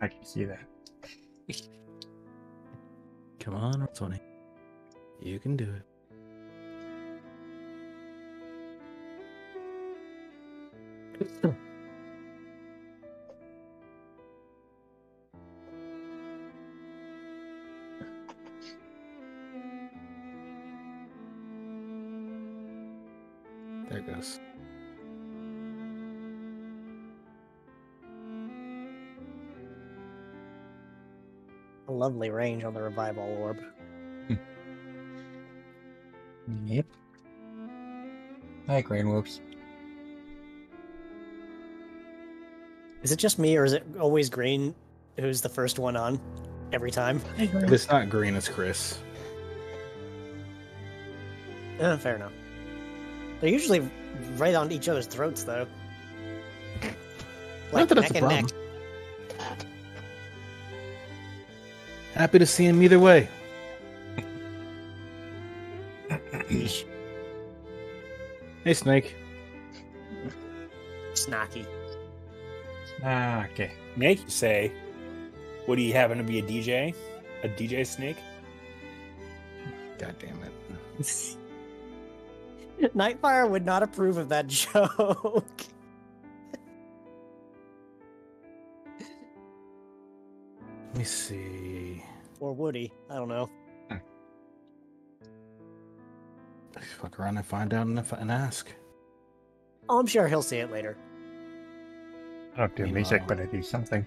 I can see that. Come on, Tony. You can do it. There it goes. A lovely range on the revival orb. Yep. Hi, Green Whoops. Is it just me, or is it always Green who's the first one on every time? If it's not green, it's Chris. Fair enough. They're usually right on each other's throats, though. Not that that's neck a and problem. Happy to see him either way. neck. Hey, Snake. Snacky. Ah, okay. Snake, you say? What do you happen to be a DJ? A DJ Snake? God damn it. Nightfire would not approve of that joke. Let me see. Or would he? I don't know. Fuck around and find out and ask. Oh, I'm sure he'll see it later. I don't do music, but I do something.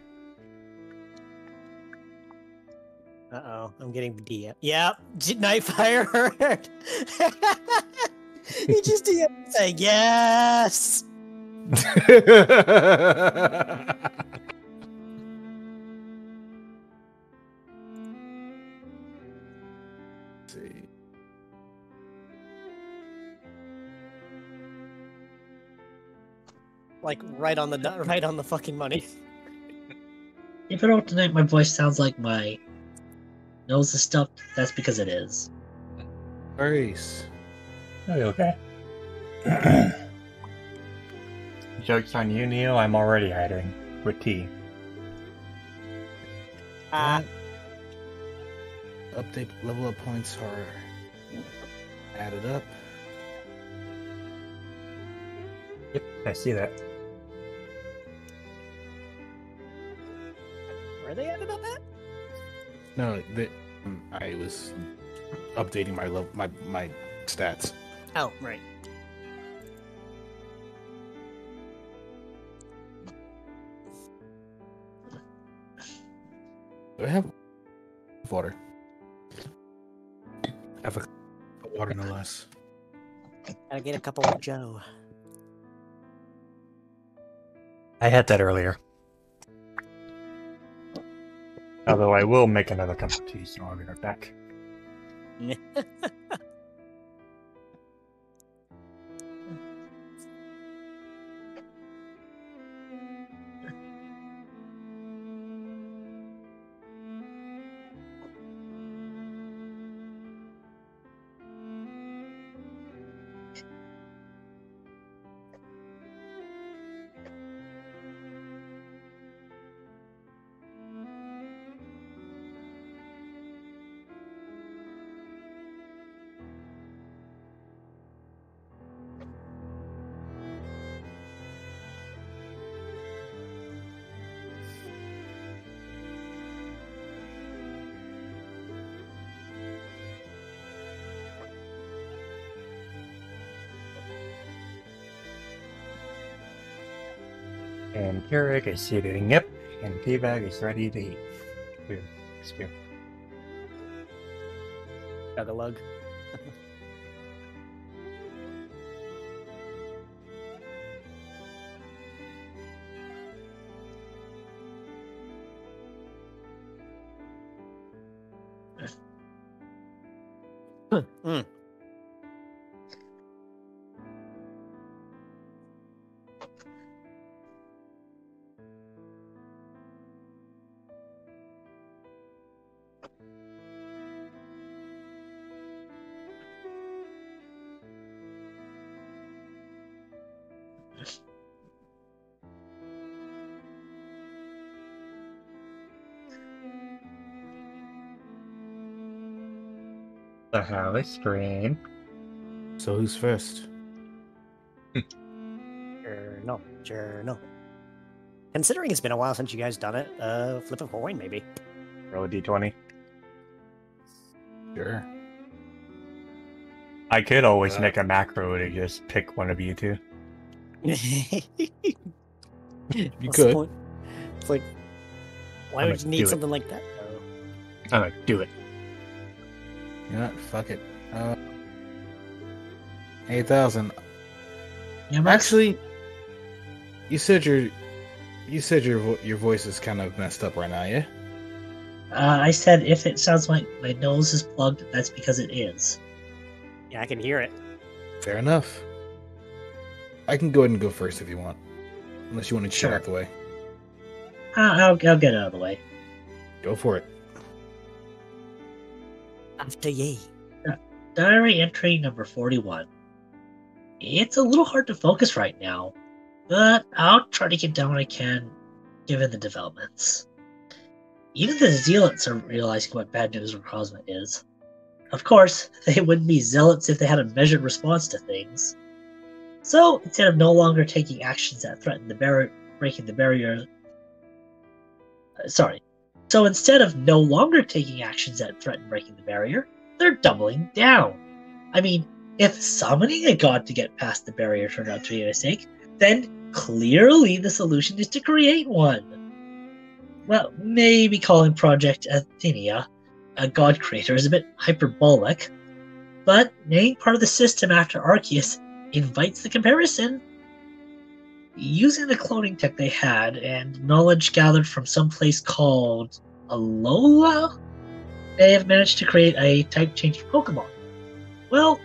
Uh-oh, I'm getting DM. Yeah, Nightfire heard. He just DM saying, yes! See. Like, right on the fucking money. If I don't tonight, my voice sounds like my nose is stuffed. That's because it is. Grace. Oh, you okay? Joke's on you, Neil. I'm already hiding with tea. Update level up points are added up. Yep, I see that. Where are they added up at? No, I was updating my stats. Oh, right. Do I have water? I have a water, no less. Gotta get a couple of Joe. I had that earlier. Although I will make another cup of tea, so I'll be right back. And Keurig is sitting up, and Teabag is ready to eat. Spew. Chug-a-lug. Mm. The house green. So who's first? Sure, no. Considering it's been a while since you guys done it, flip a coin maybe. Roll a d20. Sure. I could always make a macro to just pick one of you two. You What's the could. point? It's like, why I'm would you gonna need do it. something like that? I'm like, do it. You know what? Fuck it. 8,000. Yeah, Max? Actually, you said your voice is kind of messed up right now, yeah? I said if it sounds like my nose is plugged, that's because it is. Yeah, I can hear it. Fair enough. I can go ahead and go first if you want. Unless you want to Sure. shut out the way. I'll get it out of the way. Go for it. After ye. Diary entry number 41. It's a little hard to focus right now, but I'll try to get down when I can, given the developments. Even the zealots are realizing what bad news Cosma is. Of course, they wouldn't be zealots if they had a measured response to things. So, instead of no longer taking actions that threaten breaking the barrier... So instead of no longer taking actions that threaten breaking the barrier, they're doubling down. I mean, if summoning a god to get past the barrier turned out to be a mistake, then clearly the solution is to create one. Well, maybe calling Project Athenia a god creator is a bit hyperbolic, but naming part of the system after Arceus invites the comparison. Using the cloning tech they had and knowledge gathered from some place called Alola, they have managed to create a type-changed Pokemon. Well,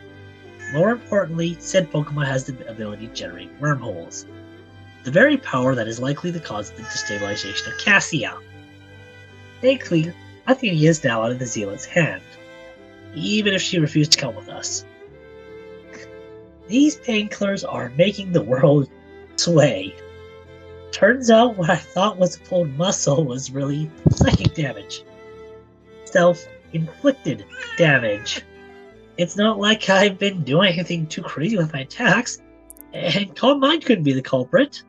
more importantly, said Pokemon has the ability to generate wormholes, the very power that is likely the cause of the destabilization of Cassia. Thankfully, Athenia is now out of the Zealot's hand, even if she refused to come with us. These painkillers are making the world sway. Turns out what I thought was pulled muscle was really psychic damage. Self-inflicted damage. It's not like I've been doing anything too crazy with my attacks, and Calm Mind couldn't be the culprit.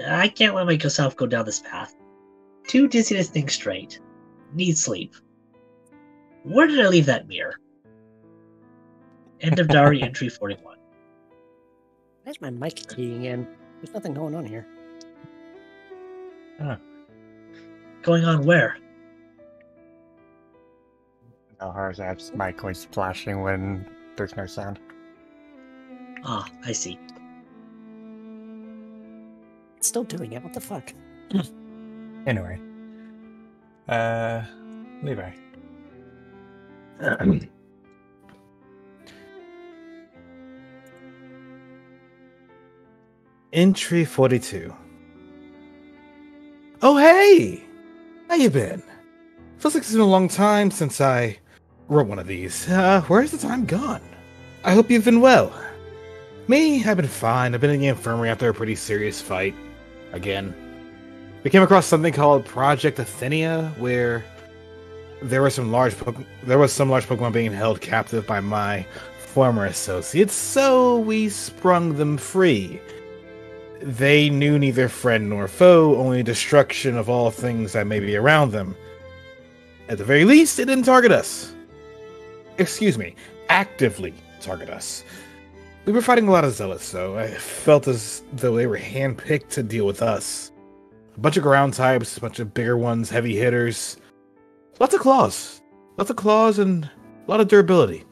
I can't let myself go down this path. Too dizzy to think straight. Need sleep. Where did I leave that mirror? End of diary entry 41. Where's my mic keying in? There's nothing going on here. Going on where? No, hers apps mic always flashing when there's no sound. Ah, I see. It's still doing it. What the fuck? Anyway. Levi. Entry 42. Oh, hey! How you been? Feels like it's been a long time since I wrote one of these. Where's the time gone? I hope you've been well. Me, I've been fine. I've been in the infirmary after a pretty serious fight. Again. We came across something called Project Athenia, where there was some large Pokemon being held captive by my former associates, so we sprung them free. They knew neither friend nor foe, only destruction of all things that may be around them. At the very least, it didn't target us. Excuse me, actively target us. We were fighting a lot of zealots, though. I felt as though they were handpicked to deal with us. A bunch of ground types, a bunch of bigger ones, heavy hitters. Lots of claws. Lots of claws and a lot of durability.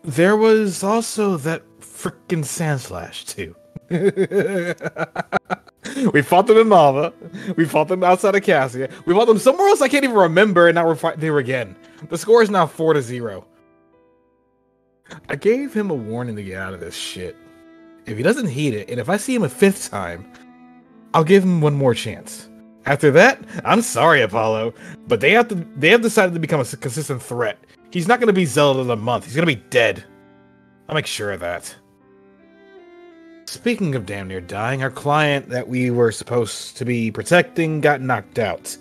There was also that frickin' Sandslash, too. We fought them in Malva. We fought them outside of Cassia. We fought them somewhere else I can't even remember, and now we're fighting there again. The score is now 4-0. I gave him a warning to get out of this shit. If he doesn't heed it, and if I see him a fifth time, I'll give him one more chance. After that, I'm sorry, Apollo, but they have decided to become a consistent threat. He's not going to be Zelda in a month. He's going to be dead. I'll make sure of that. Speaking of damn near dying, our client that we were supposed to be protecting got knocked out.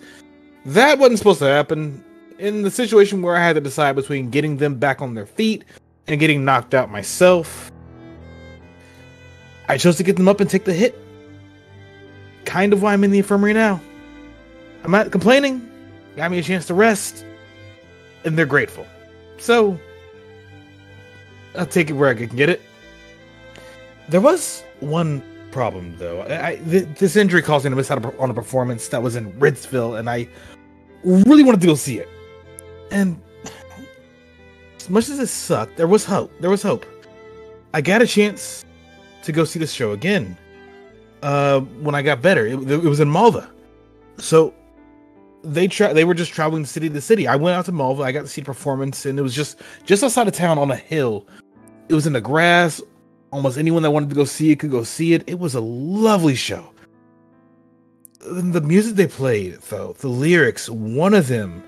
That wasn't supposed to happen. in the situation where I had to decide between getting them back on their feet and getting knocked out myself, I chose to get them up and take the hit. Kind of why I'm in the infirmary now. I'm not complaining. Got me a chance to rest. And they're grateful. So, I'll take it where I can get it. There was one problem, though. This injury caused me to miss out on a performance that was in Ridsville, and I really wanted to go see it. And as much as it sucked, there was hope. I got a chance to go see the show again when I got better. It was in Malva. So they were just traveling city to city. I went out to Malva. I got to see the performance, and it was just outside of town on a hill. It was in the grass. Almost anyone that wanted to go see it could go see it. It was a lovely show. The music they played, though, the lyrics, one of them.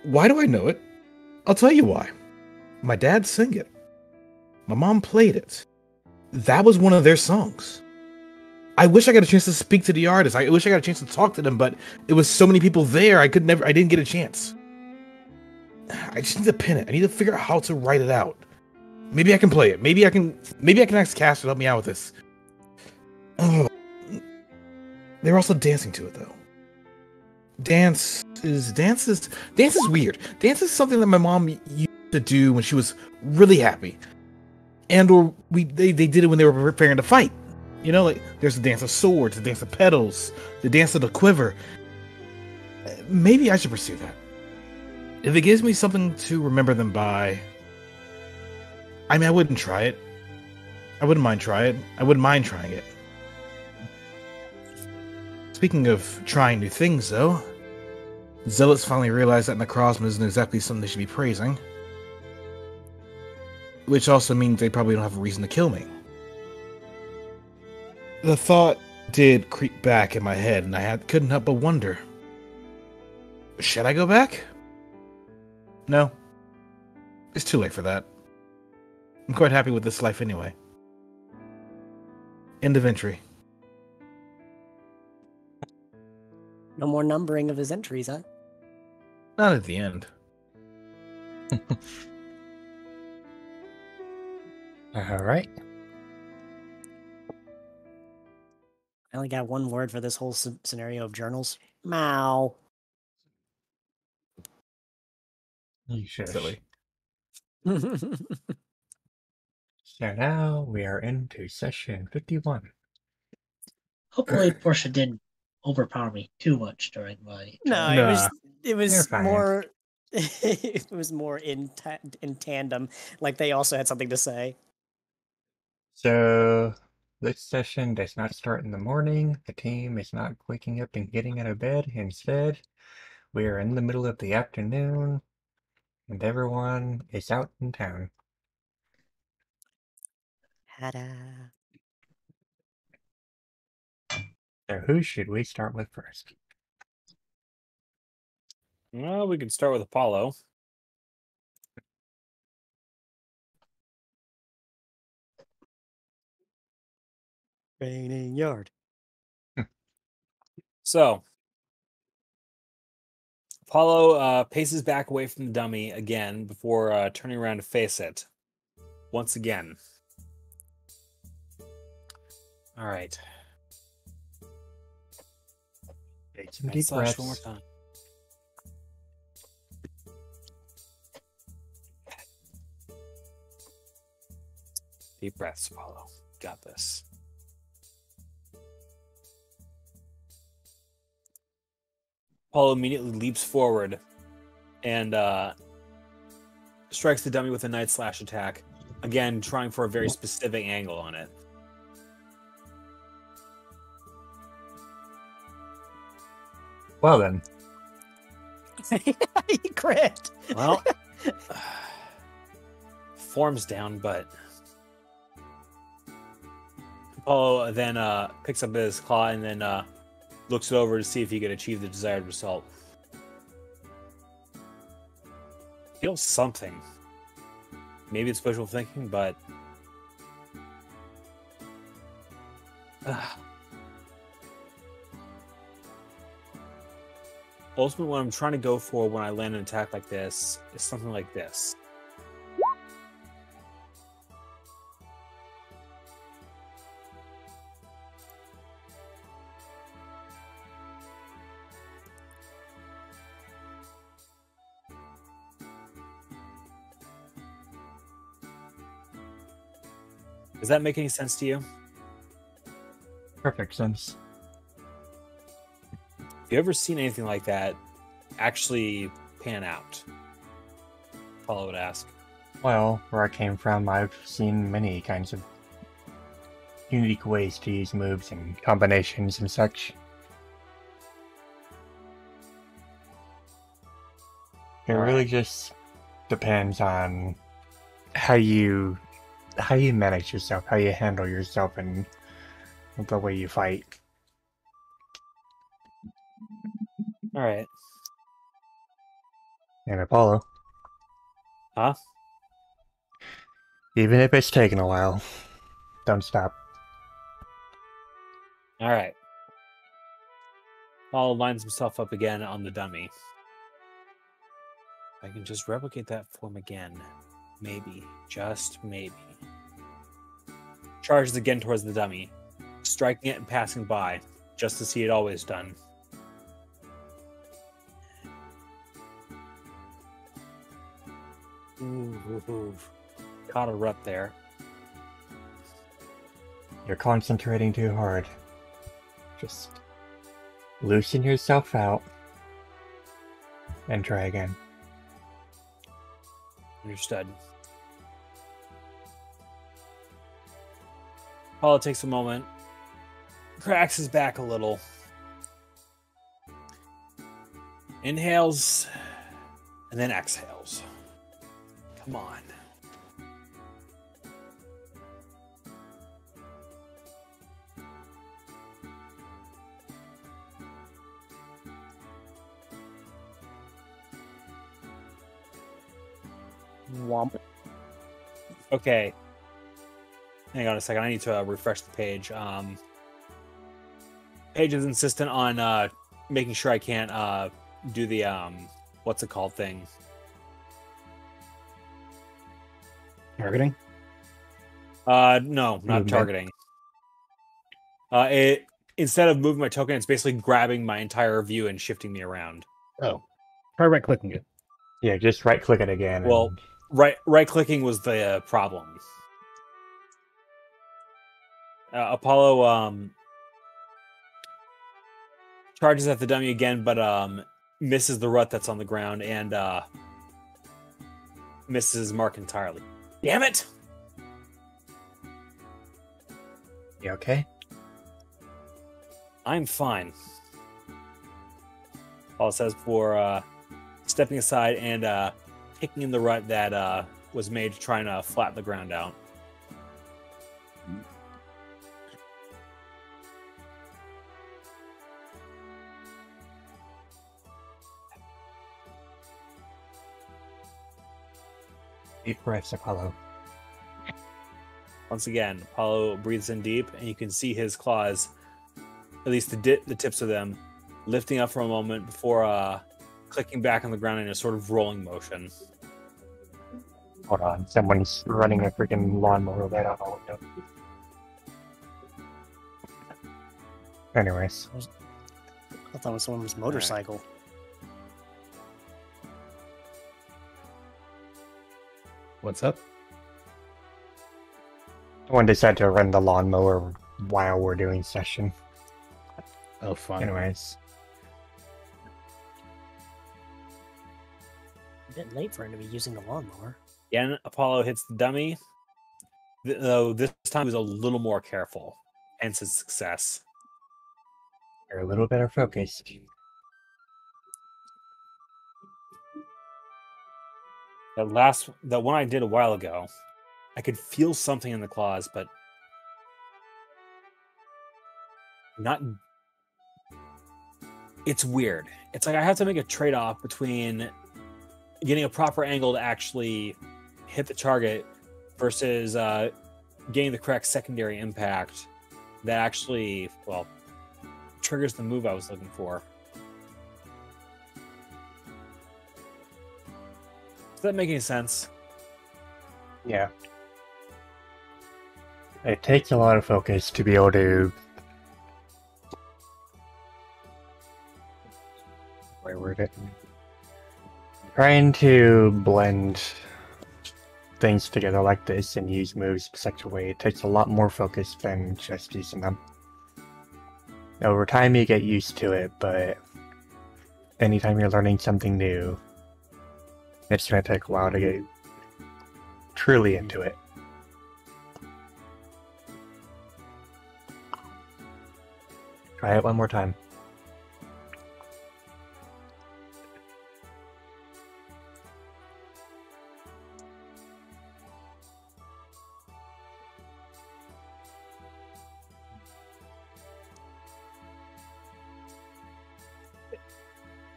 Why do I know it? I'll tell you why. My dad sang it. My mom played it. That was one of their songs. I wish I got a chance to speak to the artist. I wish I got a chance to talk to them, but it was so many people there, I didn't get a chance. I just need to pin it. I need to figure out how to write it out. Maybe I can play it. Maybe I can ask Cass to help me out with this. Oh. They were also dancing to it, though. Dance is weird. Dance is something that my mom used to do when she was really happy, and they did it when they were preparing to fight. You know, like there's the dance of swords, the dance of petals, the dance of the quiver. Maybe I should pursue that. If it gives me something to remember them by. I mean, I wouldn't try it. I wouldn't mind trying it. Speaking of trying new things, though, Zealots finally realized that necrosm isn't exactly something they should be praising. Which also means they probably don't have a reason to kill me. The thought did creep back in my head, and I couldn't help but wonder. Should I go back? No. It's too late for that. I'm quite happy with this life anyway. End of entry. No more numbering of his entries, huh? Not at the end. Alright. I only got one word for this whole scenario of journals. Mao. You should. Silly. So now we are into session 51. Hopefully, Portia didn't overpower me too much during my. No, Nah. it was You're fine. more. It was more in tandem. Like they also had something to say. So this session does not start in the morning. The team is not waking up and getting out of bed. Instead, we are in the middle of the afternoon, and everyone is out in town. Ta-da. So who should we start with first? Well, we can start with Apollo. Raining yard. So, Apollo paces back away from the dummy again before turning around to face it. Once again. All right. Take some deep Slash breaths. one more time. Deep breaths, Apollo. Got this. Apollo immediately leaps forward and strikes the dummy with a Night Slash attack. Again, trying for a very specific angle on it. Well then, He crit. Well, form's down, but Apollo then picks up his claw and then looks it over to see if he can achieve the desired result. Feels something. Maybe it's visual thinking, but ultimately what I'm trying to go for when I land an attack like this is something like this. Does that make any sense to you? Perfect sense. Have you ever seen anything like that actually pan out? Apollo would ask. Well, where I came from, I've seen many kinds of unique ways to use moves and combinations and such. It really just depends on how you manage yourself, how you handle yourself, and the way you fight. All right. And Apollo, Huh? even if it's taken a while, don't stop. All right. Apollo lines himself up again on the dummy. I can just replicate that form again. Maybe. Just maybe. Charges again towards the dummy, striking it and passing by, just as he had always done. Ooh. Caught a rut there. You're concentrating too hard. Just loosen yourself out and try again. Understood. Apollo takes a moment, cracks his back a little, inhales, and then exhales. Come on. Womp. Okay. Hang on a second. I need to refresh the page. Page is insistent on making sure I can't do the what's it called thing. Targeting? No, not Movement. targeting. It instead of moving my token, it's basically grabbing my entire view and shifting me around. Oh. Try right clicking it. Yeah, just right click it again. Well, and right clicking was the problem. Apollo charges at the dummy again, but misses the rut that's on the ground and misses his mark entirely. Damn it! you okay? I'm fine. Apollo says for stepping aside and kicking in the rut that was made to try and flatten the ground out. Deep breaths, Apollo. Once again, Apollo breathes in deep, and you can see his claws, at least the tips of them, lifting up for a moment before clicking back on the ground in a sort of rolling motion. Hold on, someone's running a freaking lawnmower right out my window. Anyways, I thought it was someone's motorcycle. What's up? someone decided to run the lawnmower while we're doing session. Oh, fun. Anyways, A bit late for him to be using the lawnmower. Again, Apollo hits the dummy, though this time he was a little more careful, hence his success. you're a little better focused. That one I did a while ago, I could feel something in the claws, but not. It's weird. It's like I have to make a trade-off between getting a proper angle to actually hit the target versus getting the correct secondary impact that actually, well, triggers the move I was looking for. Does that make any sense? Yeah. It takes a lot of focus to be able to... Where word it? Trying to blend things together like this and use moves in such a way, it takes a lot more focus than just using them. Over time you get used to it, but anytime you're learning something new, it's going to take a while to get truly into it. Try it one more time.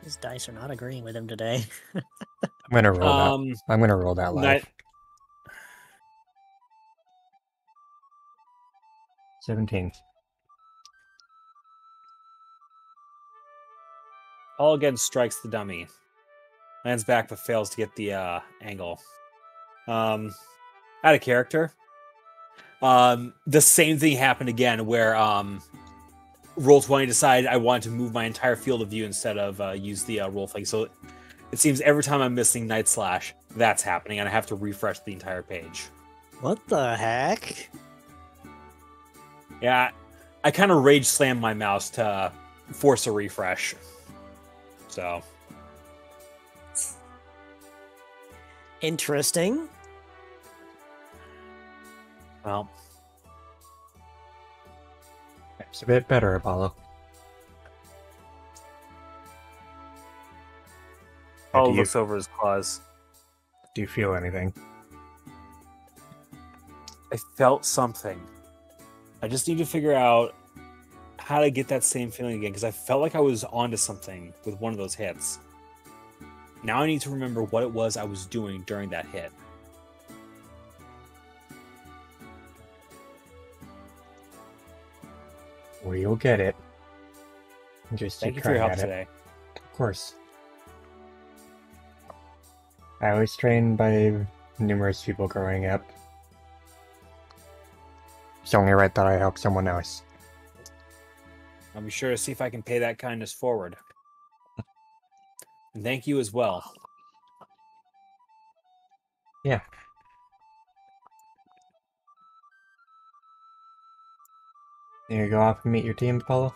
His dice are not agreeing with him today. I'm gonna roll that. I'm gonna roll that live. 17. All again strikes the dummy. Lands back but fails to get the angle. Out of character. The same thing happened again where Roll20 decided I wanted to move my entire field of view instead of use the roll thing. So it seems every time I'm missing Night Slash, that's happening, and I have to refresh the entire page. What the heck? Yeah, I kind of rage slammed my mouse to force a refresh. So. Interesting. Well. It's a bit better, Apollo. Apollo looks over his claws. Do you feel anything? I felt something. I just need to figure out how to get that same feeling again, because I felt like I was onto something with one of those hits. Now I need to remember what it was I was doing during that hit. Well, you'll get it. Just Thank keep you for your trying help at it. today. Of course. I was trained by numerous people growing up. It's only right that I help someone else. I'll be sure to see if I can pay that kindness forward. And thank you as well. Yeah. You go off and meet your team, Apollo?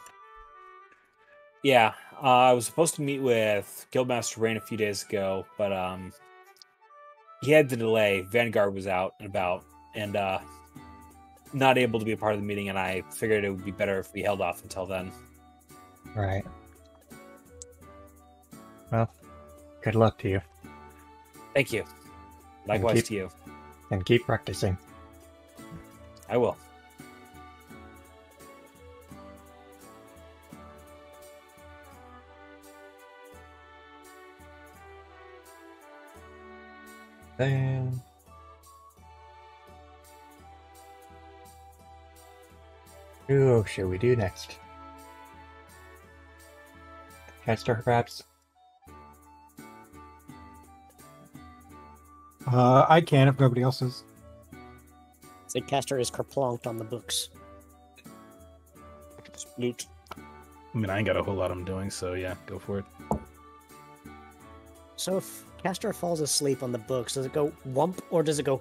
Yeah, I was supposed to meet with Guildmaster Rain a few days ago, but he had the delay. Vanguard was out and about, and not able to be a part of the meeting, and I figured it would be better if we held off until then. Right. Well, good luck to you. Thank you. Likewise to you. And keep practicing. I will. Then... who should we do next? Chester, perhaps? I can if nobody else is. Sid Caster is kerplunked on the books. Loot. I mean, I ain't got a whole lot I'm doing, so yeah, go for it. So if Castor falls asleep on the books, does it go whump or does it go...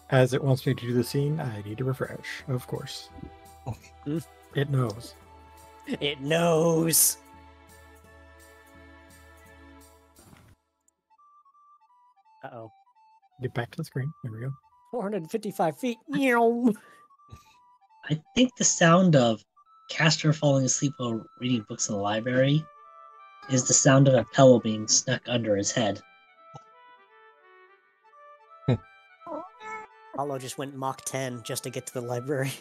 As it wants me to do the scene, I need to refresh, of course. It knows. It knows! Uh-oh. Get back to the screen. There we go. 455 feet. Meow. I think the sound of Castor falling asleep while reading books in the library is the sound of a pebble being snuck under his head. Apollo just went Mach 10 just to get to the library.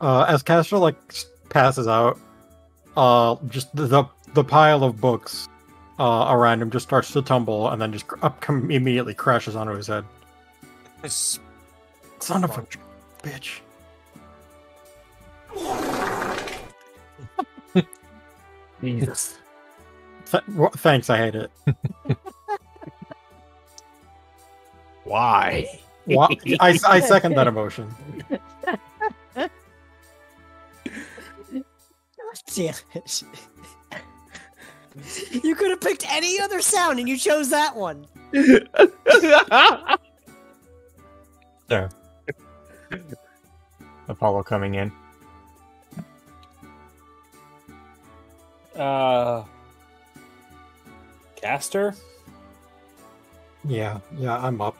As Castro passes out, just the pile of books around him just starts to tumble and then just immediately crashes onto his head. Son of a bitch. Jesus. Thanks, I hate it. Why? I second that emotion. Damn it. You could have picked any other sound and you chose that one. So, Apollo coming in. Caster? Yeah, I'm up.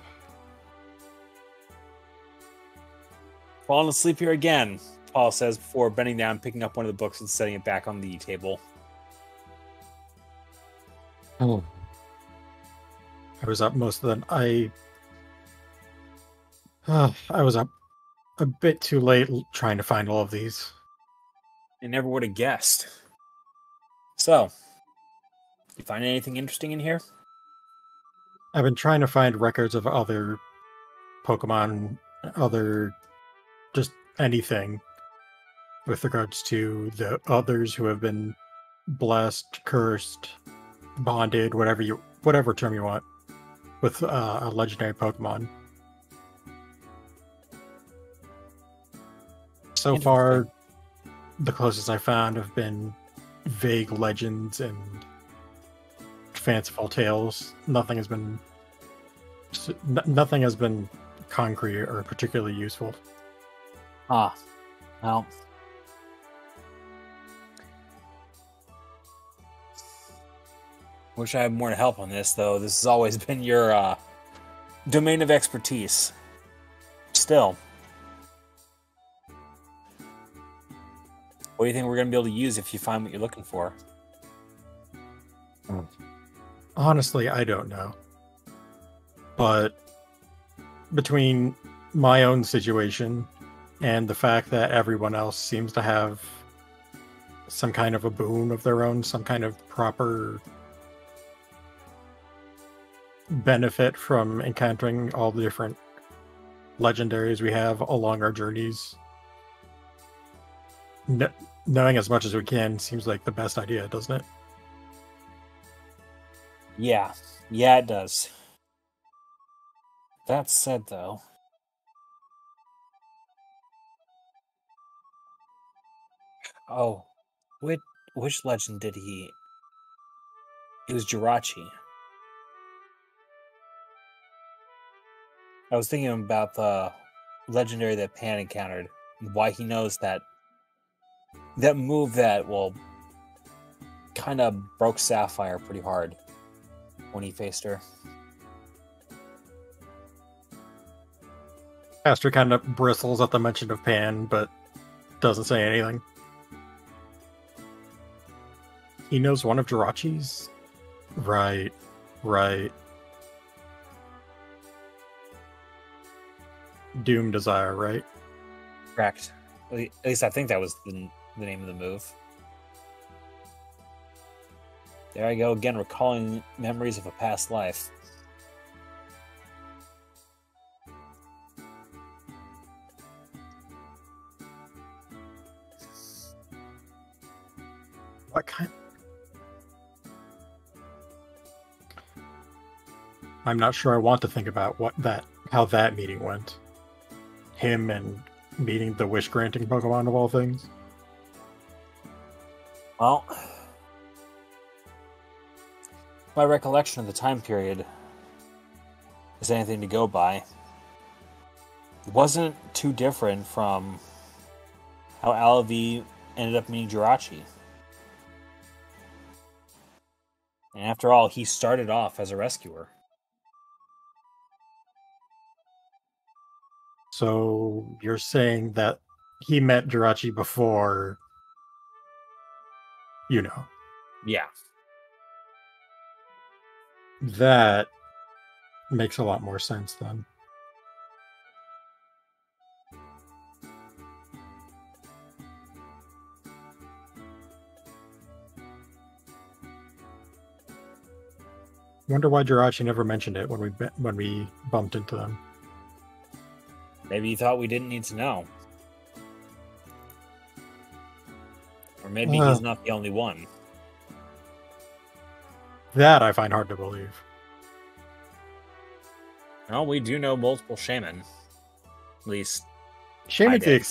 Falling asleep here again, Paul says before bending down, picking up one of the books and setting it back on the table. Oh. I was up most of the I was up a bit too late trying to find all of these. I never would have guessed. So, you find anything interesting in here? I've been trying to find records of other Pokemon, just anything with regards to the others who have been blessed, cursed, bonded, whatever term you want, with a legendary Pokemon. So far, the closest I found have been vague legends and fanciful tales. Nothing has been concrete or particularly useful. Well. Wish I had more to help on this, though. This has always been your domain of expertise. Still. What do you think we're going to be able to use if you find what you're looking for? Honestly, I don't know. But between my own situation and the fact that everyone else seems to have some kind of a boon of their own, some kind of proper benefit from encountering all the different legendaries we have along our journeys, knowing as much as we can seems like the best idea, doesn't it? Yeah, it does. That said, though, which legend did he? It was Jirachi. I was thinking about the legendary that Pan encountered, and why he knows that move that, well, kind of broke Sapphire pretty hard when he faced her. Aster kind of bristles at the mention of Pan, but doesn't say anything. He knows one of Jirachi's? Right. Doom Desire, right? Correct. At least I think that was the name of the move. There I go again, recalling memories of a past life. What kind? I'm not sure I want to think about how that meeting went. Him and meeting the wish-granting Pokemon of all things. Well, my recollection of the time period is anything to go by. It wasn't too different from how Alavi ended up meeting Jirachi. And after all, he started off as a rescuer. So you're saying that he met Jirachi before, Yeah. That makes a lot more sense then. Wonder why Jirachi never mentioned it when we bumped into them. Maybe you thought we didn't need to know. Or maybe he's not the only one. That I find hard to believe. Well, we do know multiple shaman. At least Shaman's did.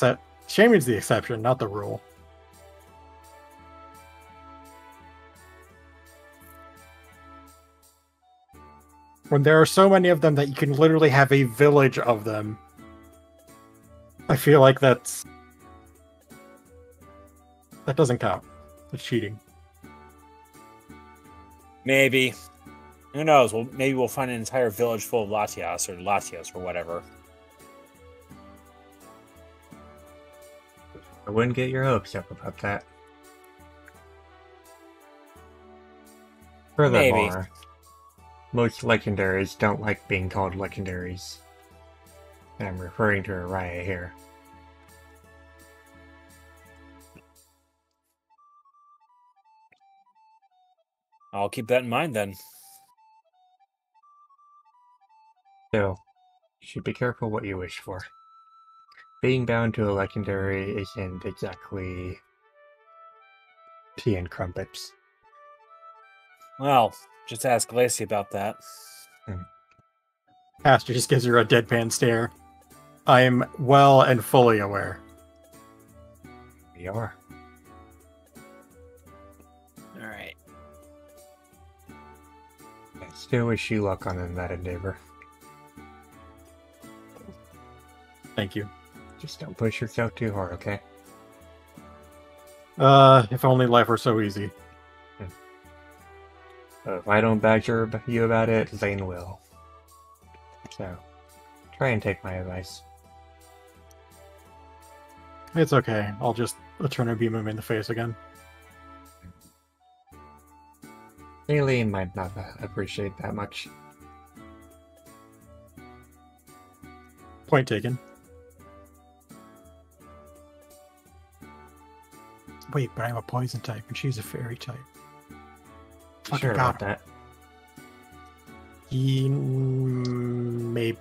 Shaman's the exception, not the rule. When there are so many of them that you can literally have a village of them, I feel like that doesn't count. It's cheating. Maybe. Who knows? Well, maybe we'll find an entire village full of Latias or whatever. I wouldn't get your hopes up about that. Furthermore, most legendaries don't like being called legendaries. And I'm referring to Araya here. I'll keep that in mind then. So, you should be careful what you wish for. Being bound to a legendary isn't exactly tea and crumpets. Well, just ask Glacy about that. Pastor just gives her a deadpan stare. I am well and fully aware. We are. Alright. I still wish you luck on that endeavor. Thank you. Just don't push yourself too hard, okay? If only life were so easy. If I don't badger you about it, Zane will. So, try and take my advice. It's okay. I'll just turn and beam him in the face again. Aileen might not appreciate that much. Point taken. Wait, but I'm a poison type and she's a fairy type. Fucking Sure got about her. that. Maybe.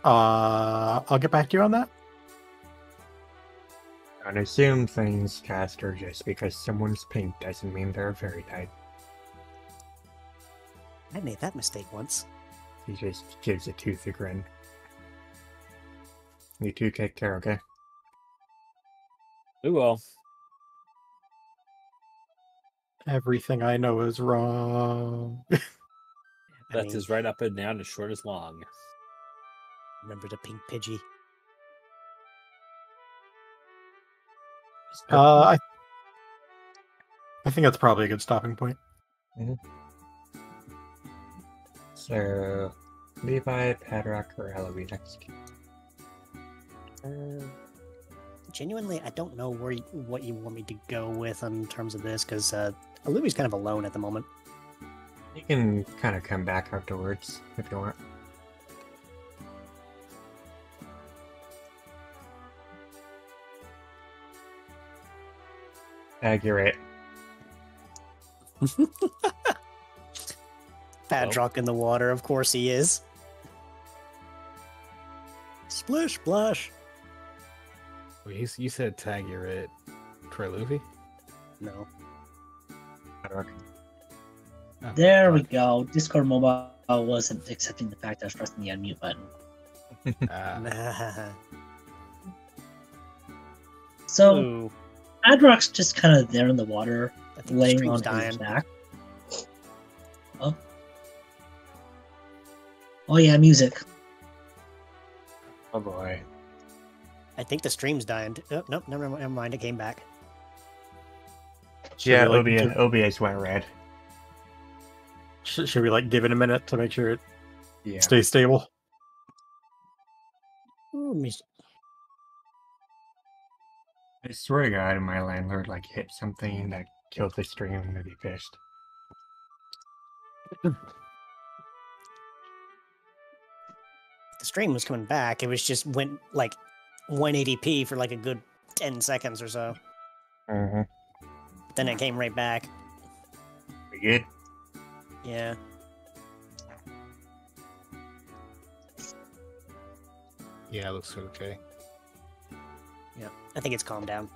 I'll get back to you on that. Don't assume things, Caster, just because someone's pink doesn't mean they're a fairy type. I made that mistake once. He just gives a toothy grin. You two take care, okay? We will. Everything I know is wrong. That's as right up and down as short as long. Remember the pink Pidgey. I think that's probably a good stopping point. So, Levi, Padrock, or Eloise next? Genuinely, I don't know what you want me to go with in terms of this, because Louie's kind of alone at the moment. You can kind of come back afterwards, if you want. Accurate. Padrock in the water, of course he is. Splish, splash. Wait, you said tag you're at Troy Luffy? No. Padrock. Oh, There we fuck. go. Discord mobile wasn't accepting the fact I was pressing the unmute button. So, Ooh, Adrock's just kind of there in the water, I think the laying stream's on dying. his back. Oh yeah, music. Oh boy. I think the stream's dying. Oh, nope, never mind. It came back. Should Yeah, we, like, OBS went red. should we like give it a minute to make sure it Yeah. stays stable? Ooh, I swear to God, my landlord hit something that killed the stream and I'd be pissed. the stream was coming back. It was just went like 180p for like a good 10 seconds or so. Mm-hmm. Then it came right back. We good? Yeah. Yeah, it looks okay. Yeah. I think it's calmed down.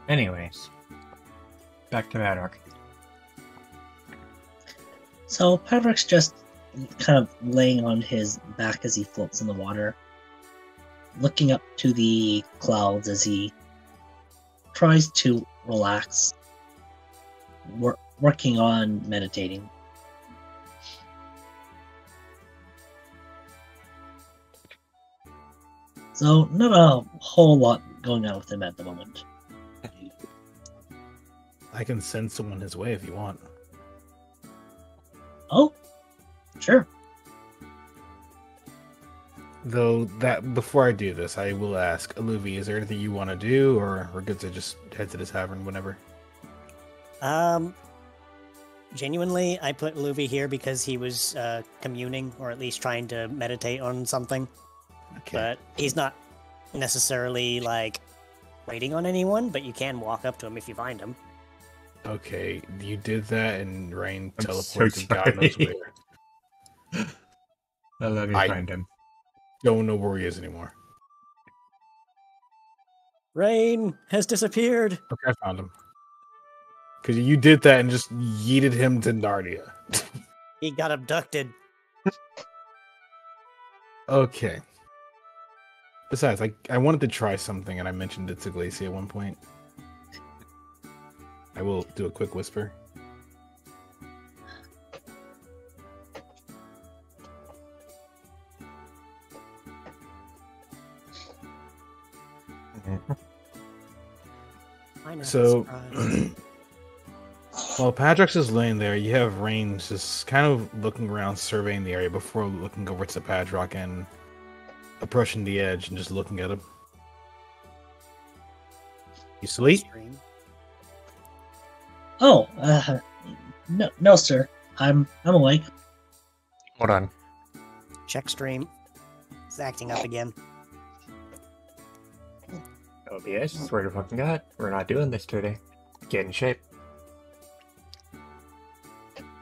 Anyways, back to Madrock. So Patrick's just kind of laying on his back as he floats in the water, looking up to the clouds as he tries to relax, working on meditating. So not a whole lot going on with him at the moment. I can send someone his way if you want. Oh, sure. Though that before I do this, I will ask Aluvi, is there anything you want to do, or we're good to just head to the tavern whenever? Genuinely, I put Luvi here because he was communing, or at least trying to meditate on something. Okay. But he's not necessarily, like, waiting on anyone, but you can walk up to him if you find him. Okay, you did that, and Rain I'm teleported so to God knows sorry. where. I'll let me I- find him. Don't know where he is anymore. Rain has disappeared. Okay, I found him. Because you did that and just yeeted him to Narnia. He got abducted. Okay. Besides, I wanted to try something, and I mentioned it to Glacy at one point. I will do a quick whisper. Pineapple So, surprise. while Patrick's is laying there, you have Rain just kind of looking around, surveying the area before looking over to Patrick and approaching the edge and just looking at him. You sleep? Stream. Oh, no, sir. I'm awake. Hold on. Check stream. It's acting up again. OBS, swear to fucking God, we're not doing this today. Get in shape.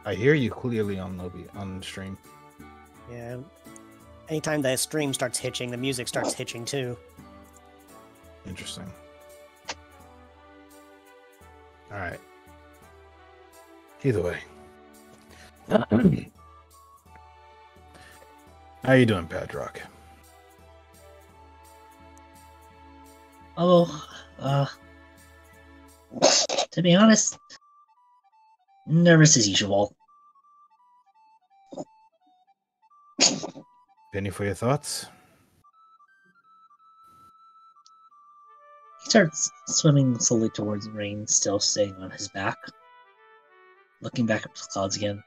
I hear you clearly on stream. Yeah. Anytime the stream starts hitching, the music starts hitching too. Interesting. All right. Either way. How you doing, Patrick? Oh, to be honest, nervous as usual. Penny for your thoughts? He starts swimming slowly towards Rain, still staying on his back, looking back up to the clouds again.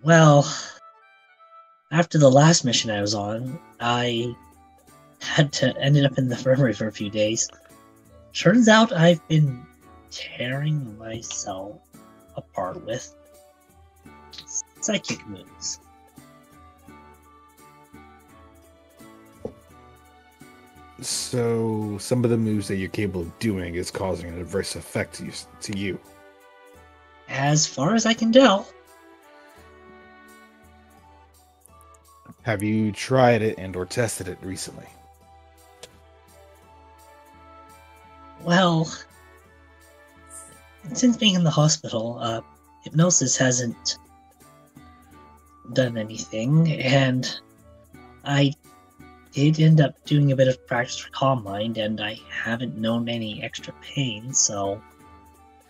Well, after the last mission I was on, I ended up in the infirmary for a few days. Turns out I've been tearing myself apart with psychic moves. So, some of the moves that you're capable of doing is causing an adverse effect to you. As far as I can tell. Have you tried it and or tested it recently? Well, since being in the hospital, hypnosis hasn't done anything, and I did end up doing a bit of practice for Calm Mind, and I haven't known any extra pain, so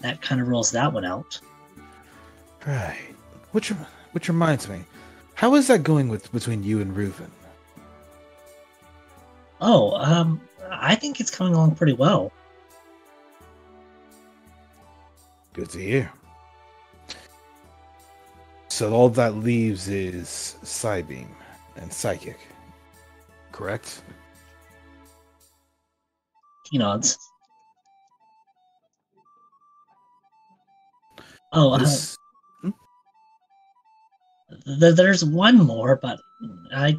that kind of rules that one out. Right. Which reminds me, how is that going between you and Reuven? Oh, I think it's coming along pretty well. Good to hear. So all that leaves is Psybeam and Psychic, correct? He nods. Oh, This- there's one more, but I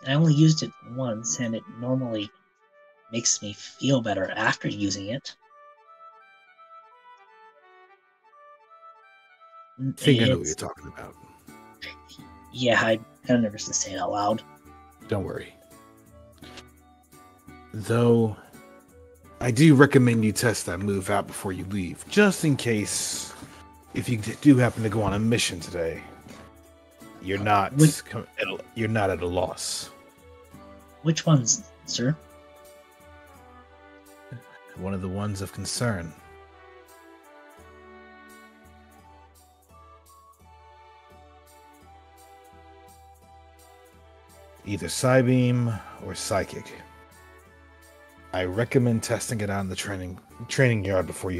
only used it once, and it normally makes me feel better after using it. think I know what you're It's, talking about. yeah, I'm kind of nervous to say it out loud. Don't worry. Though, I do recommend you test that move out before you leave, just in case if you do happen to go on a mission today, you're not Which- you're not at a loss. Which ones, sir? One of the ones of concern. Either Psybeam or Psychic. I recommend testing it out in the training yard before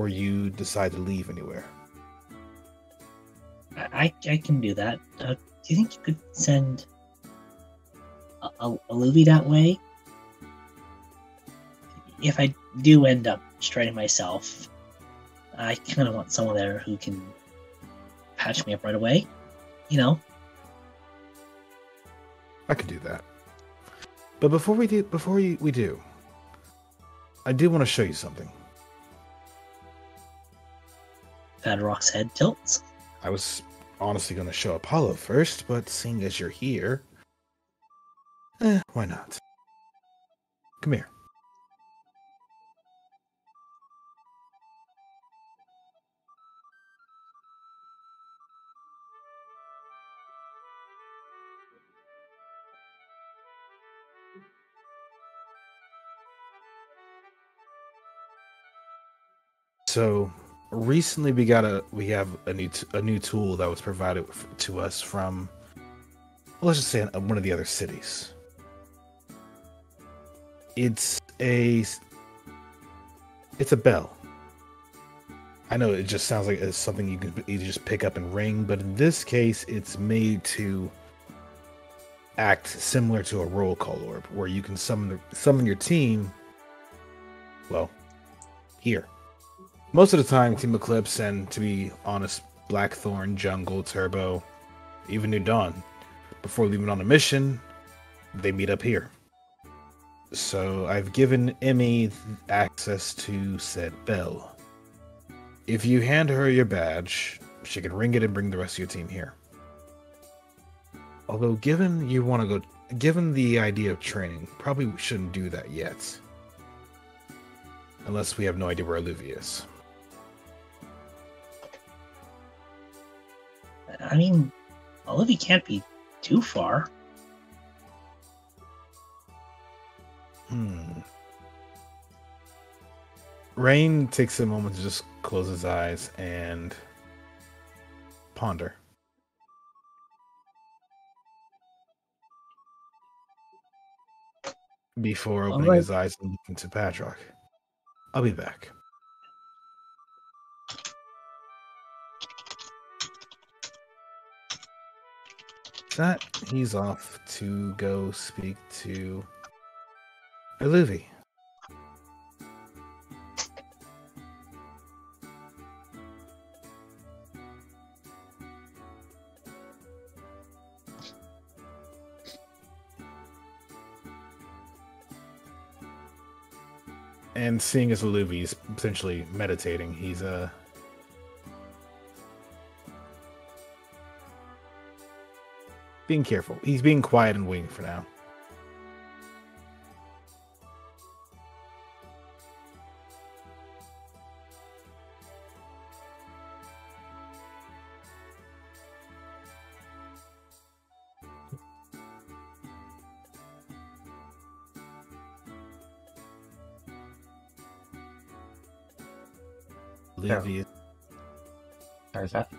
you decide to leave anywhere. I can do that. Do you think you could send a Luby that way? If I do end up straining myself, I kind of want someone there who can patch me up right away. You know? I could do that. But before we do, I do want to show you something. Fadrock's head tilts. I was honestly going to show Apollo first, but seeing as you're here, why not? Come here. So recently we have a new tool that was provided to us from, let's just say, one of the other cities. It's a bell. I know it just sounds like it's something you can just pick up and ring, but in this case, it's made to act similar to a roll call orb, where you can summon your team. Well, here. Most of the time, Team Eclipse and, to be honest, Blackthorn, Jungle, Turbo, even New Dawn, before leaving on a mission, they meet up here. So I've given Emmy access to said bell. If you hand her your badge, she can ring it and bring the rest of your team here. Although, given the idea of training, probably shouldn't do that yet. Unless we have no idea where Olivia is. I mean, Olivia can't be too far. Rain takes a moment to just close his eyes and ponder. Before opening his eyes and looking to Patrick. I'll be back. That he's off to go speak to Olivia. And seeing as Oluvi's essentially meditating, he's being careful. He's being quiet and waiting for now. Olivia. There's that.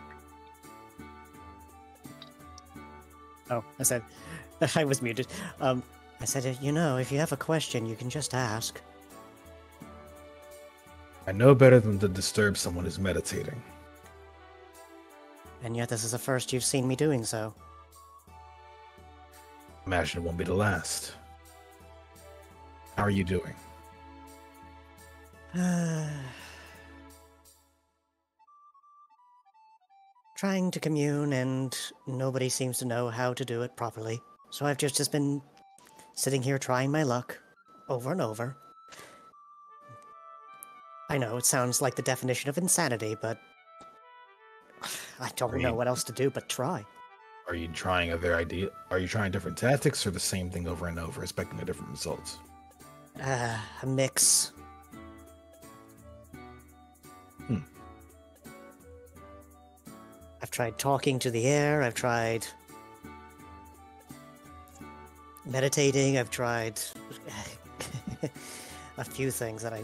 Oh, I said, I was muted. I said, if you have a question, you can just ask. I know better than to disturb someone who's meditating. And yet this is the first you've seen me doing so. Imagine it won't be the last. How are you doing? Trying to commune, and nobody seems to know how to do it properly. So I've just been sitting here trying my luck over and over. I know it sounds like the definition of insanity, but I don't know what else to do but try. Are you trying other idea? Are you trying different tactics or the same thing over and over, expecting a different results? A mix. I've tried talking to the air, I've tried meditating, I've tried a few things that I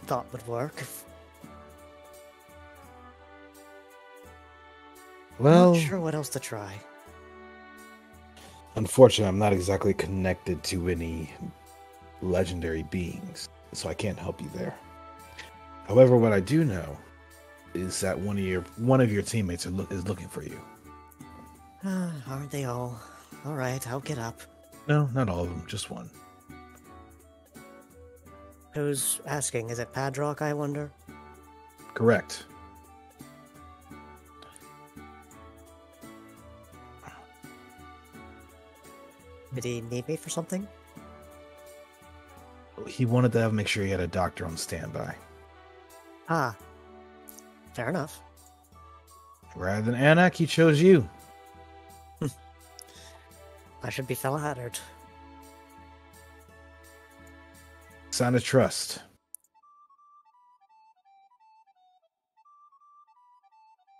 thought would work. Well, Not sure what else to try. unfortunately, I'm not exactly connected to any legendary beings, so I can't help you there. However, what I do know is that one of your teammates is looking for you. Aren't they all? Alright, I'll get up. No, not all of them, just one. Who's asking? Is it Padrock, I wonder? Correct. Did he need me for something? He wanted to make sure he had a doctor on standby. Ah. Fair enough. Rather than Anak, he chose you. I should be flattered. Sign of trust.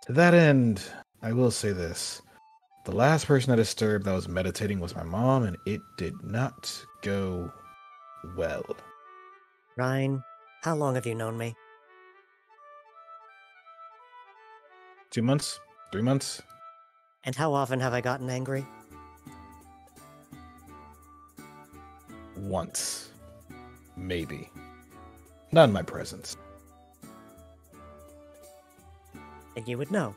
To that end, I will say this. The last person I disturbed that was meditating was my mom, and it did not go well. Ryan, how long have you known me? 2 months? 3 months? And how often have I gotten angry? Once. Maybe. Not in my presence. And you would know.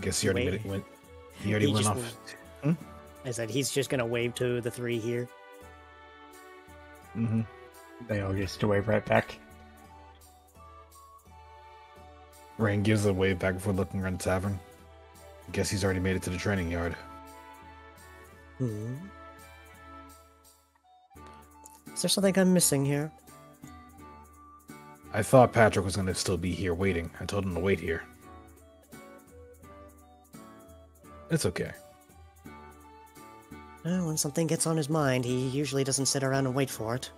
Guess he already Wait. went. He already He went just off. I said he's just gonna wave to the three here. Mm-hmm. They all just wave right back. Rain gives a wave back before looking around the tavern. Guess he's already made it to the training yard. Hmm. Is there something I'm missing here? I thought Patrick was going to still be here waiting. I told him to wait here. It's okay. Well, when something gets on his mind, he usually doesn't sit around and wait for it.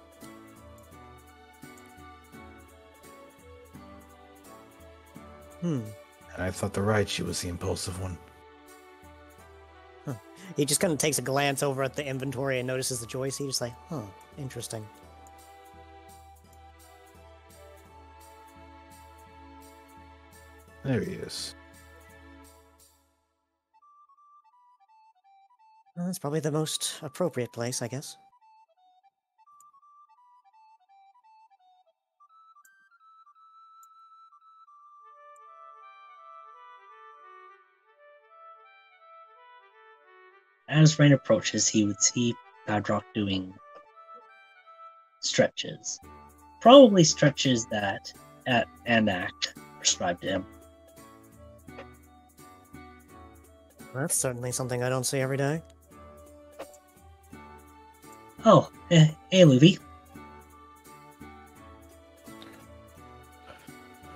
And I thought the Raichu was the impulsive one. He just kind of takes a glance over at the inventory and notices the joy seed. Just like, interesting. There he is. Well, that's probably the most appropriate place, I guess. As Rain approaches, he would see Padrock doing stretches. Probably stretches that Anak prescribed to him. That's certainly something I don't see every day. Oh, hey, Luby.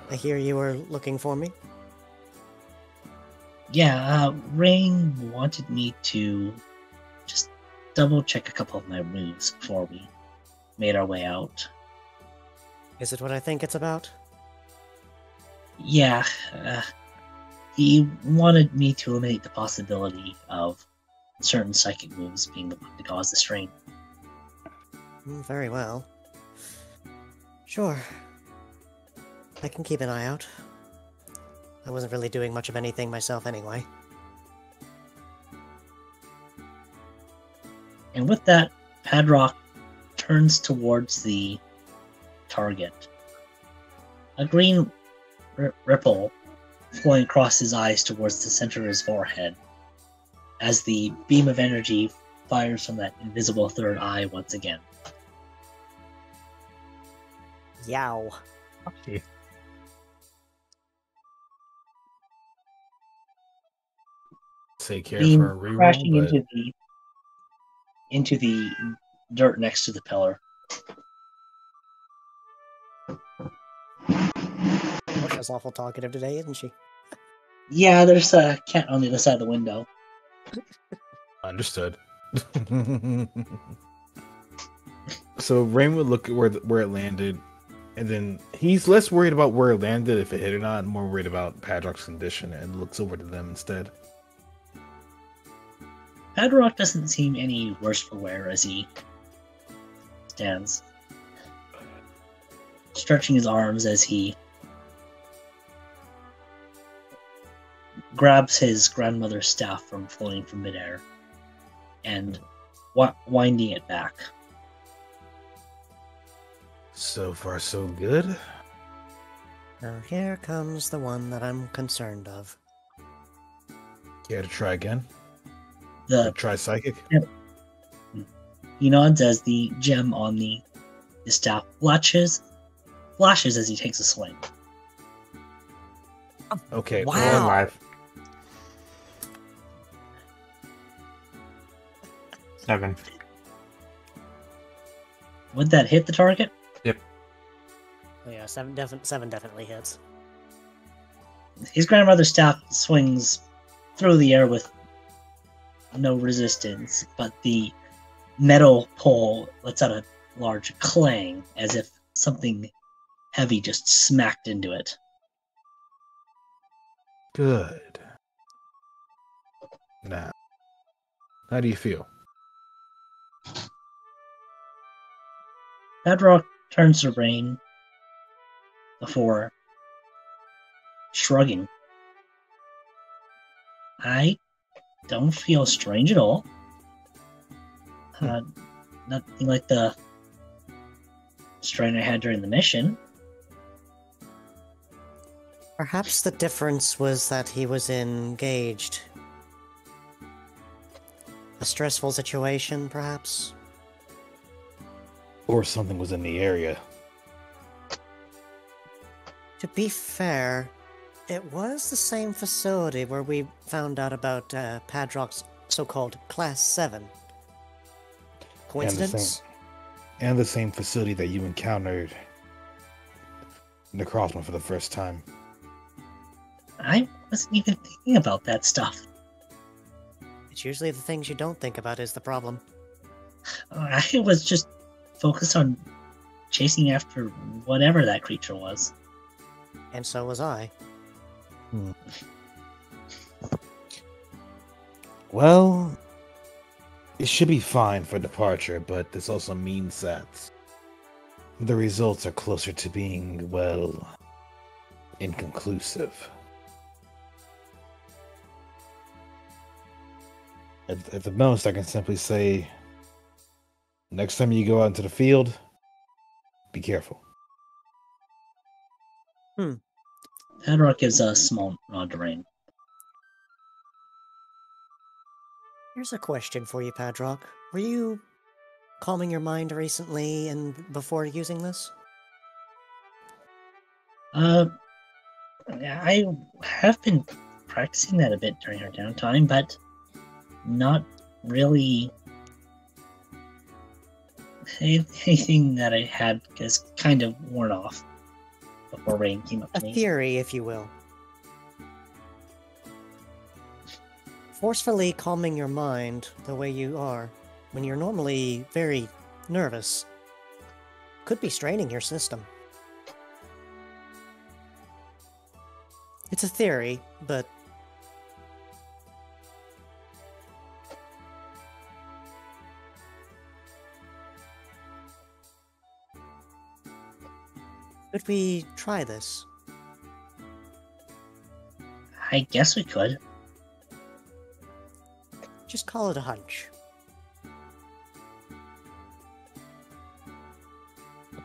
I hear you were looking for me. Yeah, Rain wanted me to just double check a couple of my moves before we made our way out. Is it what I think it's about? Yeah, he wanted me to eliminate the possibility of certain psychic moves being the one to cause the strain. Very well. Sure. I can keep an eye out. I wasn't really doing much of anything myself anyway. And with that, Padrock turns towards the target. A green ripple flowing across his eyes towards the center of his forehead as the beam of energy fires from that invisible third eye once again. Yow. Okay. Say care Beam for a reroll, crashing but into the dirt next to the pillar. Levi's awful talkative today, isn't she? Yeah, there's a cat on the other side of the window. Understood. So Rain would look at where it landed, and then he's less worried about where it landed, if it hit or not, and more worried about Padrock's condition, and looks over to them instead. Padrock doesn't seem any worse for wear as he stands, stretching his arms as he grabs his grandmother's staff from floating from midair and winding it back. So far, so good. Now here comes the one that I'm concerned of. Care to try again? Try psychic? He nods as the gem on the staff flashes as he takes a swing. Okay. We're Wow. live. 7. Would that hit the target? Oh yeah, seven definitely hits. His grandmother's staff swings through the air with no resistance, but the metal pole lets out a large clang as if something heavy just smacked into it. Good. Now, how do you feel? Bedrock turns to Rain before shrugging. I don't feel strange at all. Nothing like the strain I had during the mission. Perhaps the difference was that he was engaged. A stressful situation, perhaps? Or something was in the area. To be fair, it was the same facility where we found out about Padrock's so-called Class 7. Coincidence? And the same facility that you encountered the Crossman for the first time. I wasn't even thinking about that stuff. It's usually the things you don't think about is the problem. I was just focused on chasing after whatever that creature was. And so was I. Well, it should be fine for departure, but this also means that the results are closer to being, well, inconclusive. At the most, I can simply say, next time you go out into the field, be careful. Bedrock gives a small nod to Rain. Here's a question for you, Padrock. Were you calming your mind recently and before using this? I have been practicing that a bit during our downtime, but not really anything that I had is kind of worn off before Rain came up A to me. theory, if you will. Forcefully calming your mind the way you are when you're normally very nervous could be straining your system. It's a theory, but could we try this? I guess we could. Just call it a hunch.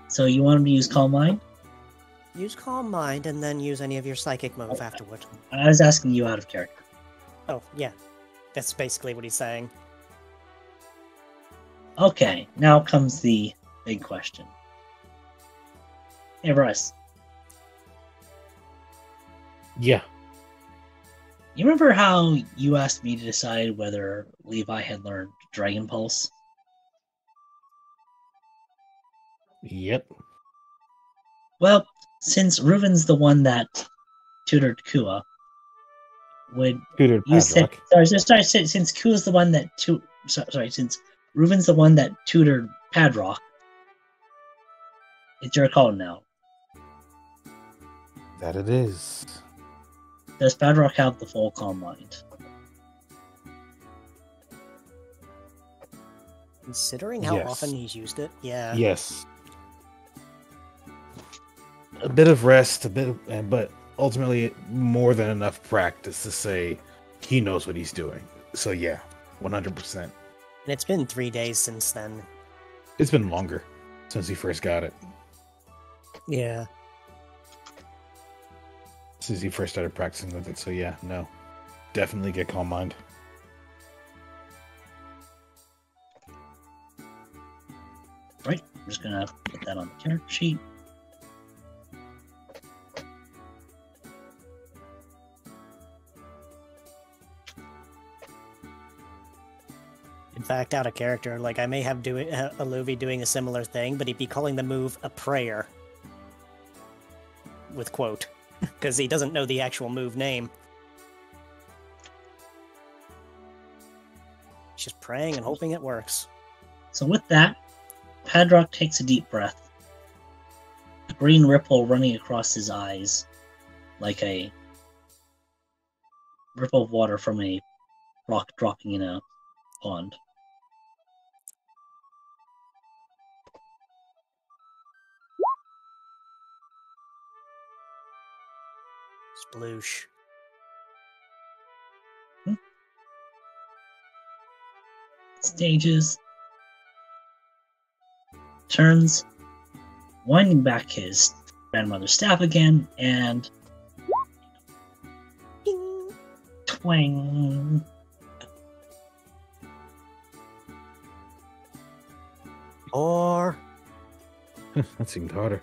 So you want him to use Calm Mind? Use Calm Mind and then use any of your psychic move afterward. I was asking you out of character. Oh, yeah. That's basically what he's saying. Okay, now comes the big question. Hey, Bryce, Yeah. you remember how you asked me to decide whether Levi had learned Dragon Pulse? Yep. Well, since Reuven's the one that tutored Kua, would Tutored you say? Padrock. Sorry. Since Kua's the one that since Reuven's the one that tutored Padrock, it's your call now. That it is. Does Padrock have the full calm mind? Considering how Yes. often he's used it, yeah. Yes. A bit of rest, but ultimately more than enough practice to say he knows what he's doing. So yeah, 100%. And it's been 3 days since then. It's been longer since he first got it. Yeah. Since he first started practicing with it. So yeah, no. Definitely get calm mind. Right. I'm just gonna put that on the character sheet. In fact, out of character, like I may have a Luvi doing a similar thing, but he'd be calling the move a prayer. With quote. Because he doesn't know the actual move name. He's just praying and hoping it works. So with that, Padrock takes a deep breath. A green ripple running across his eyes, like a ripple of water from a rock dropping in a pond. Sploosh. Stages. Turns. Winding back his grandmother's staff again, and Ding. twang. Or That seemed harder.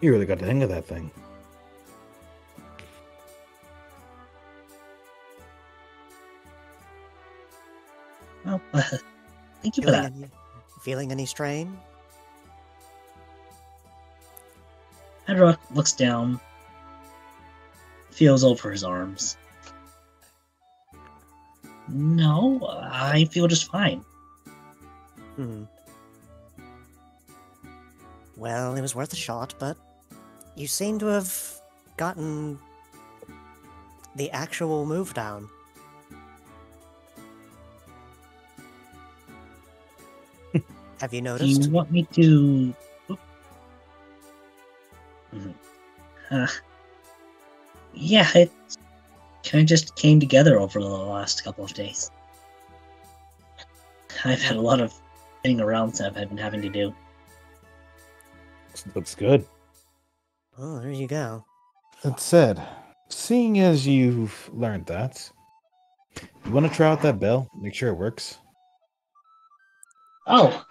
You really got the hang of that thing. Well, thank you for that. feeling any strain? Padrock looks down, feels over his arms. No, I feel just fine. Well, it was worth a shot, but you seem to have gotten the actual move down. Have you Do noticed? you want me to... Yeah, it kind of just came together over the last couple of days. I've had a lot of getting around stuff I've been having to do. Looks good. Oh, there you go. That said, seeing as you've learned that, you want to try out that bell? Make sure it works. Oh!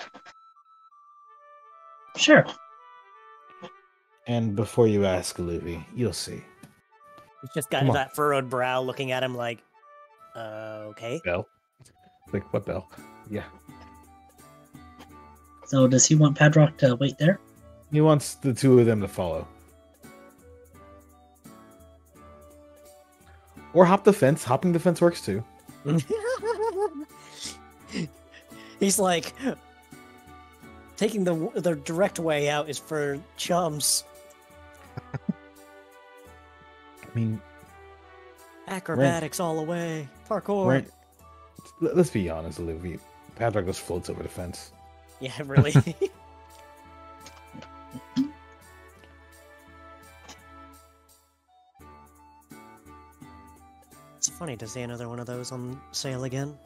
Sure. And before you ask, Luffy, you'll see. He's just got Come on. that furrowed brow looking at him like, okay. Bell? Like, what bell? Yeah. So does he want Padrock to wait there? He wants the two of them to follow. Or hop the fence. Hopping the fence works too. He's like, taking the direct way out is for chums. I mean, Acrobatics all the way. Parkour. right. Let's be honest, Olivia. Padrock just floats over the fence. Yeah, really. It's funny to see another one of those on sale again.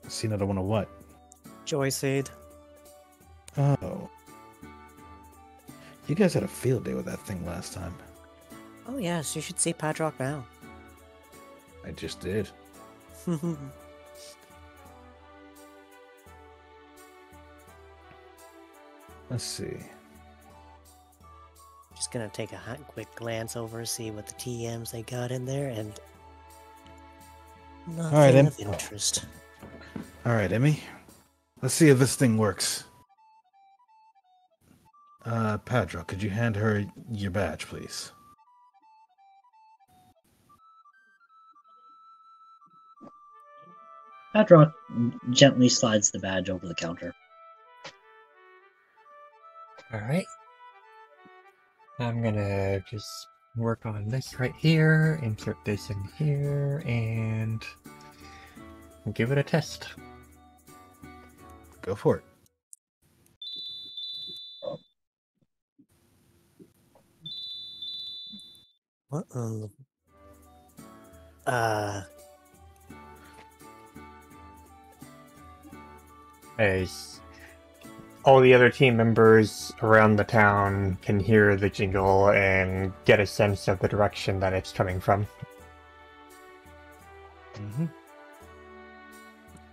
See another one of what? Joy Seed. Oh. You guys had a field day with that thing last time. Oh yes, you should see Padrock now. I just did. Let's see. Just gonna take a quick glance over, see what the TMs they got in there, and nothing right, of interest. All right, Emmy. Let's see if this thing works. Pedro, could you hand her your badge, please? Padrock gently slides the badge over the counter. Alright. I'm gonna just work on this right here, insert this in here, and give it a test. Go for it. What? As all the other team members around the town can hear the jingle and get a sense of the direction that it's coming from. Mm-hmm.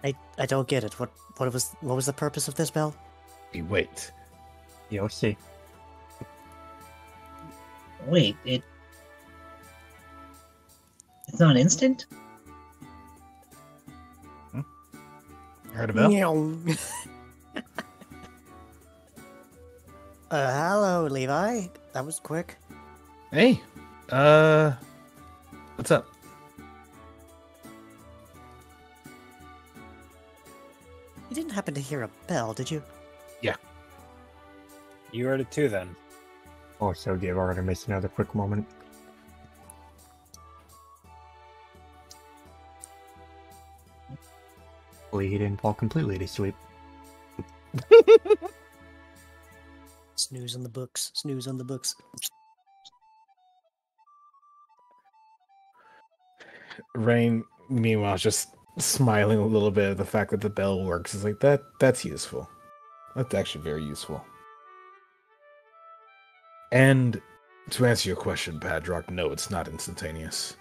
I don't get it. What was the purpose of this bell? You wait. You'll see. Wait, it's not instant? Heard a bell? Meow. Hello, Levi. That was quick. Hey, what's up? You didn't happen to hear a bell, did you? You heard it too, then. Also give Artemis another quick moment. Hopefully he didn't fall completely to sleep. Snooze on the books. Snooze on the books. Rain, meanwhile, just smiling a little bit at the fact that the bell works. Is like, that's useful. That's actually very useful. And to answer your question, Padrock, no, it's not instantaneous.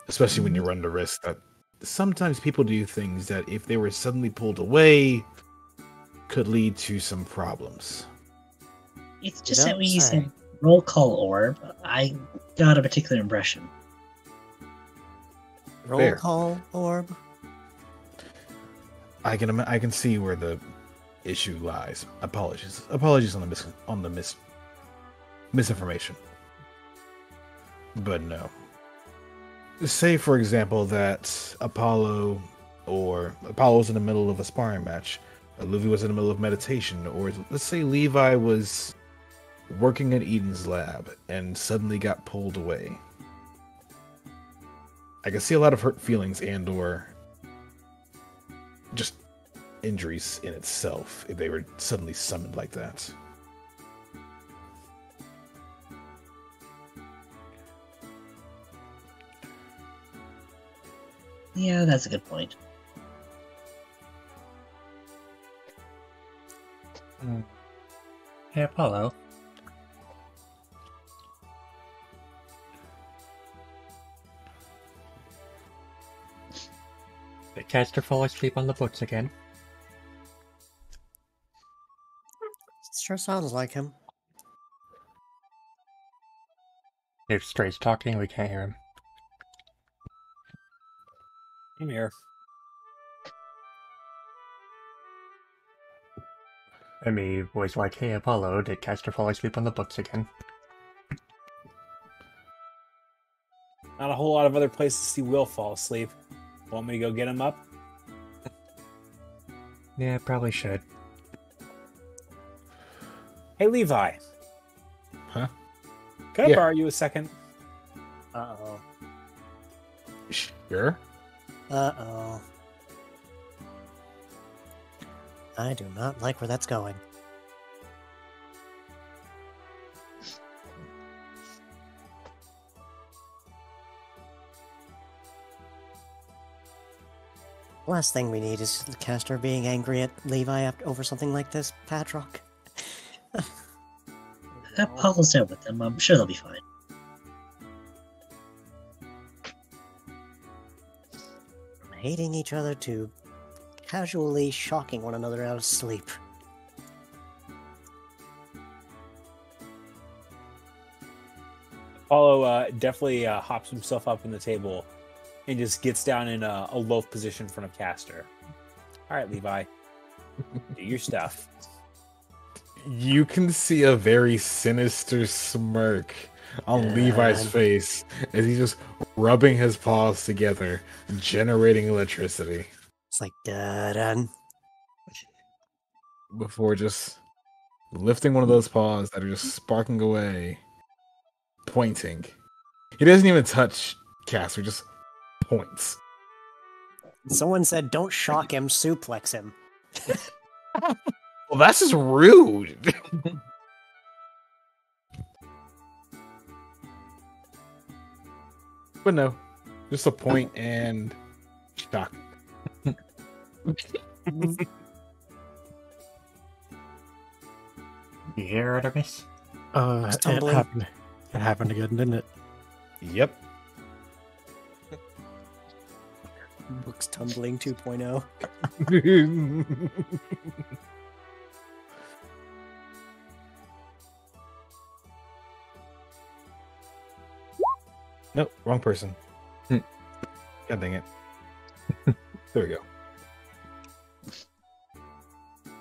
Especially when you run the risk that sometimes people do things that, if they were suddenly pulled away, could lead to some problems. It's just You that don't when you say. said roll call orb, I got a particular impression. Roll Fair. call orb. I can see where the issue lies. Apologies on the misinformation. But no. Say, for example, that Apollo was in the middle of a sparring match, or Luffy was in the middle of meditation, or let's say Levi was working at Eden's lab and suddenly got pulled away. I can see a lot of hurt feelings and or just injuries in itself if they were suddenly summoned like that. Yeah, that's a good point. Hey, Apollo. Did Caster fall asleep on the books again? Sure sounds like him. If Stray's talking, we can't hear him. I'm here. Emmy was like, hey, Apollo, did Caster fall asleep on the books again? Not a whole lot of other places to see Will fall asleep. Want me to go get him up? Yeah, probably should. Hey, Levi. Huh? Can I Yeah. borrow you a second? Uh-oh. Sure. Uh-oh. I do not like where that's going. Last thing we need is the caster being angry at Levi over something like this, Patrock. Apollo's there with them. I'm sure they'll be fine. From hating each other to casually shocking one another out of sleep. Apollo definitely hops himself up in the table and just gets down in a loaf position in front of Caster. All right, Levi. Do your stuff. You can see a very sinister smirk on Levi's face as he's just rubbing his paws together, generating electricity It's like, dun. before just lifting one of those paws that are just sparking away, pointing. He doesn't even touch Casper, just points. Someone said, don't shock him, suplex him. Well, that's just rude. But no, just a point and shock. You hear Artemis? It's tumbling. It happened again, didn't it? Yep. Books tumbling 2.0. Nope, wrong person. God dang it. There we go.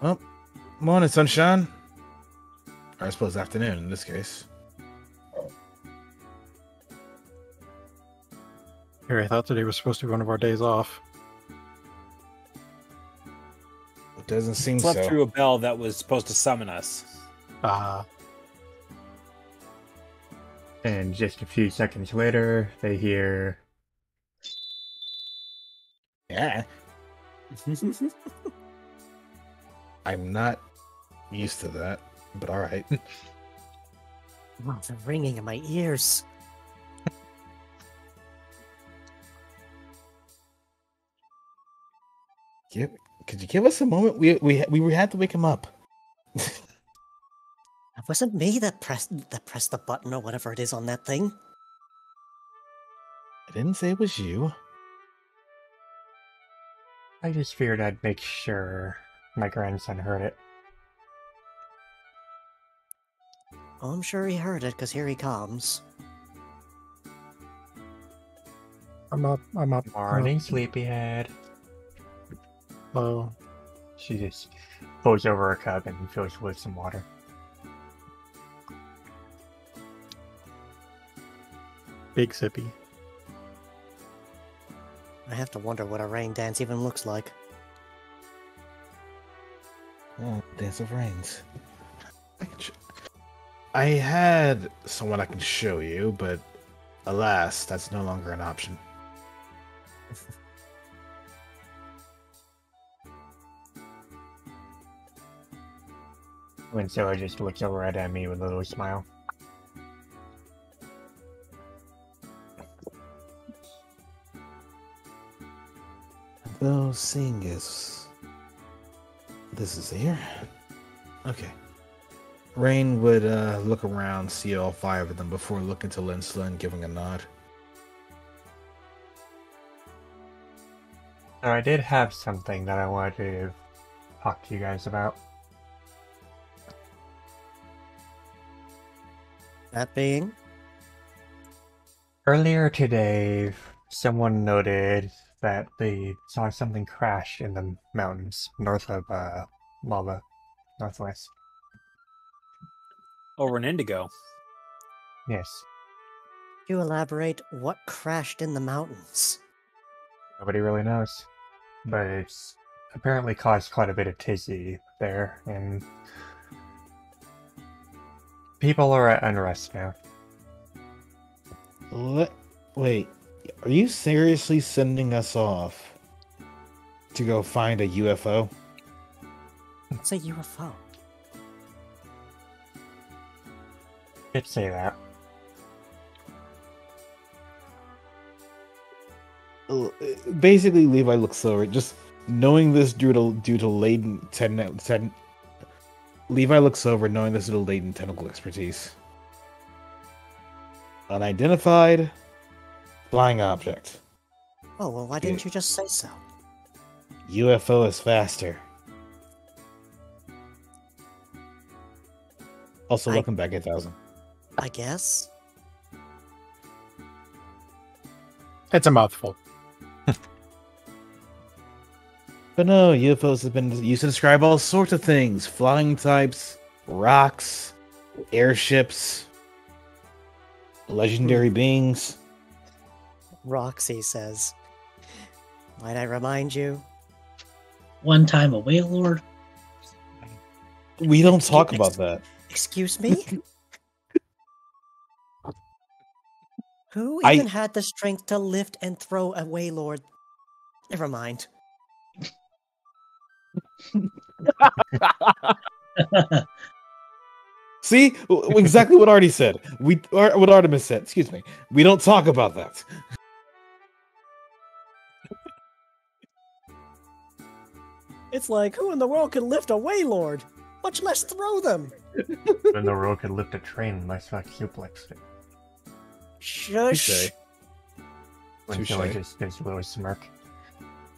Well, morning, sunshine. Or I suppose afternoon in this case. Here, I thought today was supposed to be one of our days off. It doesn't seem Slept so. through a bell that was supposed to summon us. And just a few seconds later, they hear, Yeah. I'm not used to that, but alright. Oh, the ringing in my ears. Could you give us a moment? We had to wake him up. It wasn't me that pressed the button or whatever it is on that thing. I didn't say it was you. I just figured I'd make sure my grandson heard it. Oh, I'm sure he heard it, because here he comes. I'm up. Morning, sleepyhead. Hello. She just pulls over a cup and fills with some water. Big sippy. I have to wonder what a rain dance even looks like. Oh, Dance of Rains. I had someone I can show you, but alas, that's no longer an option. And so I just looks over at me with a little smile. Though seeing as this is here. Okay. Rain would look around, see all five of them before looking to Linsla and giving a nod. So I did have something that I wanted to talk to you guys about. That being? Earlier today, someone noted that they saw something crash in the mountains north of Lava, northwest. Over in Indigo. Yes. To elaborate, what crashed in the mountains? Nobody really knows. But it's apparently caused quite a bit of tizzy there, and people are at unrest now. Wait, are you seriously sending us off to go find a UFO? It's a UFO. Could say that. Basically, Levi looks over. Just knowing this due to latent Levi looks over, knowing this due to latent technical expertise. Unidentified flying object. Oh, well, why didn't you just say so? UFO is faster. Also, welcome back, 8,000. I guess? It's a mouthful. But no, UFOs have been used to describe all sorts of things. Flying types, rocks, airships, legendary beings. Roxy says, might I remind you? One time a Waylord. We don't talk about that. Excuse me? Who I- even had the strength to lift and throw a Waylord? Never mind. See, exactly what Artie said. What Artemis said. Excuse me. We don't talk about that. It's like, who in the world can lift a Waylord? Much less throw them. When the rogue could lift a train, much like suplexed it. Shush. Touche. When Touche. Joey just gives a little smirk.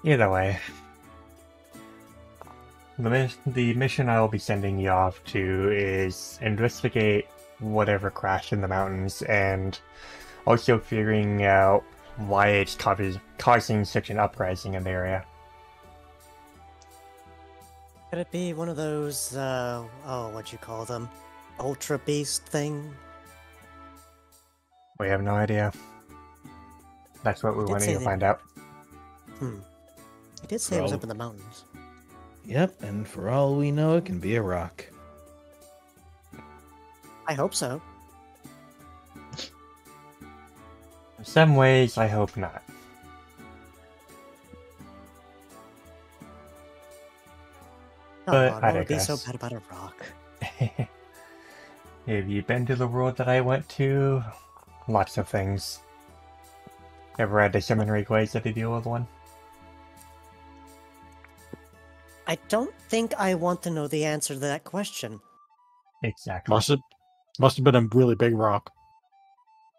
Either way. The mission I will be sending you off to is investigate whatever crashed in the mountains and also figuring out why it's causing such an uprising in the area. Could it be one of those, what'd you call them? Ultra Beast thing? We have no idea. That's what we Did wanted say to that- find out. He did say it was up in the mountains. Yep, and for all we know, it can be a rock. I hope so. In some ways, I hope not. Come But on, I what would be so digress. bad about a rock? Have you been to the world that I went to? Lots of things. Ever had the seminary glaze at a deal with one? I don't think I want to know the answer to that question. Exactly. Must have been a really big rock.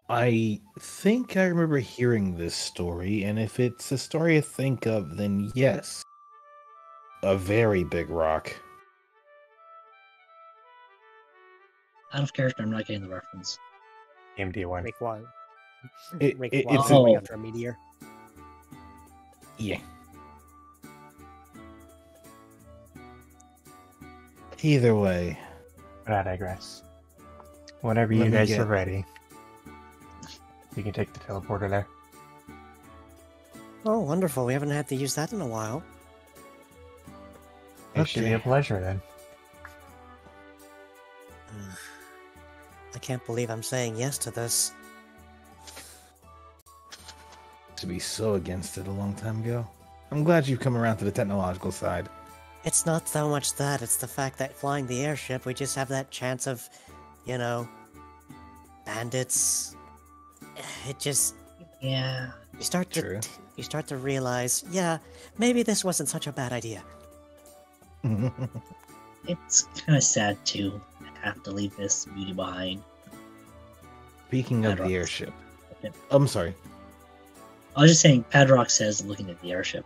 I think I remember hearing this story, and if it's a story I think of, then yes. A very big rock. Out of character, I'm not getting the reference. AMD one. Make one. It- Make it- one it's a- after a meteor. Yeah. Either way, But I digress. Whenever Let you me guys get- are ready, you can take the teleporter there. Oh, wonderful. We haven't had to use that in a while. It should be a Okay. pleasure then. I can't believe I'm saying yes to this. to be so against it a long time ago. I'm glad you've come around to the technological side. It's not so much that, it's the fact that flying the airship, we just have that chance of, you know, bandits. It just, Yeah. you start True. to realize, yeah, maybe this wasn't such a bad idea. It's kind of sad to have to leave this beauty behind. Speaking of the Padrock. airship. I'm sorry. I was just saying, Padrock says looking at the airship.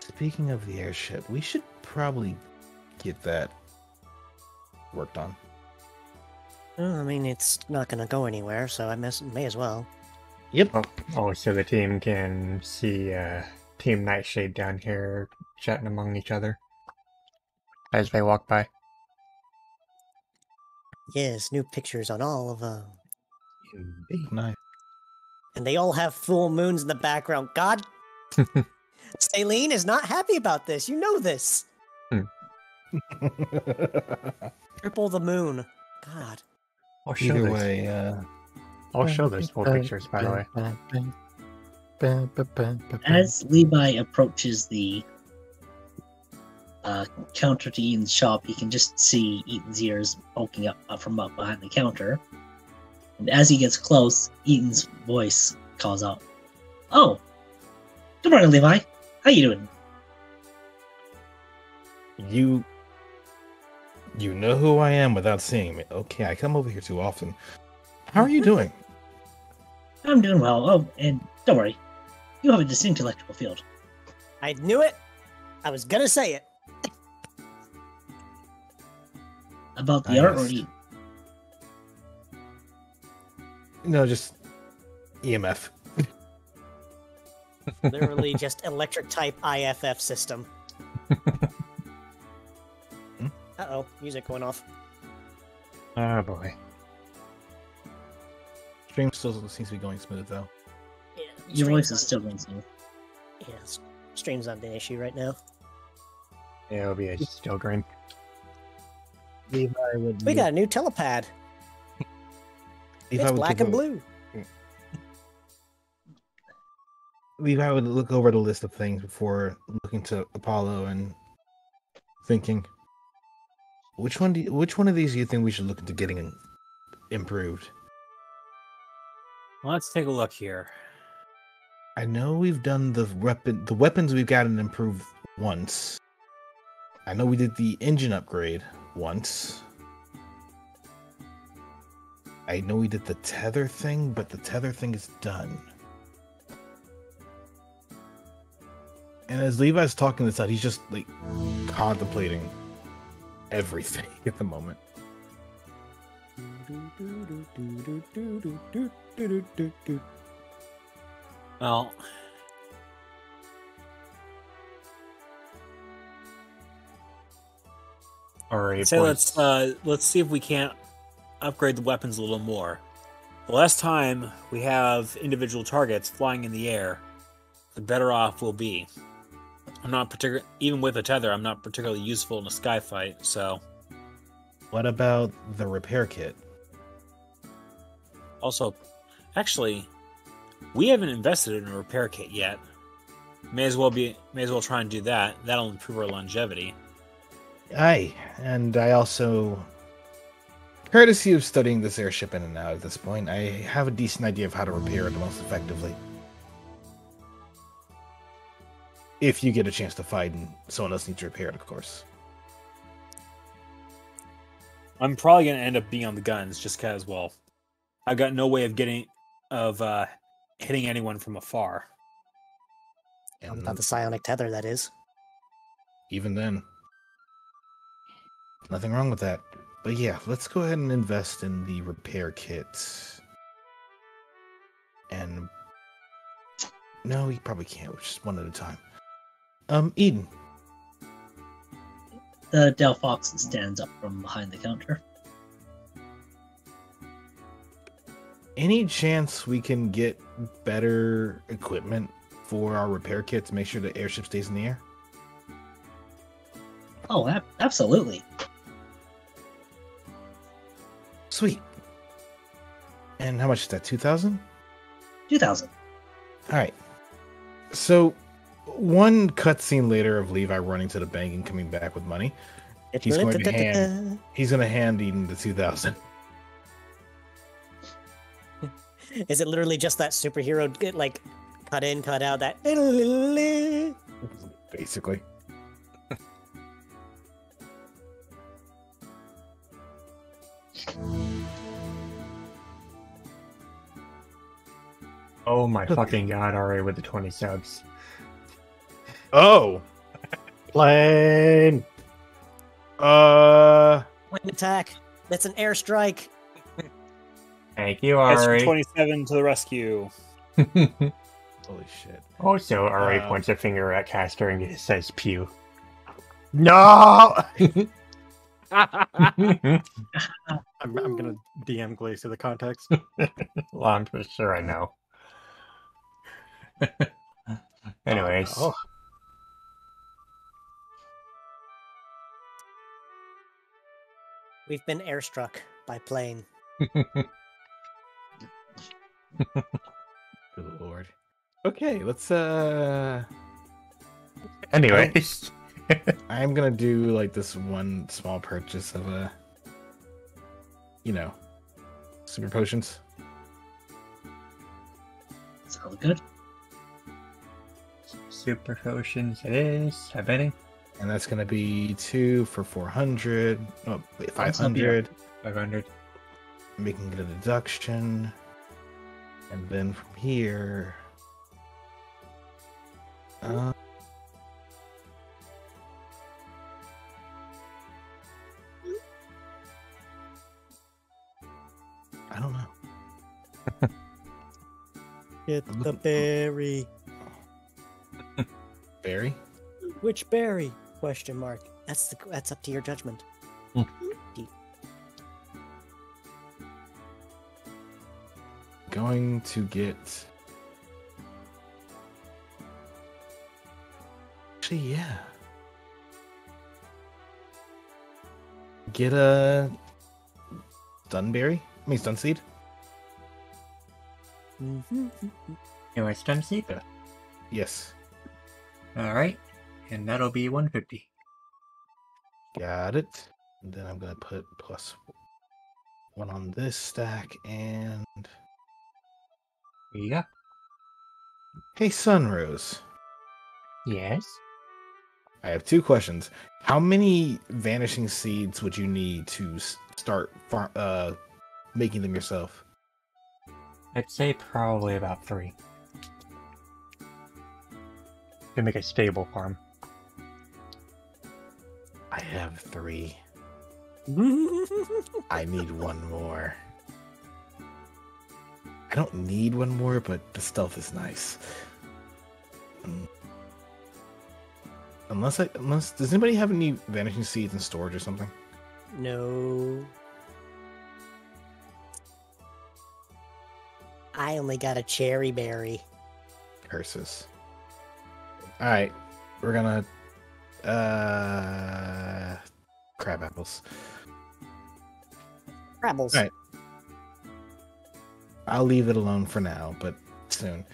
Speaking of the airship, we should probably get that worked on. Well, I mean, it's not gonna go anywhere, so I may as well. Yep. Oh, so the team can see Team Nightshade down here chatting among each other as they walk by. Yes, new pictures on all of them. Nice. And they all have full moons in the background. God! Saline is not happy about this. You know this. Triple the moon. God. I'll show Either this. way, I'll show those full pictures, by the way. As Levi approaches the counter to Eaton's shop, he can just see Eaton's ears poking up from up behind the counter. And as he gets close, Eaton's voice calls out, "Oh, good morning, Levi. How you doing?" you know who I am without seeing me. Okay, I come over here too often. How are you doing? I'm doing well. Oh, and don't worry, you have a distinct electrical field. I knew it. I was gonna say it. About the I art or missed. Eaton? No, just EMF. Literally just electric type IFF system. Uh-oh, music going off. Oh boy. Stream still seems to be going smooth though. Yeah, Your voice stream's is still going smooth. not- Yeah, stream's not an issue right now. Yeah, it'll be a still dream. Levi would We got a new telepad. It's black and blue. Levi would look over the list of things before looking to Apollo and thinking, which one of these do you think we should look into getting improved? Let's take a look here. I know we've done the weapons we've gotten improved once. I know we did the engine upgrade once. I know we did the tether thing, but the tether thing is done. And as Levi's talking this out, he's just like contemplating everything at the moment. Well, Alright, say boys. let's see if we can't upgrade the weapons a little more. The less time we have individual targets flying in the air, the better off we'll be. I'm not even with a tether, I'm not particularly useful in a sky fight, so What about the repair kit? also actually we haven't invested in a repair kit yet. May as well try and do that. That'll improve our longevity. Aye, and I also, courtesy of studying this airship in and out at this point, I have a decent idea of how to repair it most effectively. If you get a chance to fight and someone else needs to repair it, of course. I'm probably gonna end up being on the guns just because, well, I've got no way of hitting anyone from afar. And Without the psionic tether, that is. even then, nothing wrong with that. But yeah, let's go ahead and invest in the repair kit. And no, we probably can't. Just one at a time. Eden. The Del Fox stands up from behind the counter. Any chance we can get better equipment for our repair kit to make sure the airship stays in the air? Oh, absolutely. Sweet. And how much is that? 2,000? 2,000. All right. So, one cutscene later of Levi running to the bank and coming back with money. He's going to hand Eden the 2,000. Is it literally just that superhero, like, cut in, cut out, that... Basically. Oh my fucking god, alright, with the 20 subs. Oh! Plane. Wind attack. That's an airstrike. Thank you, Extra Ari. 27 to the rescue. Holy shit. Also, Ari points a finger at Castor and says pew. No. I'm gonna DM Glaze to the context. Well, I'm pretty sure I know. Anyways. Oh. We've been airstruck by plane. Good lord. Okay, let's Anyways. I'm gonna do like this one small purchase of super potions. Sounds good. Super potions it is. Have any? And that's gonna be 2 for 400. Oh, wait, 500. 500. Making it a deduction. And then from here. I don't know. Get the berry. Barry? Which berry? Question mark. That's up to your judgment. Going to get. Actually, yeah. Get a Stunberry? I mean, Stunseed? You want stun seeker? Yes. Alright. And that'll be 150. Got it. And then I'm going to put +1 on this stack and. Yeah. Hey, Sunrose. Yes. I have 2 questions. How many vanishing seeds would you need to start making them yourself? I'd say probably about 3. To make a stable farm. I have 3. I need 1 more. I don't need 1 more, but the stealth is nice. Unless does anybody have any vanishing seeds in storage or something? No. I only got a cherry berry. Curses. All right, we're gonna crab apples. Rebels. All right. I'll leave it alone for now, but soon.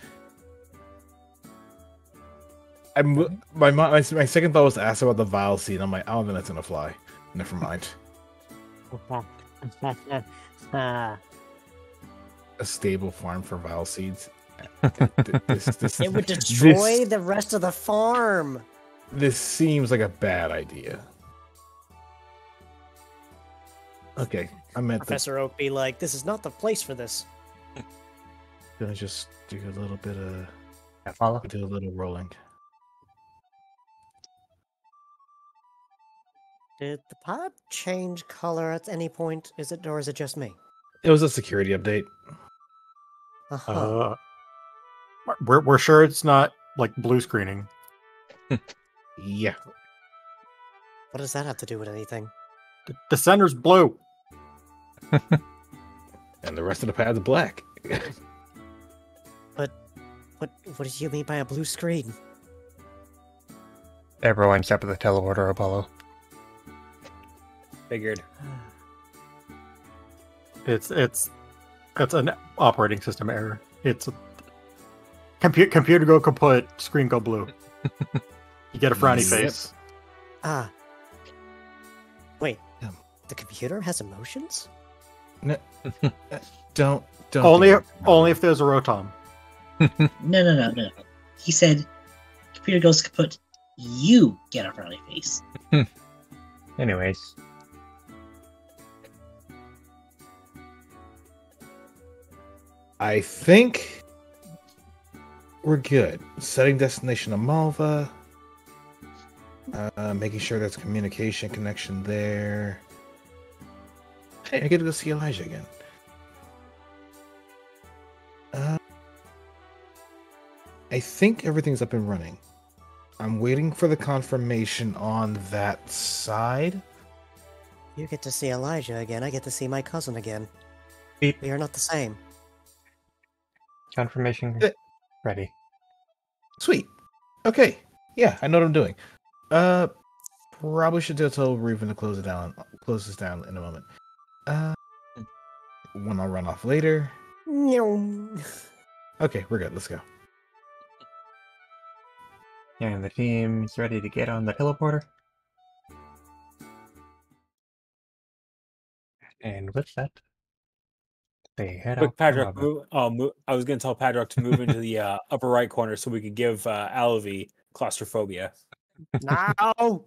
My second thought was to ask about the vile seed. I'm like, I don't think that's gonna fly. Never mind. A stable farm for vile seeds. It would destroy the rest of the farm. This seems like a bad idea. Okay, I'm at Professor Oak be like, this is not the place for this. Gonna just do a little bit of Follow? do a little rolling. Did the pod change color at any point? Is it, or is it just me? It was a security update. Uh-huh. We're sure it's not like blue screening. Yeah. What does that have to do with anything? The center's blue. And the rest of the pad's black. What do you mean by a blue screen? Everyone except for the teleporter, Apollo. Figured. It's an operating system error. It's a computer go kaput, screen go blue. You get a frowny Yep. face. Ah. Wait. Yeah. The computer has emotions? No, don't. Only do that. if there's a rotom. No. He said, computer goes kaput, you get a frowny face. Anyways. I think we're good. Setting destination Amalva. Making sure there's communication connection there. Hey, I get to go see Elijah again. I think everything's up and running. I'm waiting for the confirmation on that side. You get to see Elijah again. I get to see my cousin again. Beep. We are not the same. Confirmation ready. Sweet. Okay. Yeah, I know what I'm doing. Probably should tell Raven to close this down in a moment. When I'll run off later. Okay, we're good. Let's go. And the team's ready to get on the teleporter. And with that, they head Quick, out. Patrick. I was going to tell Patrick to move into the upper right corner so we could give Alavi claustrophobia. No!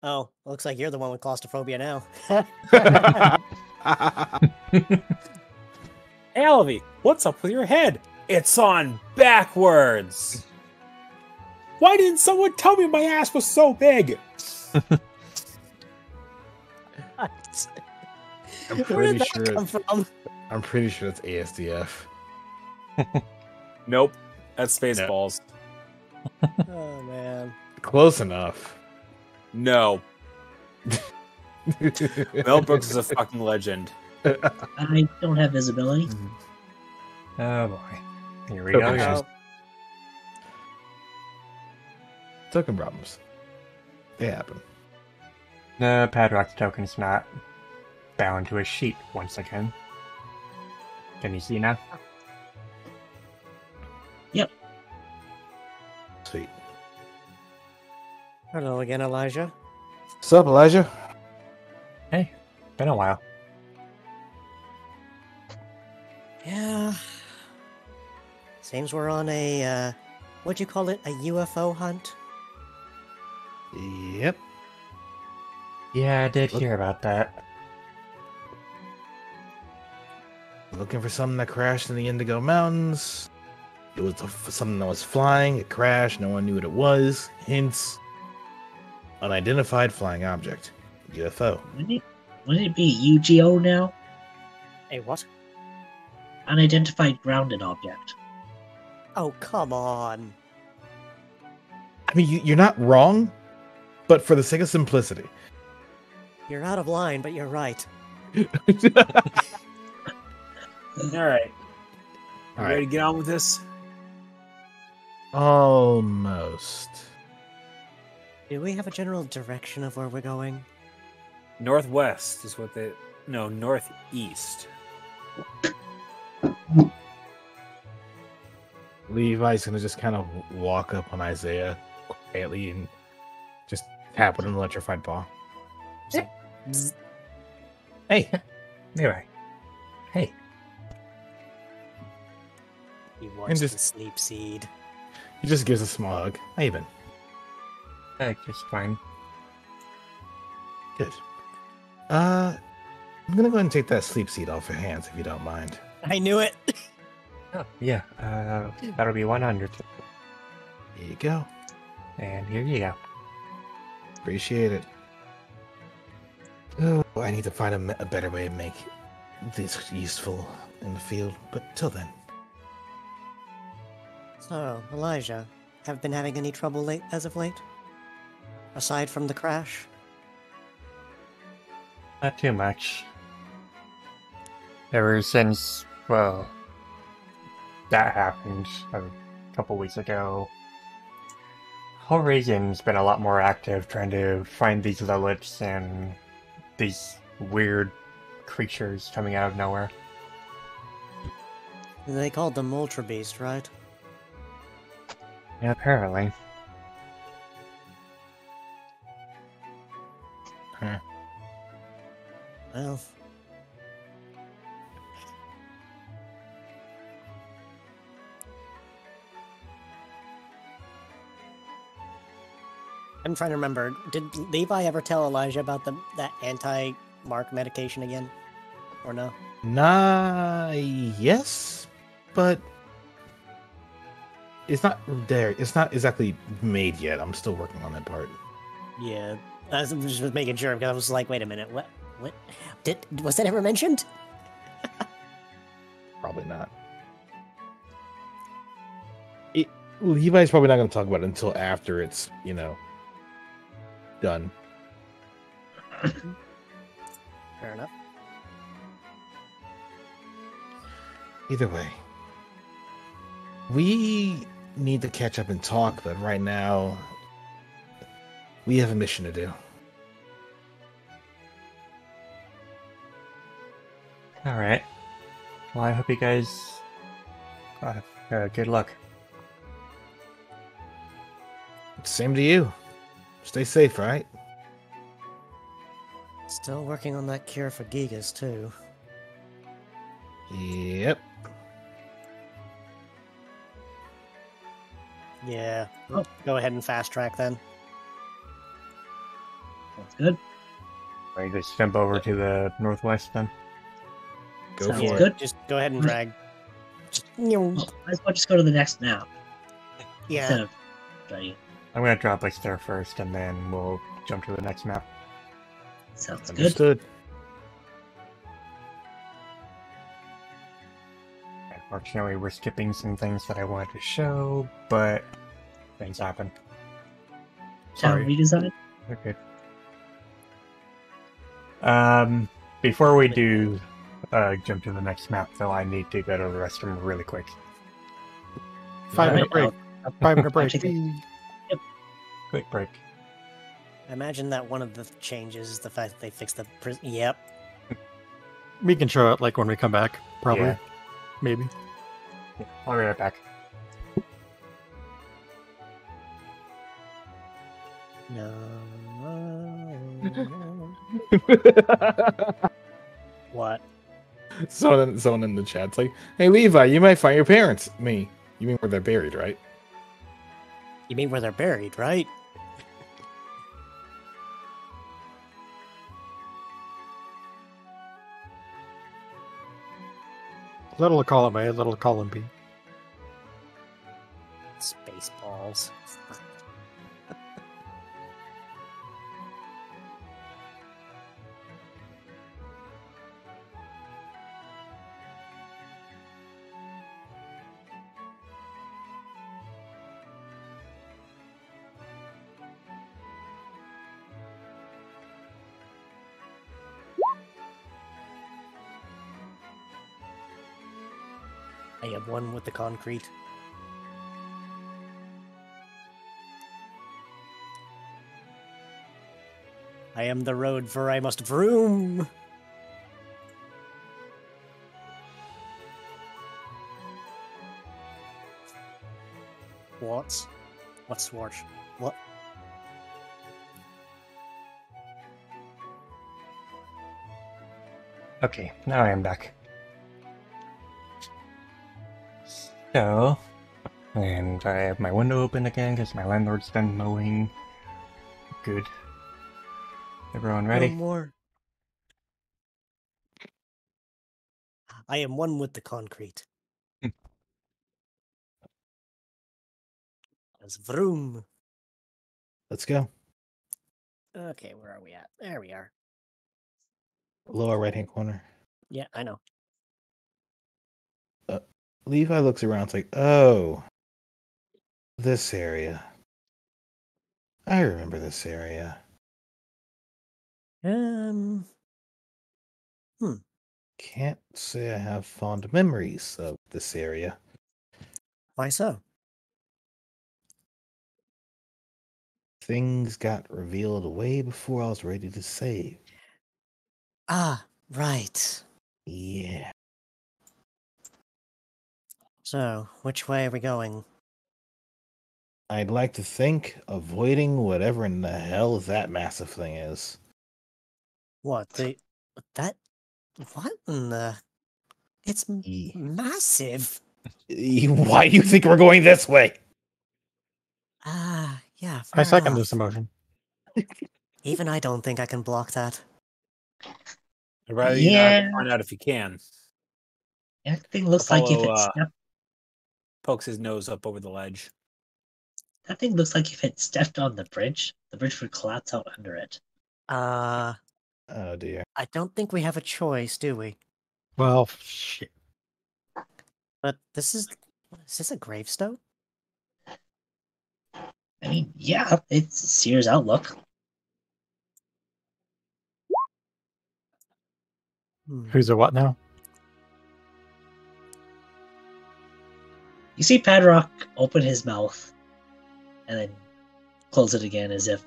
Oh, looks like you're the one with claustrophobia now. Hey, Alavi, what's up with your head? It's on backwards. Why didn't someone tell me my ass was so big? I'm Where pretty did that sure. come from? I'm pretty sure it's ASDF. Nope, that's Spaceballs. Oh man. Close enough. No, Mel Brooks is a fucking legend. I don't have visibility. Oh boy. Here we Okay. go again. Oh, Token problems. They happen. The Padrock token's not bound to a sheet once again. Can you see now? Sweet. hello again, Elijah. What's up, Elijah? Hey, been a while. Yeah. Seems we're on a, what'd you call it? A UFO hunt? Yep. Yeah, I did Look- hear about that. Looking for something that crashed in the Indigo Mountains. It was something that was flying. It crashed. No one knew what it was. Hints. Unidentified flying object. UFO. Wouldn't it be UGO now? Hey, what? Unidentified grounded object. Oh, come on. I mean, you're not wrong, but for the sake of simplicity. You're out of line, but you're right. All right, All ready right. to get on with this? Almost. Do we have a general direction of where we're going? Northwest is what they. No, northeast. Levi's gonna just kind of walk up on Isaiah quietly and just tap with an electrified paw. Bzz. Hey, Anyway. Hey. He wants just- the sleep seed. he just gives a small hug. How you been? Just fine. Good. I'm gonna go ahead and take that sleep seed off your hands if you don't mind. I knew it. Oh, yeah. That'll be 100. Here you go. And here you go. Appreciate it. Oh, I need to find a better way to make this useful in the field, but till then. So, Elijah, have been having any trouble as of late? Aside from the crash? Not too much. Ever since, well, that happened a couple weeks ago, Horizon's been a lot more active trying to find these Liliths and these weird creatures coming out of nowhere. They called them Ultra Beast, right? Yeah, apparently. Well, I'm trying to remember. Did Levi ever tell Elijah about that anti-mark medication again? Or no? Nah, yes, but it's not there. It's not exactly made yet. I'm still working on that part. Yeah. I was just making sure because I was like, wait a minute, what? Was that ever mentioned? Probably not. Levi's probably not going to talk about it until after it's, done. Fair enough. Either way, we need to catch up and talk, but right now, we have a mission to do. Alright. Well, I hope you guys good luck. Same to you. Stay safe, right? Still working on that cure for Gigas, too. Yep. Yeah. Go ahead and fast track then. That's good. Ready to jump over to the northwest then? Go Sounds for it. good. Just go ahead and drag. Just, Well, might as well just go to the next map instead yeah. of studying. I'm gonna drop us there first, and then we'll jump to the next map. Sounds good. Understood. Unfortunately, we're skipping some things that I wanted to show, but things happen. Town Sorry. redesign. Okay. Before we do jump to the next map, though, I need to go to the restroom really quick. 5-minute break. I'll 5-minute break. take it. Quick break. I imagine that one of the changes is the fact that they fixed the prison. Yep. We can show it like when we come back, probably. Yeah. Maybe. Yeah, I'll be right back. No. What? Someone in the chat's like, "Hey Levi, you might find your parents." Me. You mean where they're buried, right? You mean where they're buried, right? Little column A, little column B. Spaceballs. I am one with the concrete. I am the road, for I must vroom. What? What's Swarsh? What? Okay, now I am back. So, and I have my window open again because my landlord's done mowing. Good. Everyone ready? No more. I am one with the concrete. As vroom. Let's go. Okay, where are we at? There we are. Lower right hand corner. Yeah, I know. Levi looks around. It's like, oh, this area. I remember this area. Can't say I have fond memories of this area. Why so? Things got revealed way before I was ready to save. Ah, right. Yeah. So, which way are we going? I'd like to think avoiding whatever in the hell that massive thing is. What, that, what in the, it's massive. Why do you think we're going this way? Ah, yeah, I fair second enough. this emotion. Even I don't think I can block that. I'd rather you not Yeah. find out if you can. That thing looks like if Apollo, it stepped. Pokes his nose up over the ledge. That thing looks like if it stepped on the bridge would collapse out under it. Uh, Oh dear. I don't think we have a choice, do we? Well, shit. But is this a gravestone? I mean, yeah, it's Sears Outlook. Who's a what now? You see Padrock open his mouth and then close it again as if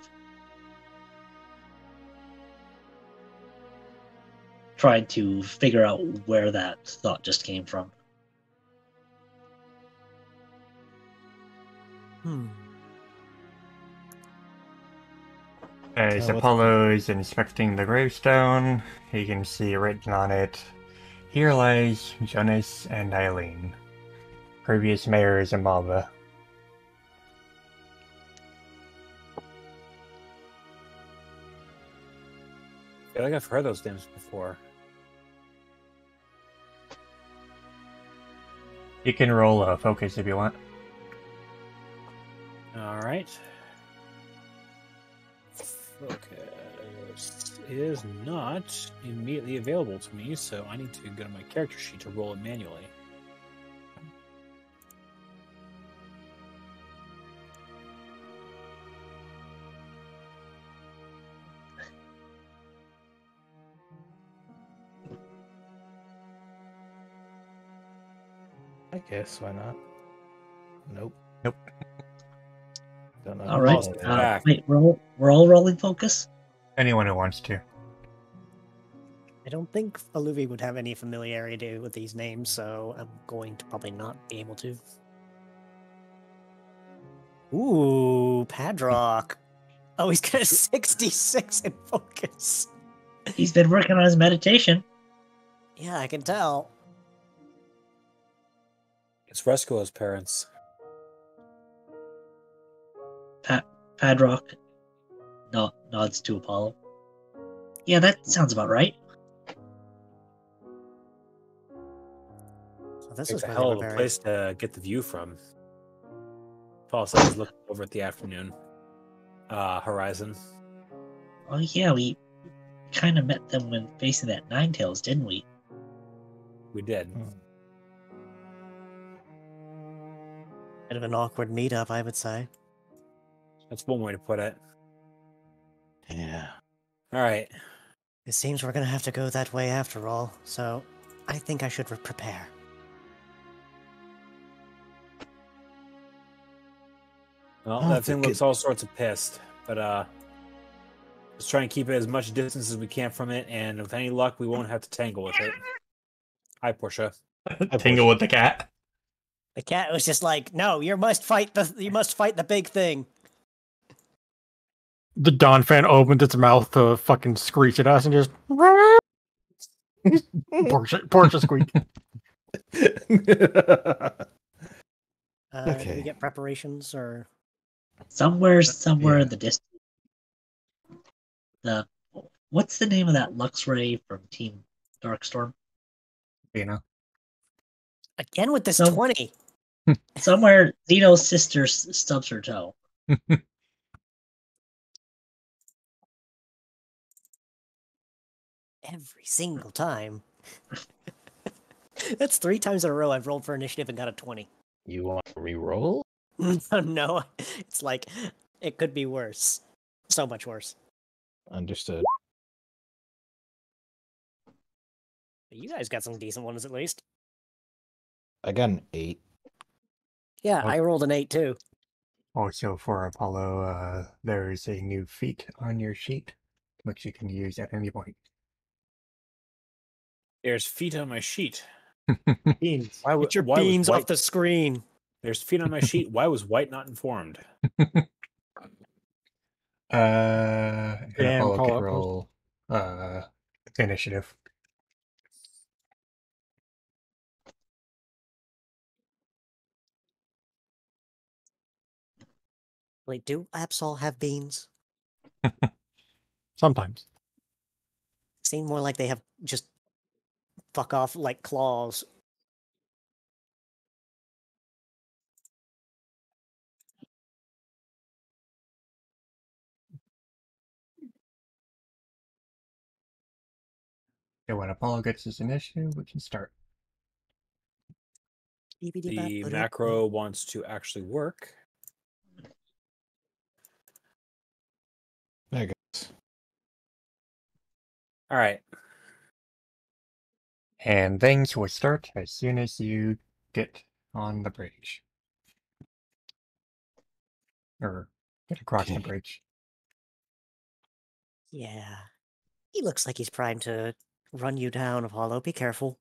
trying to figure out where that thought just came from. As what's- Apollo is inspecting the gravestone, he can see written on it, "Here lies Jonas and Eileen, previous mayors of Malva." I feel like I've heard those names before. You can roll a focus if you want. All right. Focus is not immediately available to me, so I need to go to my character sheet to roll it manually. I guess, why not? Nope. Nope. Don't know. All who right. that is. back. Wait, we're all rolling focus. Anyone who wants to. I don't think Aluvi would have any familiarity with these names, so I'm going to probably not be able to. Ooh, Padrock. Oh, he's got a 66 in focus. He's been working on his meditation. Yeah, I can tell. It's Resco's parents. Padrock nods to Apollo. Yeah, that sounds about right. So this It's is a where hell they of were a buried. place to get the view from. Paul says he's looking over at the afternoon horizon. Oh yeah, we kind of met them when facing that Ninetales, didn't we? We did. Bit of an awkward meetup, I would say. That's one way to put it. Yeah. All right. It seems we're gonna have to go that way after all, so I think I should prepare. Well, Oh, that thing the looks all sorts of pissed, but let's try and keep it as much distance as we can from it, and with any luck, we won't have to tangle with it. Hi, Portia. Tingle with the cat. The cat was just like, "No, you must fight the big thing." The Dawn fan opened its mouth to fucking screech at us and just Portia squeak. Do Okay. we get preparations or? Somewhere Yeah. in the distance. What's the name of that Luxray from Team Darkstorm? You know. Again with this So- 20. Somewhere Zeno's sister stubs her toe. Every single time. That's 3 times in a row I've rolled for initiative and got a 20. You want to re-roll? No, it's like, it could be worse. So much worse. Understood. But you guys got some decent ones at least. I got an 8. Yeah, Oh. I rolled an 8 too. Also for Apollo, there's a new feat on your sheet, which you can use at any point. There's feet on my sheet. Beans. Why Get your why was beans White- off the screen. There's feet on my sheet. Why was White not informed? And Damn, Apollo call could out roll initiative. Wait, do Absol have beans? Sometimes. Seem more like they have just fuck off like claws. Okay, when Apollo gets his initiative, we can start. The macro wants to actually work. There it goes. All right. And things will start as soon as you get on the bridge. Or get across the Okay. bridge. Yeah. He looks like he's primed to run you down, Apollo. Be careful.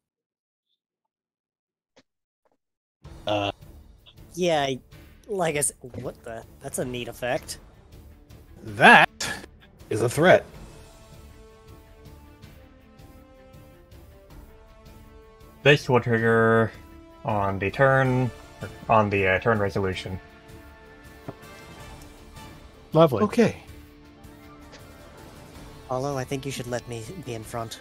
Uh, Yeah, like I said, what the? That's a neat effect. that is a threat. This will trigger on the turn, turn resolution. Lovely. Okay. Apollo, I think you should let me be in front.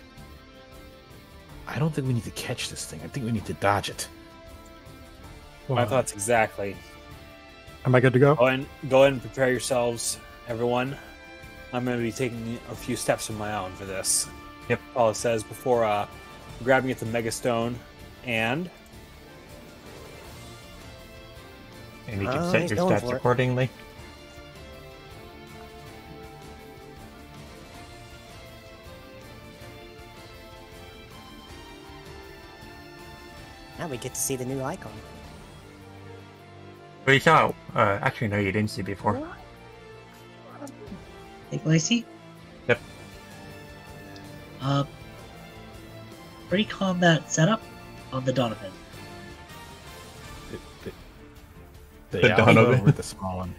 I don't think we need to catch this thing. I think we need to dodge it. My thoughts exactly. Am I good to go? Go ahead and prepare yourselves, everyone. I'm going to be taking a few steps of my own for this. Yep. Paula says before grabbing at the Mega Stone, and And you can Oh, set he's your going stats for it. accordingly. Now we get to see the new icon. We saw, actually no, you didn't see before. Take Lacey. Yep. Pre-combat setup on the Donovan. The Donovan. Alpha with the small one.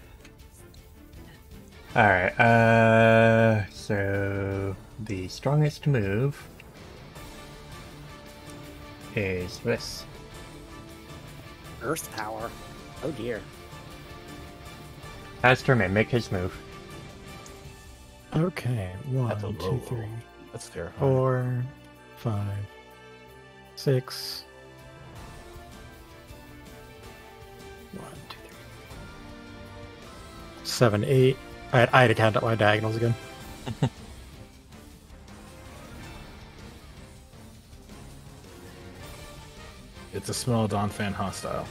Alright, so the strongest move is this. Earth power. Oh dear. Astorman, make his move. Okay, That's a 1, low 2, 3, roll. That's terrifying. 4, 5, 6. 1, 2, 3, 7, 8. I had to count out my diagonals again. It's a small Donphan hostile.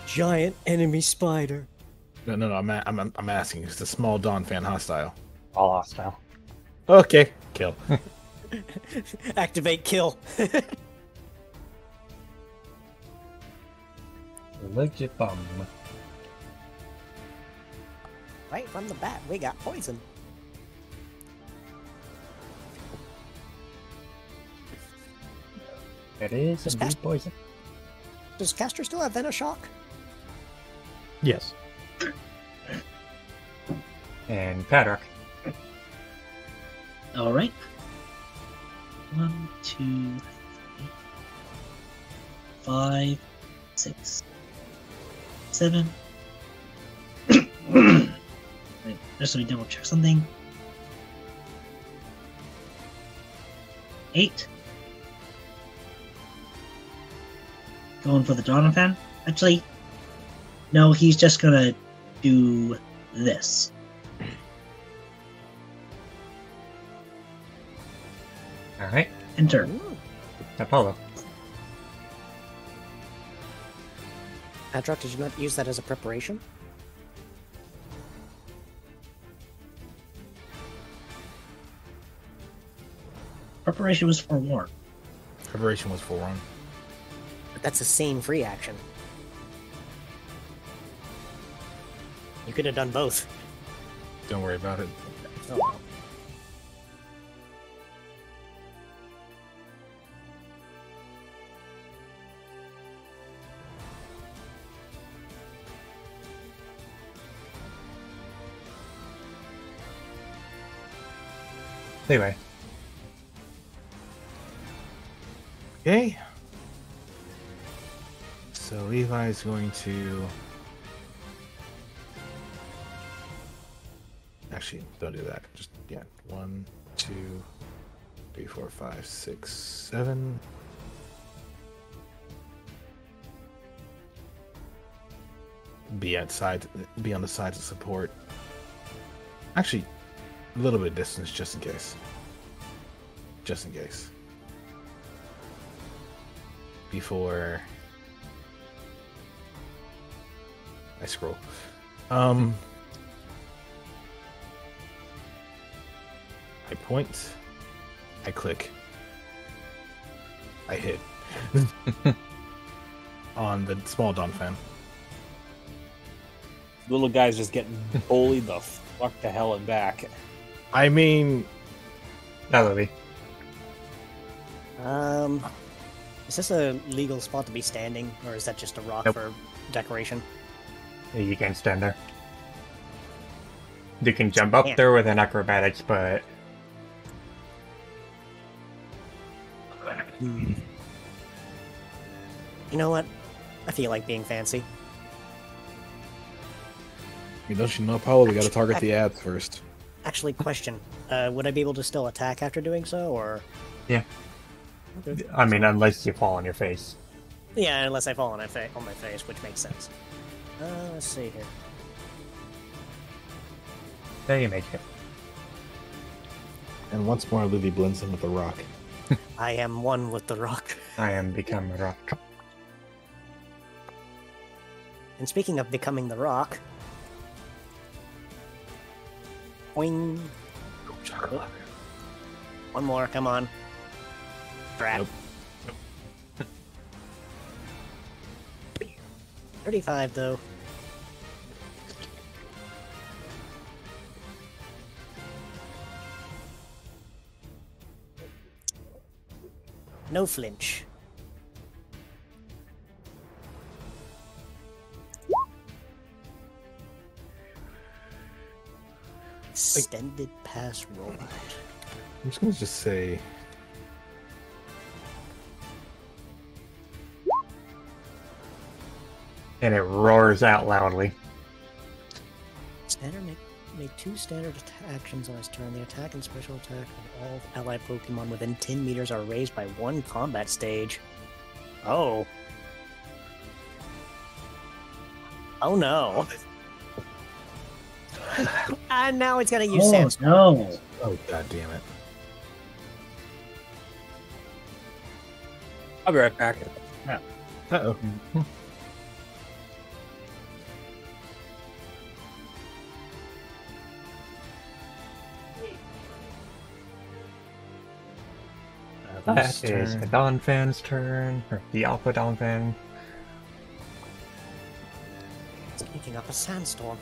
Giant enemy spider. No. I'm asking. It's a small Donphan hostile. All hostile. Okay, kill. Activate kill. Legit bum. Right from the bat, we got poison. It is Just indeed cast- poison. Does Caster still have Venoshock? Yes. And Paddock. All right. 1, 2, 3, 5, 6, 7. Wait, just let me double check something. 8. Going for the Donovan. Actually, no, he's just gonna do this. Alright, Enter. Ooh. Apollo. Adrock, did you not use that as a preparation? Preparation was forewarned. Preparation was 4-1. But that's the same free action. You could have done both. Don't worry about it. Oh. Anyway, Okay. So Levi's going to. Actually, don't do that. Just, yeah. 1, 2, 3, 4, 5, 6, 7. Be on the sides of support. Actually, a little bit of distance just in case. Just in case. Before I scroll. I point. I click. I hit. On the small Don fan. Little guy's just getting bullied the fuck to hell and back. I mean, Elodie. Is this a legal spot to be standing, or is that just a rock Nope. for decoration? You can stand there. You can jump up Yeah. there with an acrobatics, but You know what? I feel like being fancy. I mean, don't you know, Apollo? We got to target the ads first. Actually, question: would I be able to still attack after doing so, or? yeah. Okay. I mean, unless you fall on your face. Yeah, unless I fall on my face, which makes sense. Let's see here. There you make it. And once more, Livy blends in with the rock. I am one with the rock. I am become a rock. And speaking of becoming the rock, boing. One more, come on. Crap. Nope. 35 though. No flinch. Extended pass rollout. I'm just gonna say And it roars out loudly. Standard make 2 standard actions on his turn. The attack and special attack of all allied Pokemon within 10 meters are raised by 1 combat stage. Oh. Oh no. And now it's gonna use Oh Sandstorm. no! oh god damn it. I'll be right back. Uh-oh. That is the Donphan's turn, or the Alpha Donphan. It's picking up a sandstorm.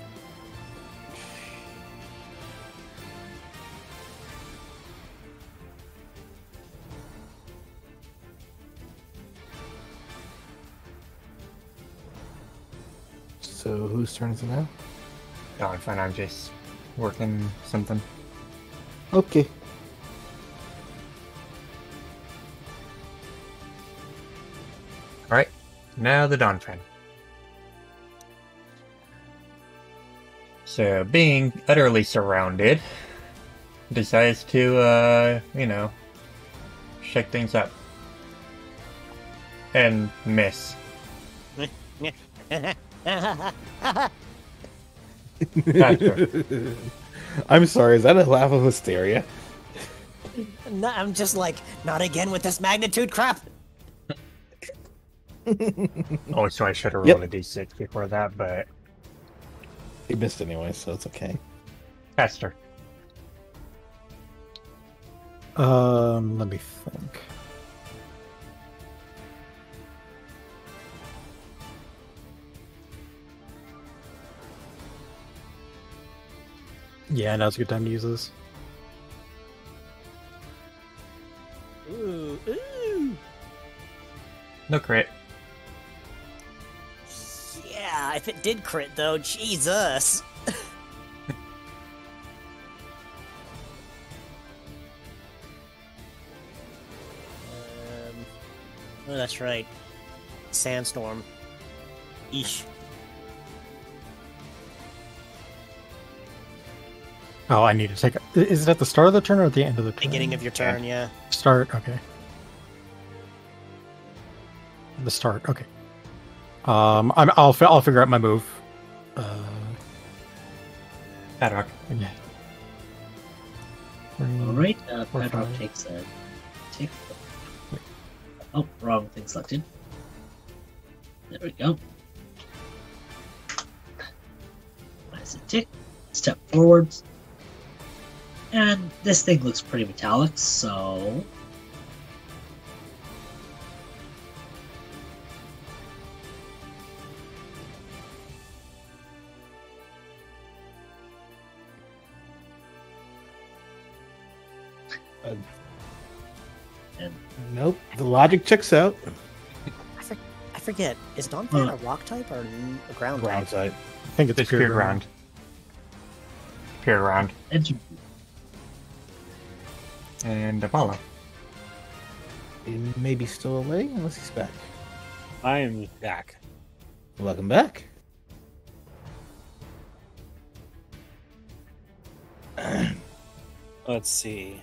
So whose turn is it now? Donphan, I'm just working something. Okay. Alright, now the Donphan. So, being utterly surrounded, decides to, shake things up. And miss. Gotcha. I'm sorry, is that a laugh of hysteria? No, I'm just like, not again with this magnitude crap. Oh, so I should have Yep. rolled a d6 before that, but... He missed anyway, so it's okay. Faster. Let me think. Yeah, now's a good time to use this. Ooh, ooh. No crit. Yeah, if it did crit though, Jesus. Oh, that's right. Sandstorm. Eesh. Oh, I need to take. Is it at the start of the turn or at the end of the turn? Beginning of your turn, yeah. Start. Okay. The start. Okay. I'll figure out my move. Paddock. Yeah. Alright, Four, Pedro five. takes a tick. Oh, wrong thing selected. There we go. Nice a tick. Step forwards. And this thing looks pretty metallic, so... And Nope, the logic checks out. I forget. Is Donphan a rock type or a ground type? Ground side. I think it's It's pure ground. Pure ground. and And Apollo. He may be still away unless he's back. I am back. Welcome back. Let's see.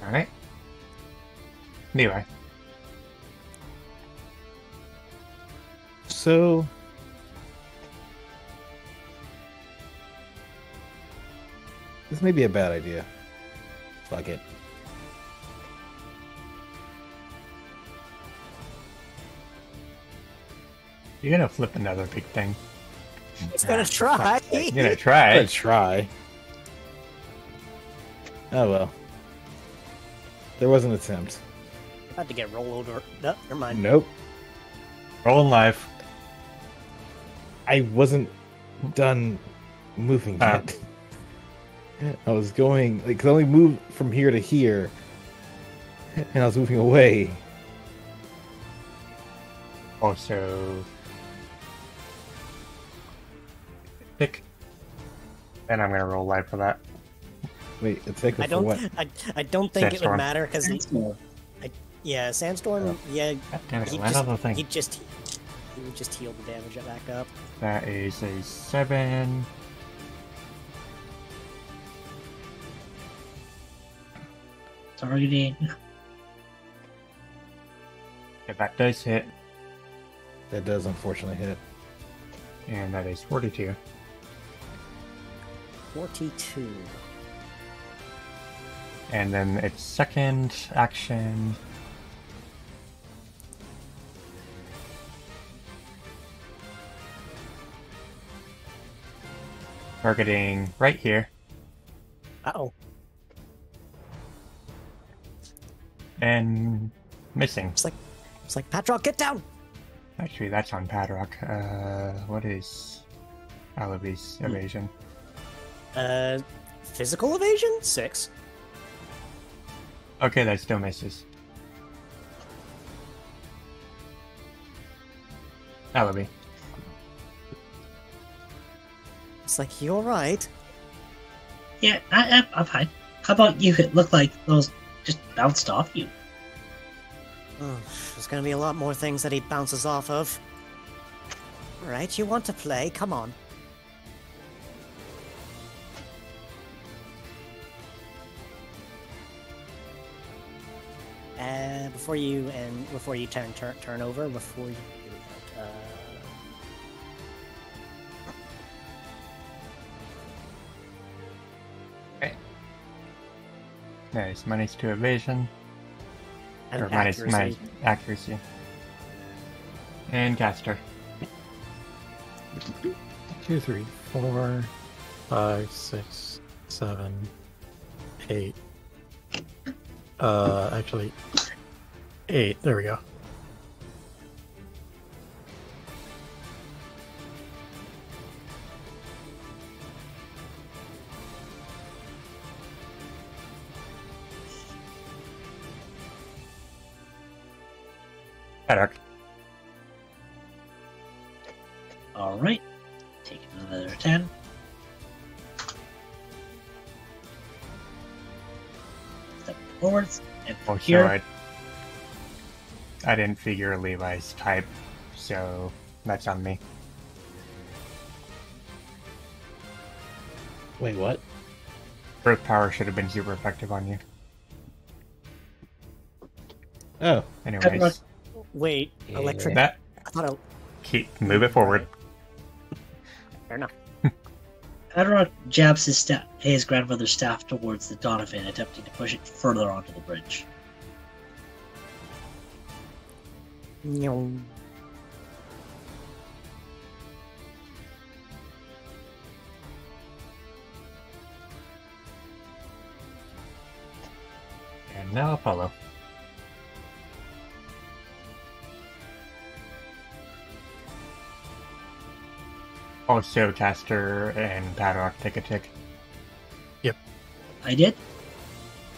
Alright. Anyway. So this may be a bad idea. Fuck it. You're gonna flip another big thing. He's gonna try. I'm gonna try. Let's try. Oh well. There was an attempt. Had to get roll over. No, never mind. Nope. Rolling life. I wasn't done moving yet. I was going, like, 'cause I only moved from here to here, and I was moving away. Also, pick. And I'm gonna roll life for that. Wait, it's like I for don't. what? I don't think it would Sandstorm. matter because yeah, sandstorm. Yeah, God damn it, he one other thing. would just heal the damage back up. That is a 7. Targeting. If that does hit, That does unfortunately hit. and that is 42. 42. And then its second action. Targeting right here. Uh-oh. And missing. It's like Patrock, get down! Actually, that's on Padrock. What is Alavi's evasion? Physical evasion? 6. Okay, that still misses. Alavi. It's like, you're right. Yeah, I'm fine. How about you? It looked like those just bounced off you. Oh, there's gonna be a lot more things that he bounces off of. Alright, you want to play? Come on. Before you turn over, before you do that, Okay. Nice. Minus 2 evasion. and Or minus accuracy. accuracy. And caster. 2, 3, 4, 5, 6, 7, 8. Actually, 8. There we go. Paddock. Alright. Take another 10. Step forwards. And Oh, from here, so I didn't figure Levi's type, so that's on me. Wait, what? Growth power should have been super effective on you. Oh, Anyways, Wait, electric. that I thought move it forward. fair enough. Adrock jabs his grandmother's staff towards the Donovan, attempting to push it further onto the bridge. Nyong. And now Apollo. Also, Caster and Paddock take a tick. I did?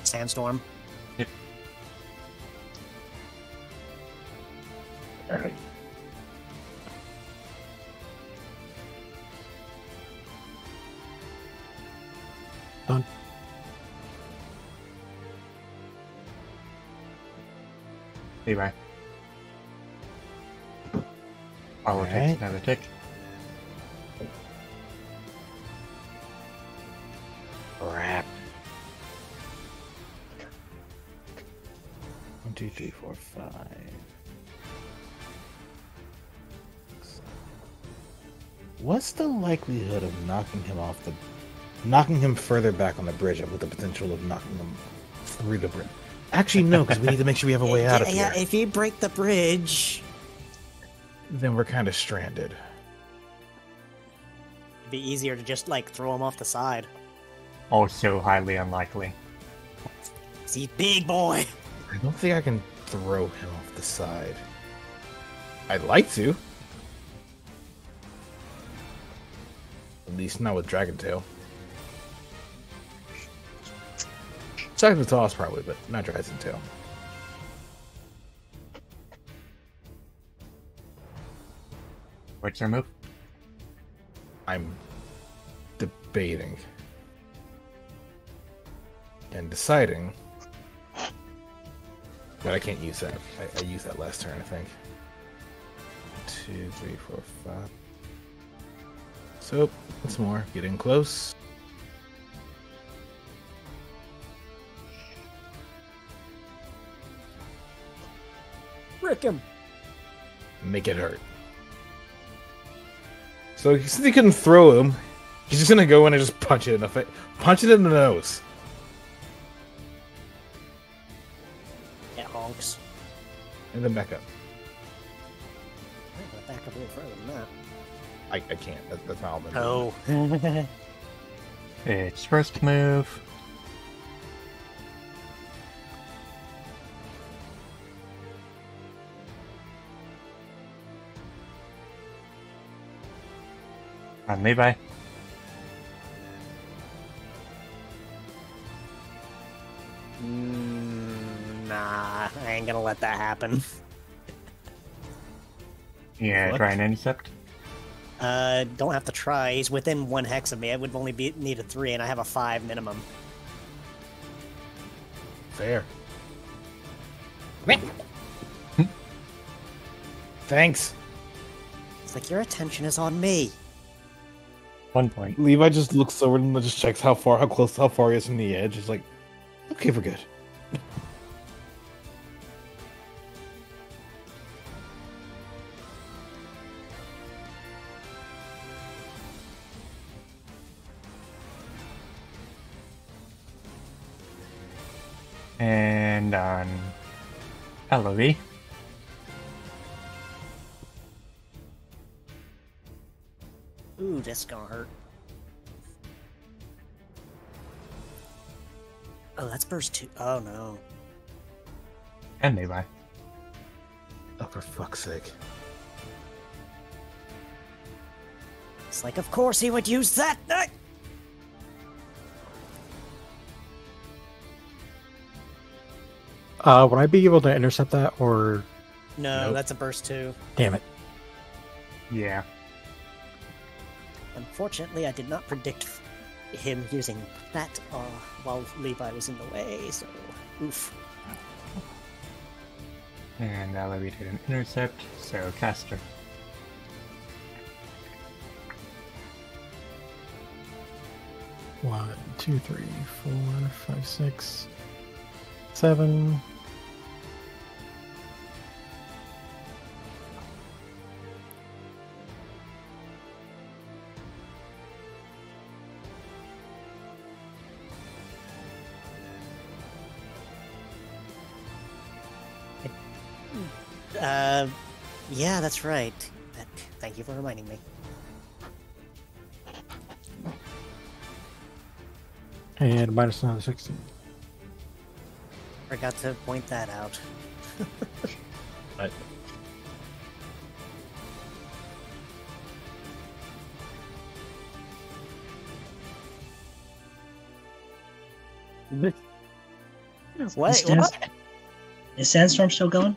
Sandstorm. Alright. Done. Levi. Apollo Alright. takes another tick. crap. 1, 2, 3, 4, 5. What's the likelihood of knocking him further back on the bridge with the potential of knocking him through the bridge? Actually, no, because we need to make sure we have a way out of here. Yeah, if you break the bridge, Then we're kind of stranded. It'd be easier to just, like, throw him off the side. Also highly unlikely. See, big boy! I don't think I can throw him off the side. I'd like to. At least not with Dragon Tail. Dragon Toss probably, but not Dragon Tail. What's your move? I'm debating and deciding, but I can't use that. I used that last turn, I think. 2, 3, 4, 5. So, once more, getting close. Rick him. Make it hurt. So since he couldn't throw him, he's just gonna go in and just punch it in the face. Punch it in the nose. Yeah, honks. And then back up. I'm gonna back up a little further than that. I can't. That's not all I'm Oh. It's first move. On Levi. Nah, I ain't gonna let that happen. Yeah, What? try an intercept. Don't have to try. He's within 1 hex of me. I would only need a 3, and I have a 5 minimum. Fair. Thanks. It's like, your attention is on me. 1 point. Levi just looks over and just checks how far he is from the edge. He's like, okay, we're good. And on Eloy. Ooh, that's gonna hurt. Oh, that's burst 2. Oh, no. And Levi. Oh, for fuck's sake. It's like, of course he would use that! Would I be able to intercept that, or No, Nope. that's a burst 2. damn it? Yeah. Unfortunately, I did not predict him using that while Levi was in the way, so oof. And Eloy did an intercept, so caster. One, two, 3, 4, 5, 6, 7. Yeah, that's right. Thank you for reminding me. And minus another 16. Forgot to point that out. Right. What? What? Is Sandstorm still going?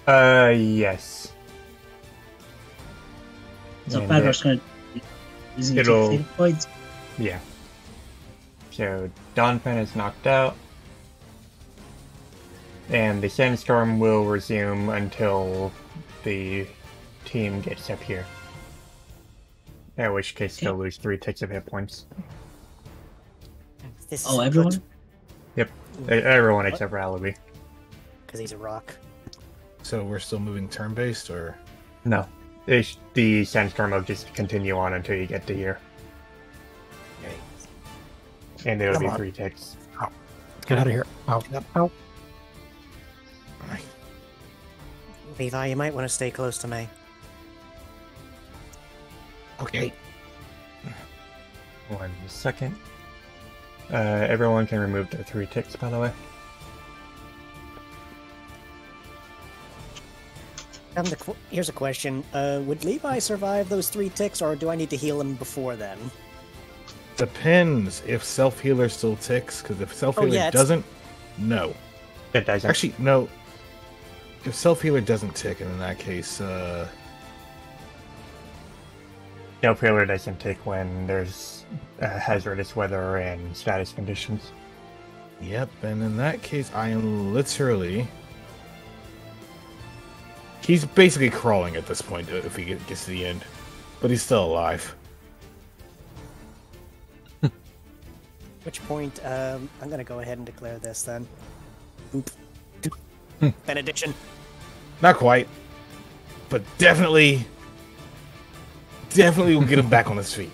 Yes. So And Fador's going to using it'll- two points. Yeah. So Donphan is knocked out. And the sandstorm will resume until the team gets up here. In which case they'll lose 3 ticks of hit points. This Oh, everyone? Yep. Everyone except for Alibi. Because he's a rock. So we're still moving turn-based, or? No. The sandstorm will just continue on until you get to here. And it'll Come be on. 3 ticks. Get out of here. Ow. Ow. Levi, you might want to stay close to me. Okay. 1 second. Everyone can remove their 3 ticks, by the way. Here's a question. Would Levi survive those 3 ticks, or do I need to heal him before then? Depends if self-healer still ticks, because if self-healer doesn't, no. It doesn't. Actually, no. If self-healer doesn't tick, and in that case, Self-healer doesn't tick when there's hazardous weather and status conditions. Yep, and in that case, I am literally... He's basically crawling at this point if he gets to the end. But he's still alive. At which point, I'm going to go ahead and declare this then. Boop. Benediction. Not quite. But definitely will get him back on his feet.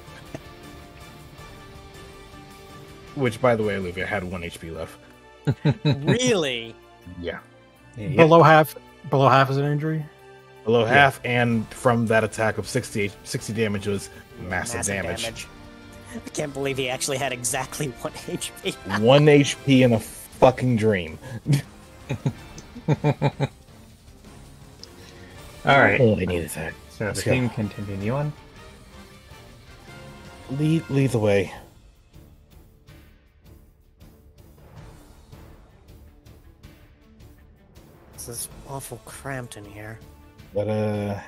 Which, by the way, Olivia had 1 HP left. Really? Yeah. Below half is an injury. Below half, and from that attack of 60 damage was massive damage. I can't believe he actually had exactly 1 HP. 1 HP in a fucking dream. Alright. Oh, I needed that. So Let's the team can continue on. Lead the way. This is awful cramped in here. But,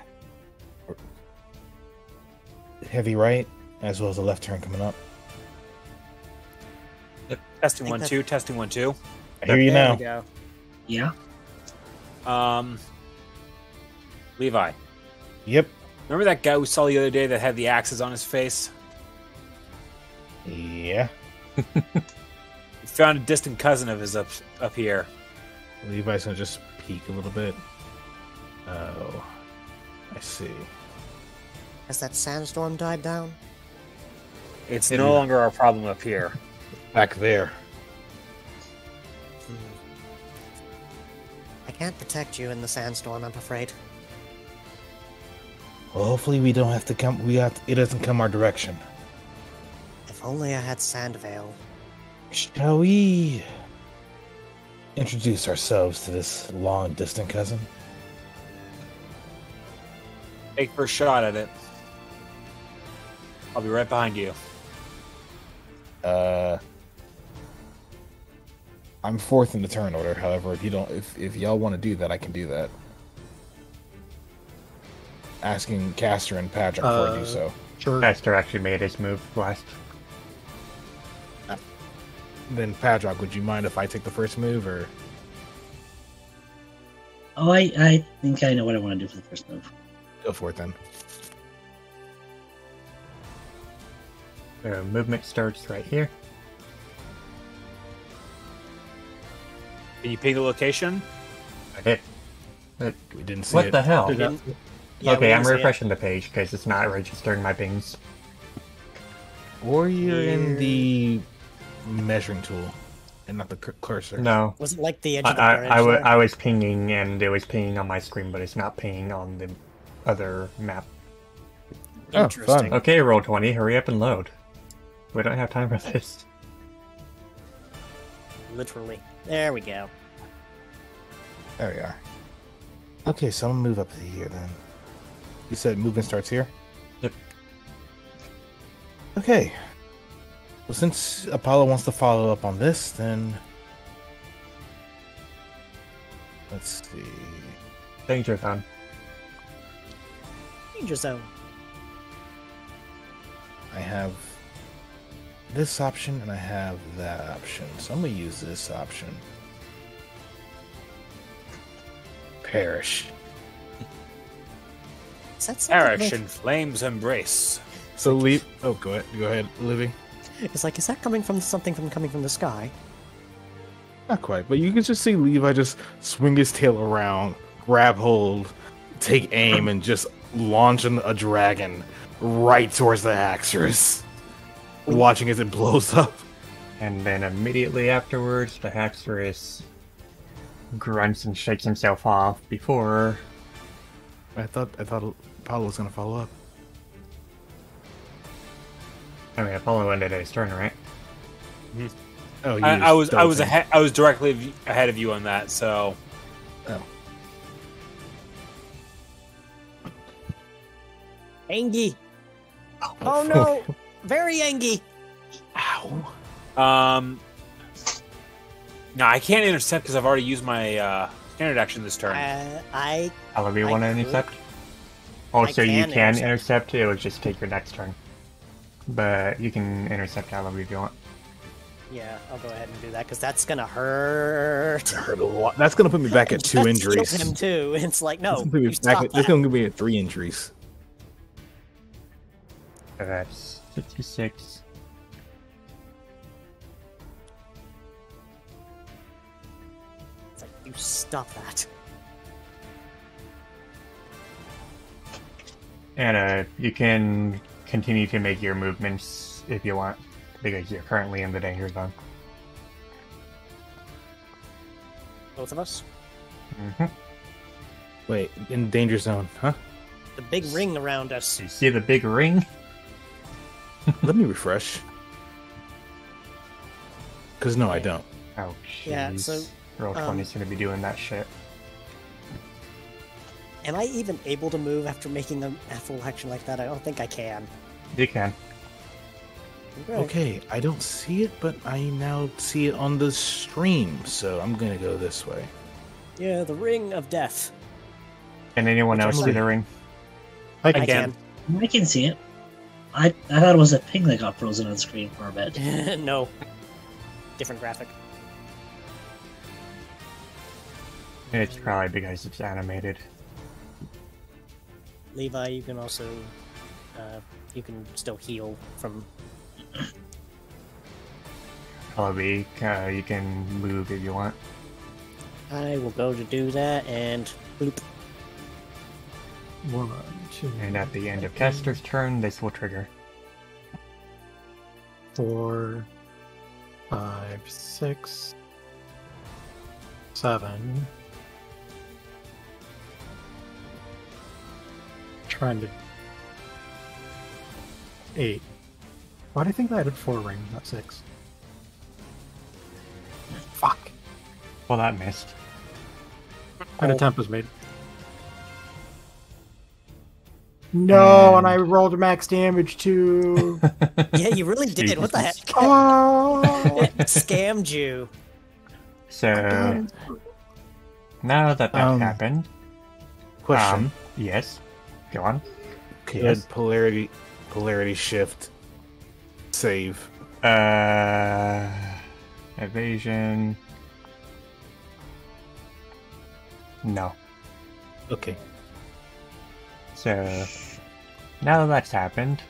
heavy right, as well as a left turn coming up. Testing 1 2. Testing 1 2. I hear you There now. we go. Yeah. Levi. Yep. Remember that guy we saw the other day that had the axes on his face? Yeah. We found a distant cousin of his up here. Levi's gonna just peek a little bit. Oh, I see. Has that sandstorm died down? It's no longer our problem up here. Back there. I can't protect you in the sandstorm, I'm afraid. Well, hopefully we don't have to come. It doesn't come our direction. If only I had Sandvale. Shall we introduce ourselves to this long distant cousin? Take first shot at it. I'll be right behind you. I'm 4th in the turn order. However, if y'all want to do that, I can do that. Asking Caster and Patrick before I do so. Sure. Caster actually made his move last. Then Patrick, would you mind if I take the first move, or? Oh, I think I know what I want to do for the first move. Go for it then. So movement starts right here. Can you ping the location? I did. We didn't see What it. the hell? We didn't- Yeah, we Okay, I'm didn't see it. refreshing the page because it's not registering my pings. Or you're in the measuring tool, and not the cursor. No. Was it like the edge of the bridge? there? I was pinging and it was pinging on my screen, but it's not pinging on the other map. Oh, Interesting. fun. Okay, Roll20, hurry up and load. We don't have time for this. Literally. There we go. There we are. Okay, so I'm gonna move up to here then. You said movement starts here? Yep. Okay. Well, since Apollo wants to follow up on this, then let's see. Danger zone. Danger zone. I have this option and I have that option. So I'm gonna use this option. Perish. Is that something Perish like, in flames embrace. So leave. Oh, go ahead, Livy. it's like, is that coming from coming from the sky? Not quite, but you can just see Levi just swing his tail around, grab hold, take aim, and just launch a dragon right towards the Haxorus, watching as it blows up. And then immediately afterwards, the Haxorus grunts and shakes himself off before... I thought Apollo was gonna follow up. I mean, Apollo ended his turn, right? Oh, I was ahead. I was directly ahead of you on that. So. Oh. Angie. Oh no! Very Angie. Ow. No, I can't intercept because I've already used my standard action this turn. However you I want to could- intercept. Also, you can can intercept. intercept. It would just take your next turn. But you can intercept however you want. Yeah, I'll go ahead and do that because that's gonna hurt. Hurt a lot. That's gonna put me back at 2 Just injuries. healed him too. It's like That's no, gonna put me you stop That's that. gonna give me 3 injuries. So that's 66. It's like you stop that. And you can continue to make your movements if you want, because you're currently in the danger zone. Both of us. hmm Wait, in danger zone, huh? The big ring around us. You see the big ring? Let me refresh. Because no, I don't. Oh, jeez. Yeah, so, Roll 20 is going to be doing that shit. Am I even able to move after making a full action like that? I don't think I can. You can. Okay, I don't see it, but I now see it on the stream, so I'm gonna go this way. Yeah, the ring of death. Can anyone else see the ring? I I can. I can see it. I thought it was a ping that got frozen on screen for a bit. No. Different graphic. It's probably because it's animated. Levi, you can also, you can still heal from. Probably you can move if you want. I will go to do that and boop. 1, 2, And at the end of caster's turn, this will trigger. 4, 5, 6, 7. Trying to 8. Why do you think I had 4 rings, not 6? Fuck. Well, that missed. An attempt was made. No, and I And- rolled max damage too. Yeah, you really did. What the heck? Jesus. Oh. It scammed you. So, now that happened, Question. yes, go on. Okay, yes. add polarity shift, save. Evasion. No. Okay. So, now that that's happened,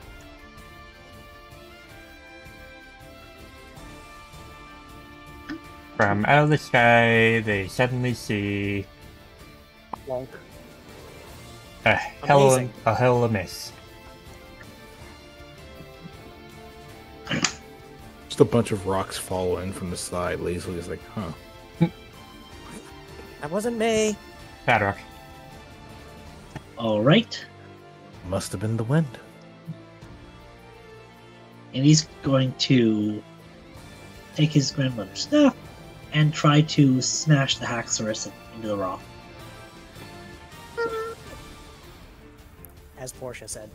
from out of the sky, they suddenly see Wonk. a Amazing. hell of a miss. Just a bunch of rocks fall in from the side lazily. It's like, huh. That wasn't me. Padrock. All right, Must have been the wind. and he's going to take his grandmother's staff and try to smash the Haxorus into the rock. As Portia said.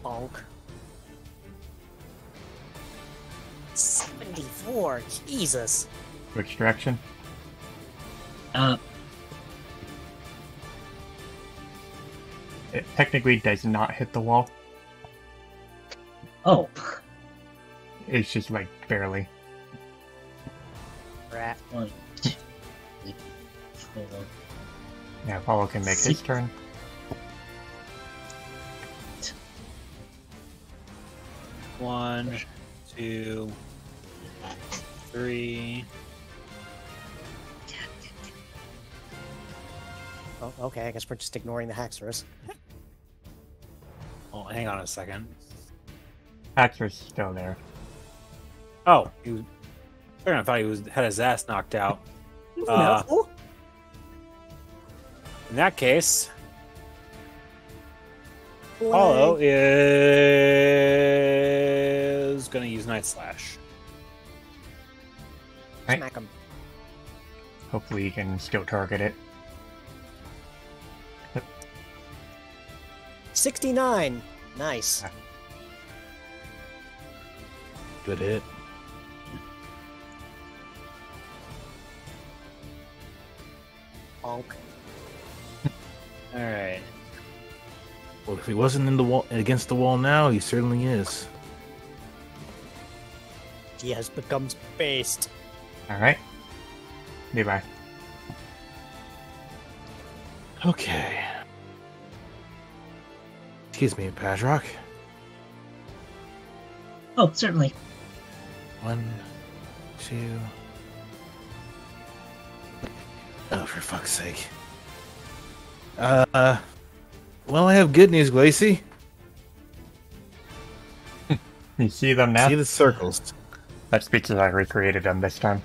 Bonk. 74. Jesus. Quick distraction. Uh, It technically does not hit the wall. oh, It's just like barely. Rat. 1, 2, 3, 4. Now Apollo can make his turn. One, 2, 3. Oh, okay, I guess we're just ignoring the Haxorus. Oh, hang on a second. Haxor's still there. Oh, he was. I thought he had his ass knocked out. No. In that case, Apollo is going to use Night Slash. Right. Smack him. Hopefully you can still target it. 69. Nice. Good hit. Bonk. All right. Well, if he wasn't in the wall against the wall now, he certainly is. He has become based. Alright. Goodbye. Okay. Excuse me, Padrock. Oh, certainly. 1, 2. Oh, for fuck's sake. Well, I have good news, Glacy. You see them now? See the circles. That's because I recreated them this time.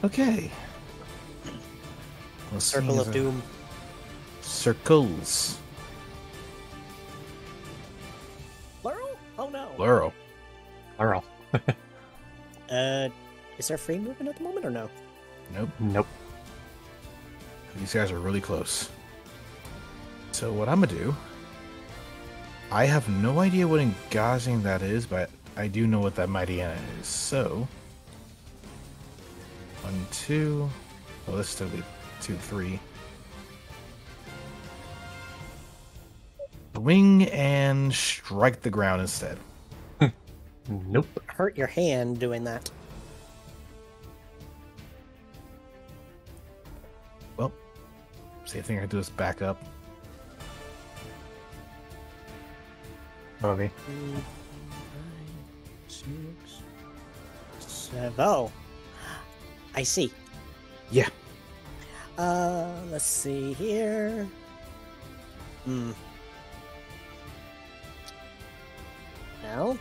Okay. Well, Circle of Doom. Circles. Plural? Oh no. Plural. Plural. Is there free movement at the moment or no? Nope. Nope. These guys are really close. So what I'm gonna do... I have no idea what engaging that is, but I do know what that Mightyena is. So... 1, 2... Well, this still be 2, 3. Swing and strike the ground instead. Nope. Hurt your hand doing that. Well, same thing I can do is back up. Bobby. 9, 6, 7. Oh, I see. Yeah. Let's see here. No.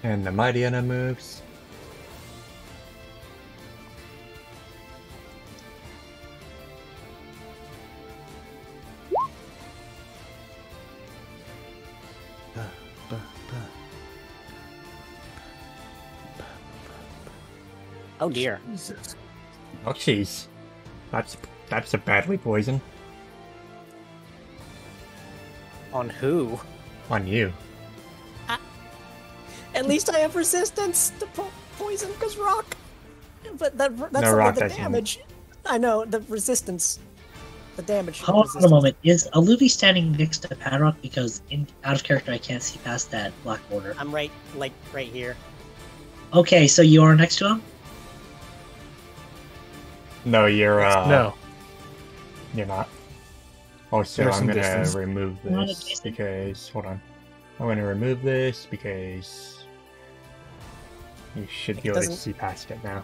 And the Mightyena moves. Oh dear. Jesus. Oh, jeez. That's a badly poison. On who? On you. At least I have resistance to poison because rock. But that's No, rock the doesn't. damage. I know the resistance, the damage. Hold on resistance. a moment. Is Aluvi standing next to Padrock? Because out of character, I can't see past that black border. I'm right here. Okay, so you are next to him? No, you're No. You're not. Also, There's I'm some gonna distance. remove Not this adjacent. because hold on. I'm gonna remove this because you should be It able to doesn't- see past it now.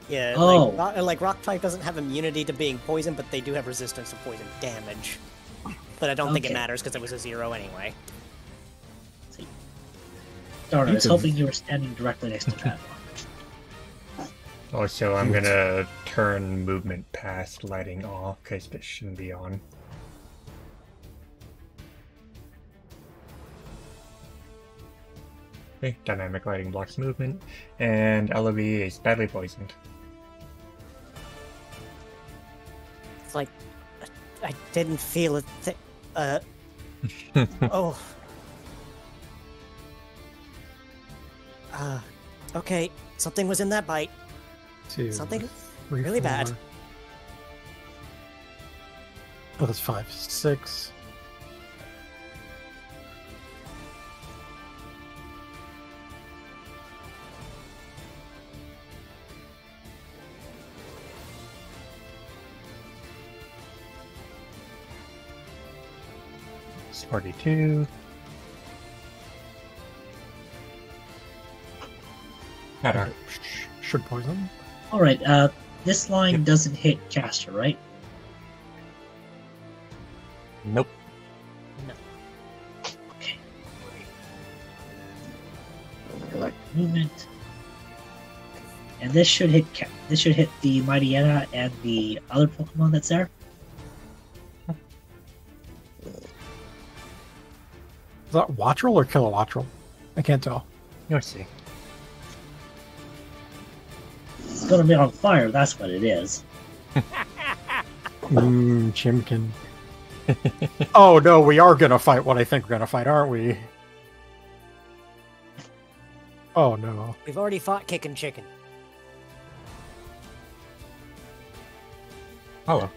Yeah. Oh. Like rock type doesn't have immunity to being poisoned, but they do have resistance to poison damage. But I don't think it Okay. matters because it was a 0 anyway. Darn, I You was could- hoping you were standing directly next to Padrock. Also, I'm gonna turn movement past lighting off because this shouldn't be on. Okay, dynamic lighting blocks movement, and LOB is badly poisoned. It's like I didn't feel it. Oh. Okay. Something was in that bite. 2, Something 3, really bad. 4. Oh, that's 5, 6. It's 42. Better. Should poison. Alright, this line doesn't hit caster, right? Nope. Okay. Select movement. and this should hit the Mightyena and the other Pokemon that's there. Is that Wattrel or Kilowattrel? I can't tell. You'll see. It's gonna be on fire. That's what it is. Chimkin. Oh no, we are gonna fight what I think we're gonna fight, aren't we? Oh no. We've already fought Kickin' Chicken. Oh well.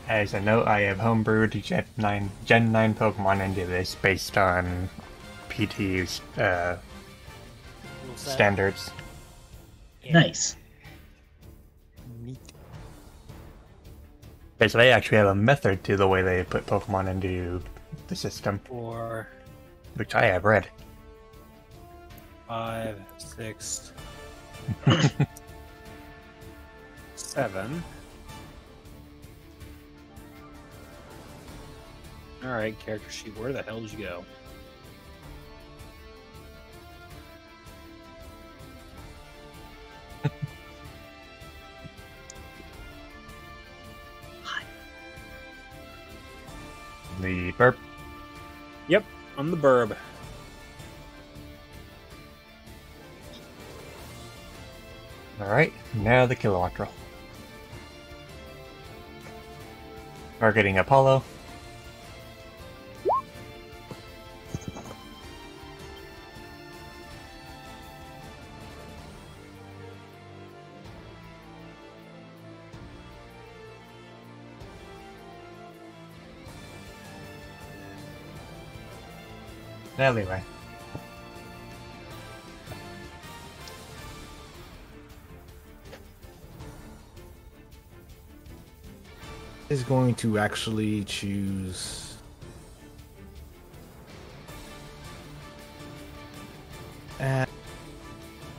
As a note, I have homebrewed Gen 9 Pokemon into this based on PT's standards. Nice. Neat. Okay, so they actually have a method to the way they put Pokemon into the system, 4, which I have read. 5, 6, 7. Alright, character sheet, where the hell did you go? The burp. Yep, I'm the burb. Alright, now the Kilowattrel. Targeting Apollo. Anyway. Is going to actually choose.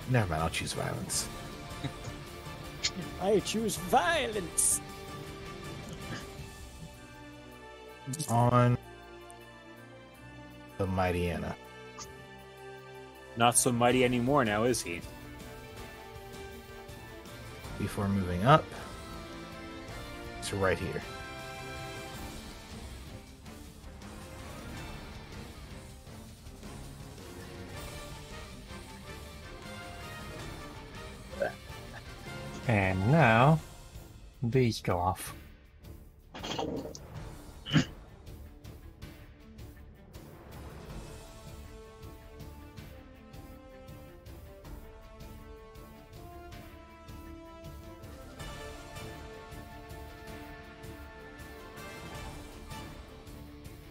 Never mind, I'll choose violence. I choose violence. On the Mightyena. Not so mighty anymore now, is he? Before moving up. It's right here. And now, these go off.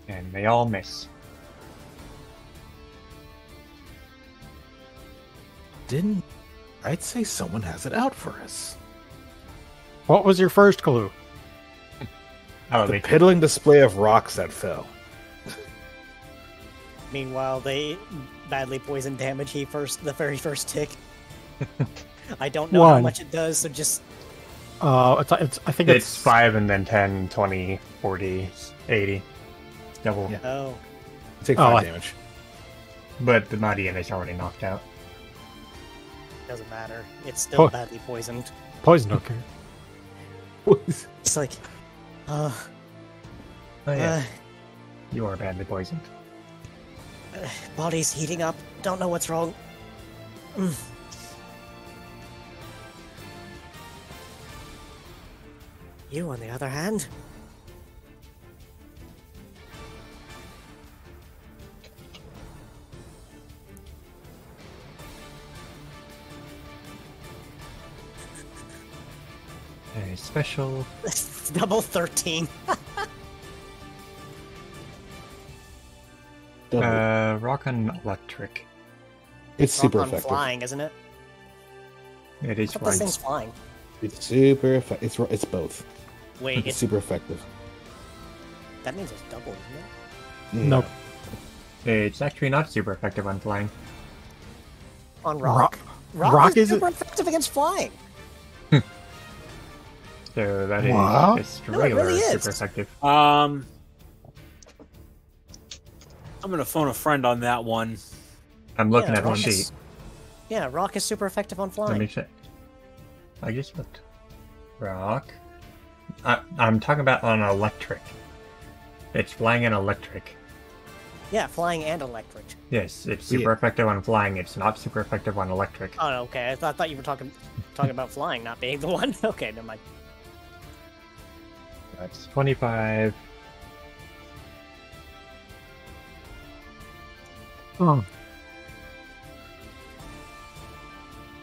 And they all miss. Didn't I'd say someone has it out for us? What was your first clue? Oh, The they piddling display of rocks that fell. Meanwhile, they badly poison damage the very first tick. I don't know how One. much it does, so just I think it's 5 and then 10, 20, 40, 80. Double. Yeah. oh. Take Oh, 5 damage. But the Mightyena is already knocked out. Doesn't matter. It's still Oh. badly poisoned. poison. Okay. It's like, Oh yeah, you are badly poisoned. body's heating up. Don't know what's wrong. You, on the other hand, A special. it's double 13. Rock and electric. It's super Rock on effective. flying, isn't it? It is I thought this thing's right. flying. It's super effective. It's both. Wait, It's super effective. that means it's double, isn't it? Nope. It's actually not super effective on flying. On rock. Rock is is super effective against flying. So that is Wow. just No, it regular really is. super effective. I'm gonna phone a friend on that one. I'm looking Yeah, at the rock sheet. is- Yeah, rock is super effective on Let flying. me check. I just looked. Rock. I'm talking about on electric. It's flying and electric. Yeah, flying and electric. Yes, it's super effective on flying. It's not super effective on electric. Oh, okay. I thought you were talking about flying, not being the one. Okay, never mind. That's 25. Oh.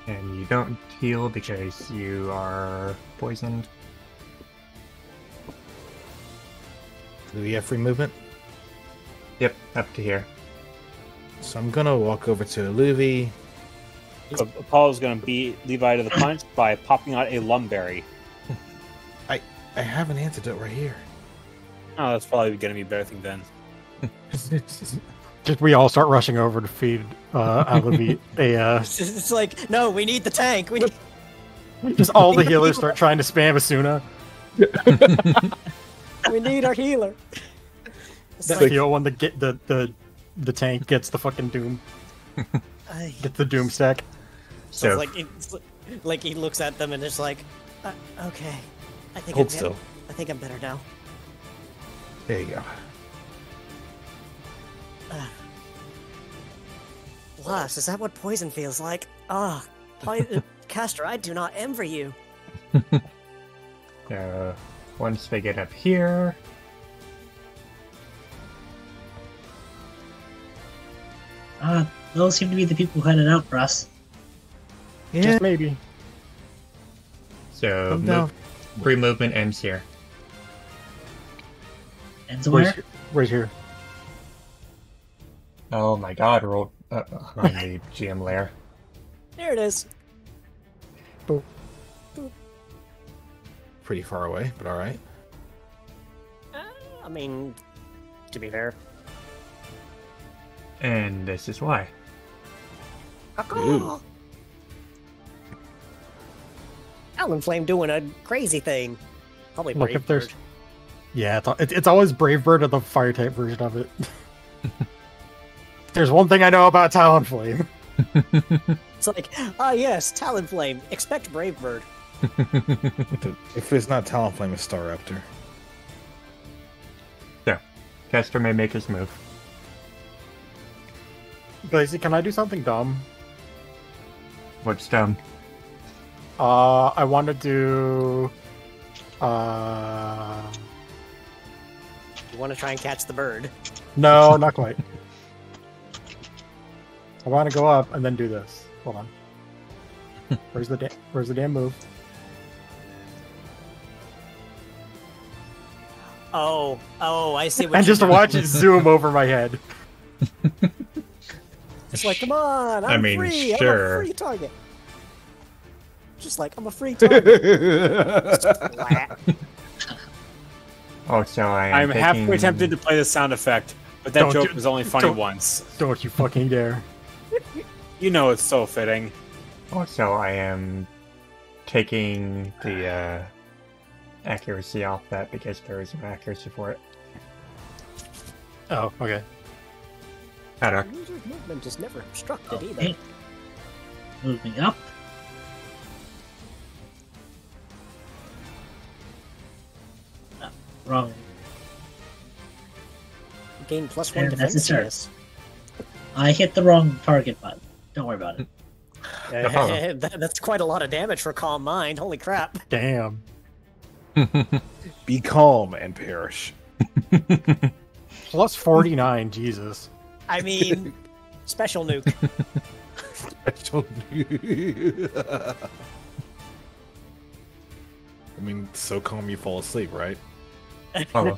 And you don't heal because you are poisoned. Do we have free movement? Yep, up to here. So I'm gonna walk over to Luvi. So Apollo's gonna beat Levi to the punch by popping out a lumberry. I have an antidote right here. Oh, that's probably gonna be a better thing then. Just we all start rushing over to feed Alavit a. It's like, no, we need the tank. We need. Just all the healers start trying to spam Asuna. We need our healer. It's That's like, the one that get the tank gets the fucking doom. Gets the doom stack. so So, it's like he looks at them and it's like, okay, I think Hold I'm still. I think I'm better now. There you go. Plus, is that what poison feels like? Ah, Castor, I do not envy you. once they get up here, Those seem to be the people who had it out for us. Yeah. Just maybe. so Come down. free movement ends here. And where? Right here. Oh my god, roll on the GM layer. There it is. Pretty far away, but all right. I mean, to be fair. And this is why. Ooh. Talonflame doing a crazy thing. Probably Look, Brave if there's- Bird. Yeah, it's always Brave Bird or the fire type version of it. There's one thing I know about Talonflame. It's like, yes, Talonflame. Expect Brave Bird. If it's not Talonflame, it's Staraptor. So, Castor may make his move. Blazy, can I do something dumb? What's dumb? I want to do. You want to try and catch the bird. No, not quite. I want to go up and then do this. Hold on. Where's the damn move? Oh, I see what And you just to do. watch it zoom over my head. It's like, come on, I'm I mean, free. sure. I'm a free target. Just like, I'm a free target. Splat. Oh, so I'm halfway tempted to play the sound effect, but that Don't joke do- was only funny don't- once. Don't you fucking dare. You know it's so fitting. Also, I am taking the accuracy off that because there is no accuracy for it. Oh, okay. Better. User's movement is never obstructed either. Okay. Moving up. Wrong. Gain +1 Yeah, that's defense. a turn. Yes. I hit the wrong target button. Don't worry about it. problem. That's quite a lot of damage for Calm Mind. Holy crap. Damn. Be calm and perish. Plus 49, Jesus. I mean, special nuke. I mean, so calm you fall asleep, right? Oh,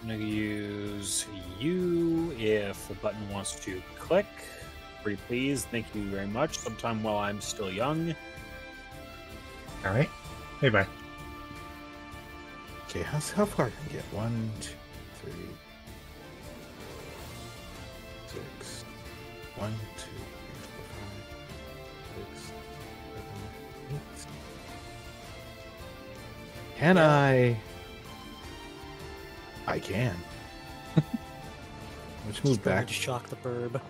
I'm gonna use you if the button wants to click. Pretty please. Thank you very much. Sometime while I'm still young. alright. Hey, bye. Okay, how far can I get? 1, 2, 3, 6. 1, 2, 3, 4, 5, 6, 7, 8. Can I I can. Let's move Just going back. to shock the burb.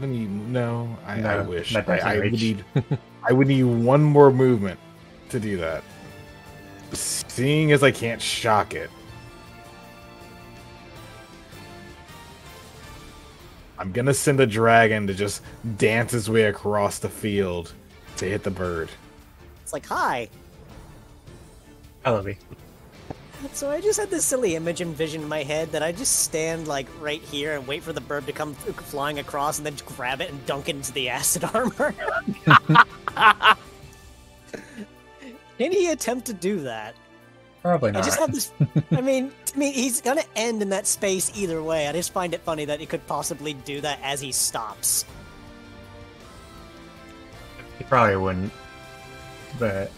Let me. No, I No, wish. that doesn't I would reach. need. I would need one more movement to do that. Seeing as I can't shock it, I'm gonna send a dragon to just dance his way across the field to hit the bird. It's like, hi. Ellaby. So I just had this silly image and vision in my head that I just stand like right here and wait for the bird to come flying across and then grab it and dunk it into the acid armor. Can he attempt to do that? Probably I not. just have this. I mean, to me, he's gonna end in that space either way. I just find it funny that he could possibly do that as he stops. He probably wouldn't. But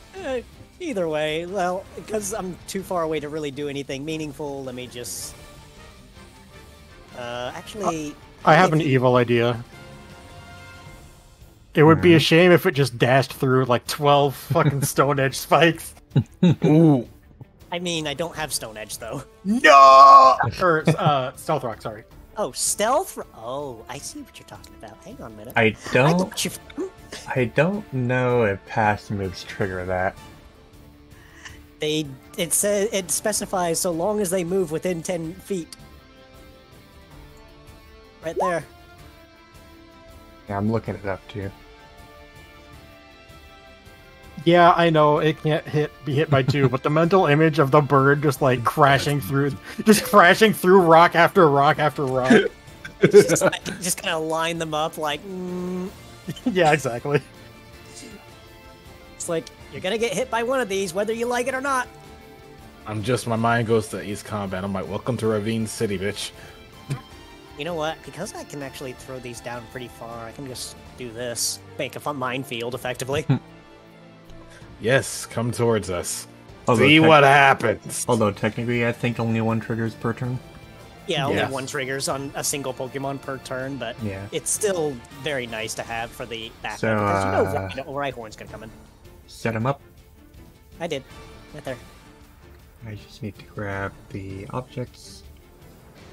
Either way, well, because I'm too far away to really do anything meaningful, let me just. Actually. I have an evil idea. It would be a shame if it just dashed through like 12 fucking Stone Edge spikes. Ooh. I mean, I don't have Stone Edge though. No! Or Stealth Rock, sorry. Oh, stealth. Oh, I see what you're talking about. Hang on a minute. I don't. got you. I don't know if past moves trigger that. It says it specifies so long as they move within 10 feet. Right there. Yeah, I'm looking it up too. Yeah, I know it can't be hit by 2, but the mental image of the bird just like crashing through rock after rock after rock. just kind of line them up like. Yeah, exactly. It's like you're gonna get hit by one of these, whether you like it or not. My mind goes to East Combat. I'm like, welcome to Ravine City, bitch. You know what? Because I can actually throw these down pretty far, I can just do this, make a fun minefield effectively. Yes, come towards us. Although See what happens. Although technically, I think only one triggers per turn. Yeah, only Yes. one triggers on a single Pokemon per turn, but Yeah. it's still very nice to have for the back So, because you know Rhyhorn's gonna come in. Set him up. I did. Right there. I just need to grab the objects.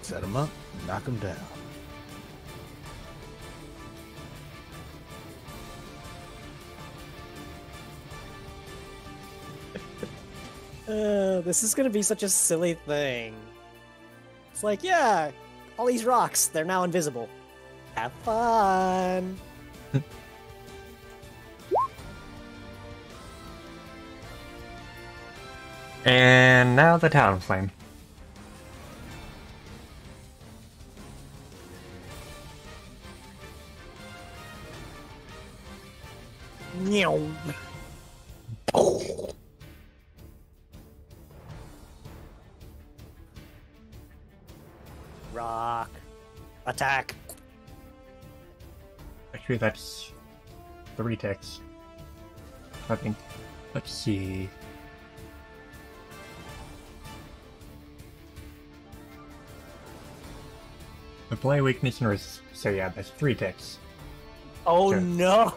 Set him up, knock him down. This is gonna be such a silly thing. It's like, yeah, all these rocks, they're now invisible. Have fun. And now the town flame. Meow. Rock. Attack. Actually, that's 3 ticks. I think. Let's see. Apply weakness and resist. So yeah, that's 3 ticks. Oh Okay. no!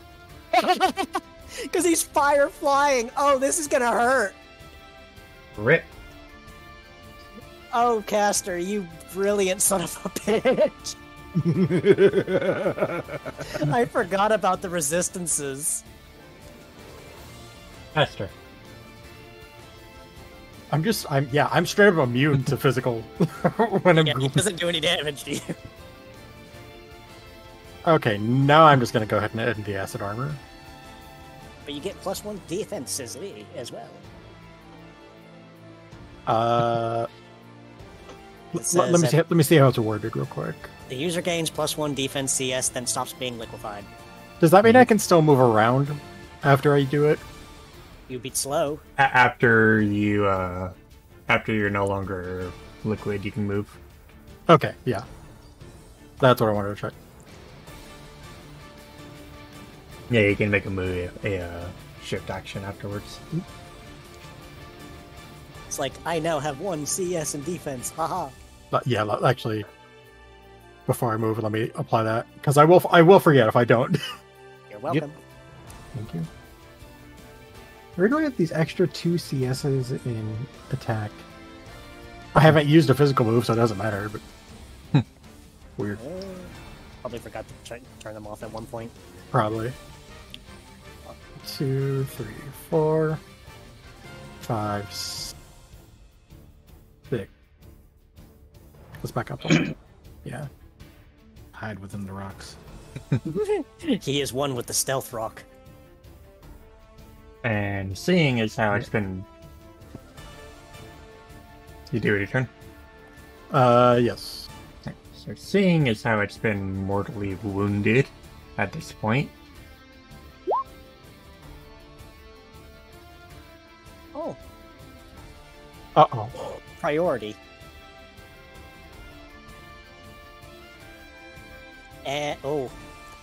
Because he's fire flying. Oh, this is gonna hurt. Rip. Oh, Caster, you brilliant son of a bitch. I forgot about the resistances. Esther. I'm straight up immune to physical when I'm Yeah, it doesn't do any damage to you. Okay, now I'm just gonna go ahead and end the acid armor. But you get +1 defense as well. Let me see how it's worded real quick. The user gains +1 defense CS, then stops being liquefied. Does that mean I can still move around after I do it? You beat slow. After you're no longer liquid, you can move. Okay, yeah. That's what I wanted to check. Yeah, you can make a move, a shift action afterwards. It's like, I now have 1 CS in defense. Haha. Yeah, actually, before I move, let me apply that because I will forget if I don't. You're welcome. Thank you. We're going to have these extra 2 CSs in attack. I haven't used a physical move, so it doesn't matter. But weird. Probably forgot to turn them off at one point. Probably. 1, 2, 3, 4, 5, 6. Let's back up. Yeah. Hide within the rocks. He is one with the stealth rock. And seeing as how it's been... You do it your turn? Yes. So seeing as how it's been mortally wounded at this point, Oh, Uh-oh. priority. Oh,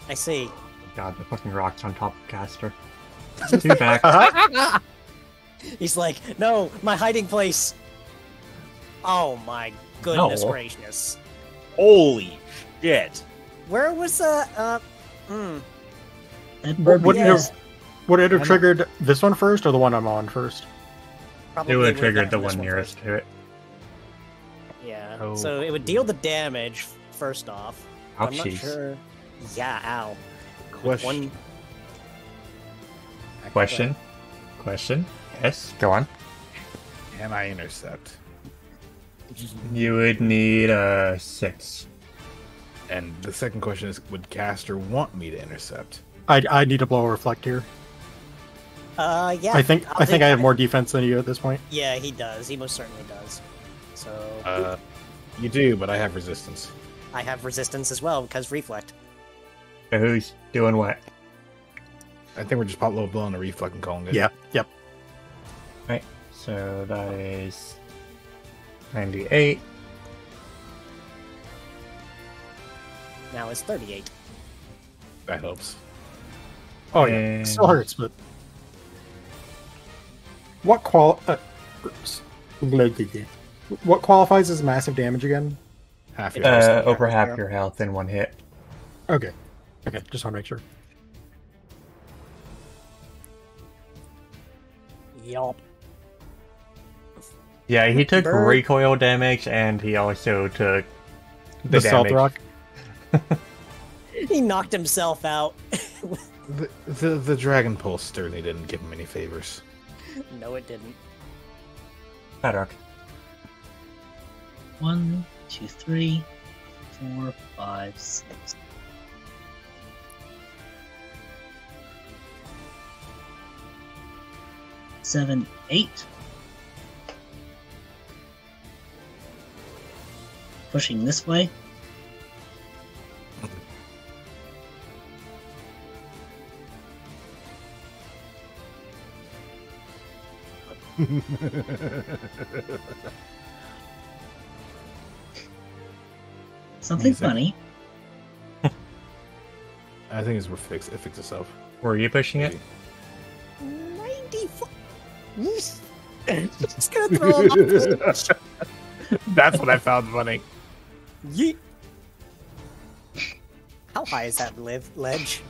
I see. God, the fucking rock's on top of Caster. Two back. He's like, no, my hiding place. Oh my goodness No. gracious. Holy shit! Where was That What bird would Yeah. would it have triggered this one first or the one I'm on first? probably It would have would've triggered the done this one nearest first. to it. Yeah. Oh. So it would deal the damage first off. I'm not Ouchies. sure. Yeah, ow. Question. Question? Yes, go on. Can I intercept? You would need a 6. And the second question is, would Caster want me to intercept? I need to blow a reflect here. Yeah. I think I'll I have more defense than you at this point. Yeah, he does. He most certainly does. So You do, but I have resistance. I have resistance as well because reflect. So who's doing what? I think we're just low blowing a reflect and calling it. Yeah. Yep. Right, so that is 98. Now it's 38. That helps. Oh yeah. And- Still hurts, but what what qualifies as massive damage again? Half your health. Over half your health in one hit. Okay. Okay, just want to make sure. Yup. Yeah, he took Bird. recoil damage, and he also took The stealth damage. rock. He knocked himself out. The Dragon Pulse certainly didn't give him any favors. No, it didn't. Bedrock. 1, 2, 3, 4, 5, 6. Seven, 8. Pushing this way. Something Music. funny. I think it fix itself. Were you pushing it? 94. Just gonna throw him off. That's what I found funny. Yeet. How high is that ledge?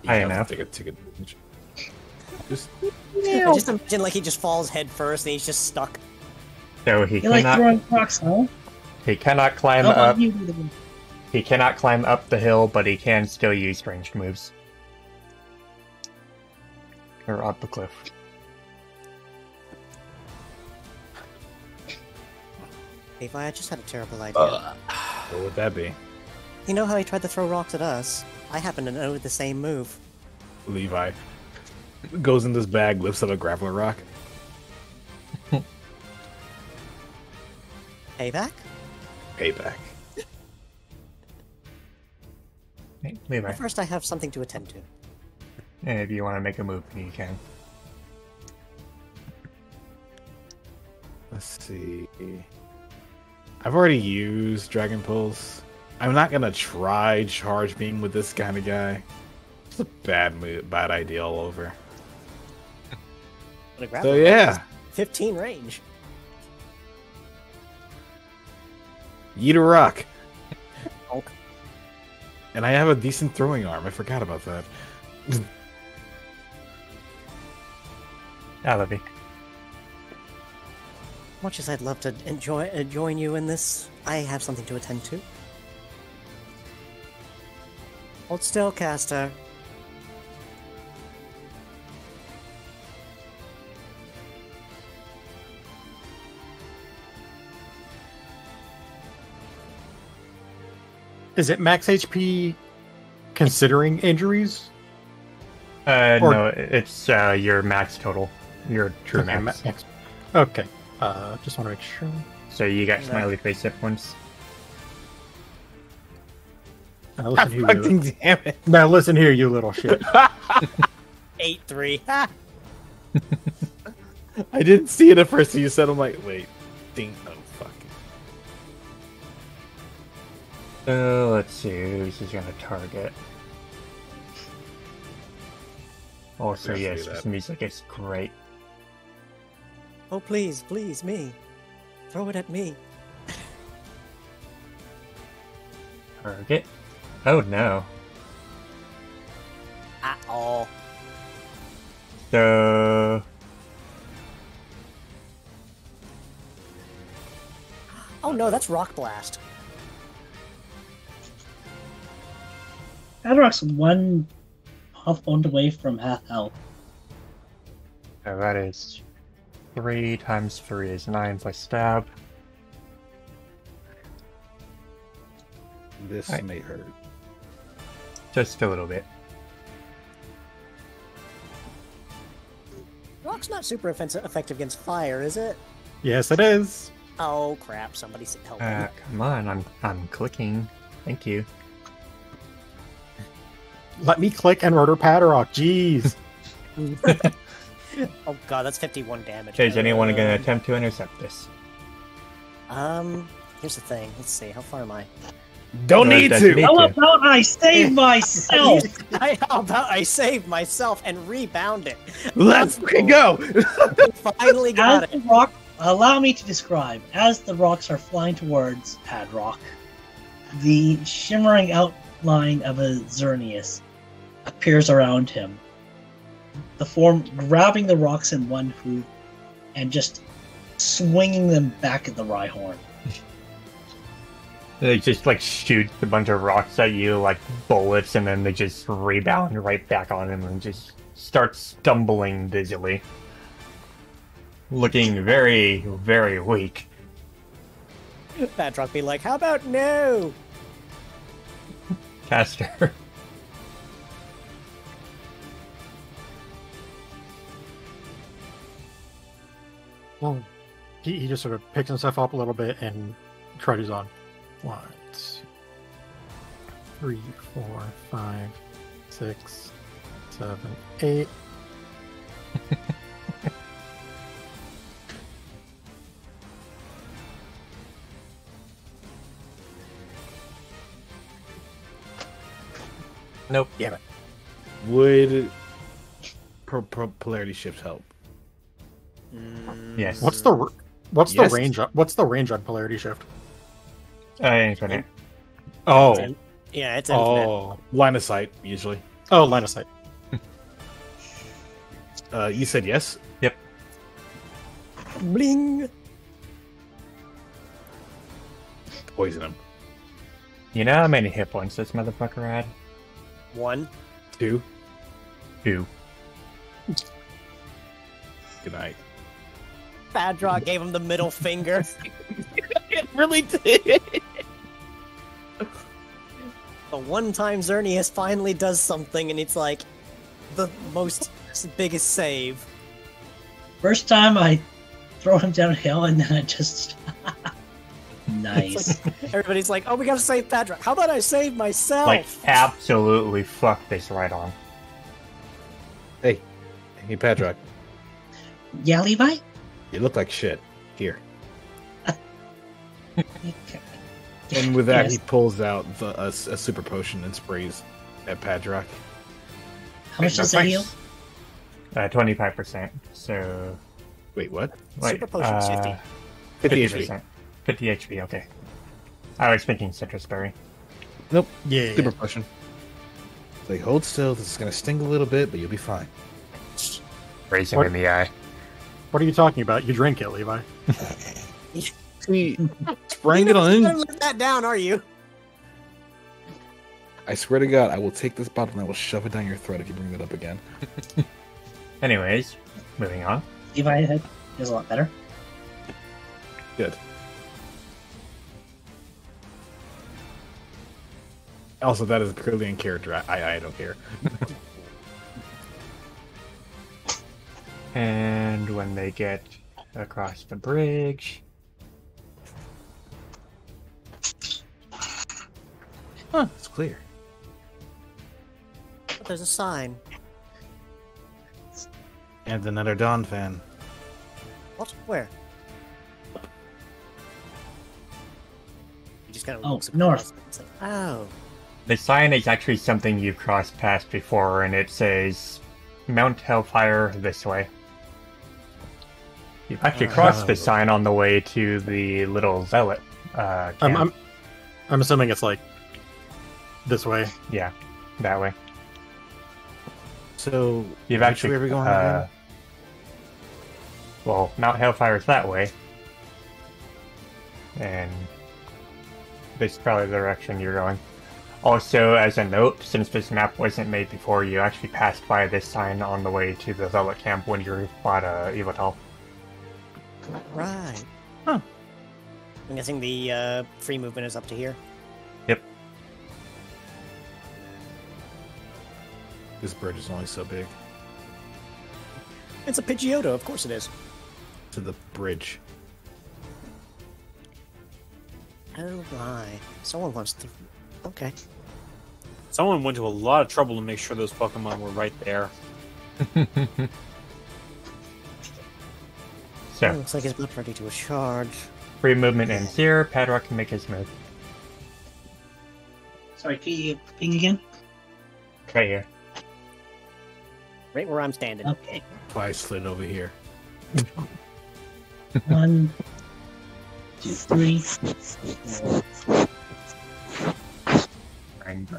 I don't know. Take it. Just I just imagine like he just falls head first and he's just stuck. So he You like cannot. throwing rocks, huh? He cannot climb How up. about you do the one? He cannot climb up the hill, but he can still use ranged moves. Or up the cliff. Levi, I just had a terrible idea. what would that be? You know how he tried to throw rocks at us? I happen to know the same move. Levi goes in this bag, lifts up a grappler rock. Payback? Payback. Hey, Levi, But first, I have something to attend to. if you want to make a move, you can. Let's see. I've already used Dragon Pulse. I'm not gonna try charge beam with this kind of guy. It's a bad idea all over. But a grapple So yeah, is 15 range. yeet a rock. Oh. And I have a decent throwing arm. I forgot about that. Alavi. Much as I'd love to join you in this, I have something to attend to. Hold still, caster. Is it max HP considering injuries? No, it's your max total. Your true Okay, max. Okay. Just want to make sure. So you got No. smiley face hit points. Now listen here, Fucking damn it. now listen here, you little shit. 8-3. I didn't see it at first, so you said, I'm like, wait. Ding. Oh, fuck. So let's see who's he's gonna target. Also, Let's yes, do this that. music is great. Oh, please, please, me. Throw it at me. Target. Oh no. At all. So Oh no, that's Rock Blast. Adrock's one health point away from half health. that is 3 times 3 is 9 plus stab. This Right. may hurt. Just a little bit. Rock's not super effective against fire, is it? Yes, it is. Oh crap! Somebody help me. Come on, I'm clicking. Thank you. Let me click and murder Padrock. Jeez. Oh god, that's 51 damage. Is anyone gonna attempt to intercept this? Here's the thing. Let's see. How far am I? Don't No, need that's to! me. How too. about I save myself? How about I save myself and rebound it? Let's fucking go! Finally got As it. the rock, allow me to describe. As the rocks are flying towards Padrock, the shimmering outline of a Xerneas appears around him. The form grabbing the rocks in one hoop and just swinging them back at the Rhyhorn. They just like shoot a bunch of rocks at you like bullets, and then they just rebound right back on him and just start stumbling dizzily, looking very, very weak. Padrock be like, how about no? Caster. Well, he just sort of picks himself up a little bit and trudges on. 1, 2, 3, 4, 5, 6, 7, 8. Nope. Damn it. Would polarity shift help? Yes. What's the Yes. range? What's the range on polarity shift? Infinite. Oh, Yeah, it's infinite. oh, Line of sight, usually. oh, line of sight. You said yes? Bling. Poison him. You know how many hit points this motherfucker had? 1. 2. 2. Good night. Padrock gave him the middle finger. It really did. The one time Xerneas finally does something, and it's like the biggest save. First time I throw him downhill and then I just... nice. Everybody's like, oh, we gotta save Padrock. How about I save myself? Like, absolutely fuck this right on. Hey, Padrock, Yeah, Levi? you look like shit. Here. Okay. And with that, Yes. he pulls out a super potion and sprays at Padrock. How much does it heal? 25%. So, Wait, what? wait, Super potion's 50. 50 HP. 50%. 50 HP, okay. I was thinking citrus berry. Nope. Yeah. Super potion. Like, hold still. This is going to sting a little bit, but you'll be fine. Raise him What? in the eye. What are you talking about? You drink it, Levi. See, spraying it on You're in. gonna let that down, are you? I swear to God, I will take this bottle and I will shove it down your throat if you bring that up again. Anyways, moving on. Levi head is a lot better. Good. Also, that is purely in character. I don't care. And when they get across the bridge, Huh, it's clear. But there's a sign. And another Dawn fan. What? Where? He just kind of Oh, looks north. across. It's like, oh. the sign is actually something you've crossed past before, and it says Mount Hellfire this way. You've actually crossed the sign on the way to the little zealot camp. I'm assuming it's like this way. Yeah, that way. So, You've which actually way are we going again? well, Mount Hellfire is that way, and this is probably the direction you're going. Also, as a note, since this map wasn't made before, you actually passed by this sign on the way to the zealot camp when you fought Evotal. Right. Huh. I'm guessing the free movement is up to here. Yep. This bridge is only so big. It's a Pidgeotto, of course it is. To the bridge. Oh my. Someone wants to... Okay. Someone went to a lot of trouble to make sure those Pokemon were right there. So, Looks like it's not ready to a charge. free movement ends here. Padrock can make his move. Sorry, can you ping again? Right here. Right where I'm standing. Okay. Why I slid over here. 1, 2, 3, 4.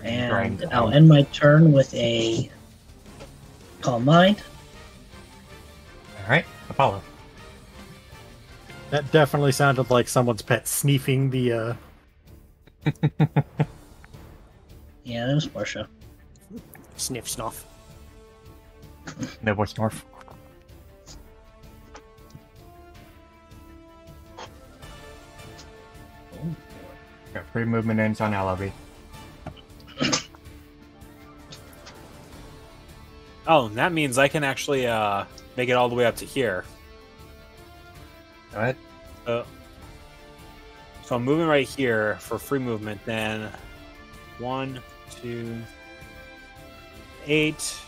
And I'll end my turn with a Calm Mind. Alright, Apollo. That definitely sounded like someone's pet sniffing the. Yeah, that was Portia. Sniff snuff. No voice morph. So, free movement ends on Alavi. Oh, that means I can actually make it all the way up to here. Go ahead. So I'm moving right here for free movement. Then 1, 2, 8.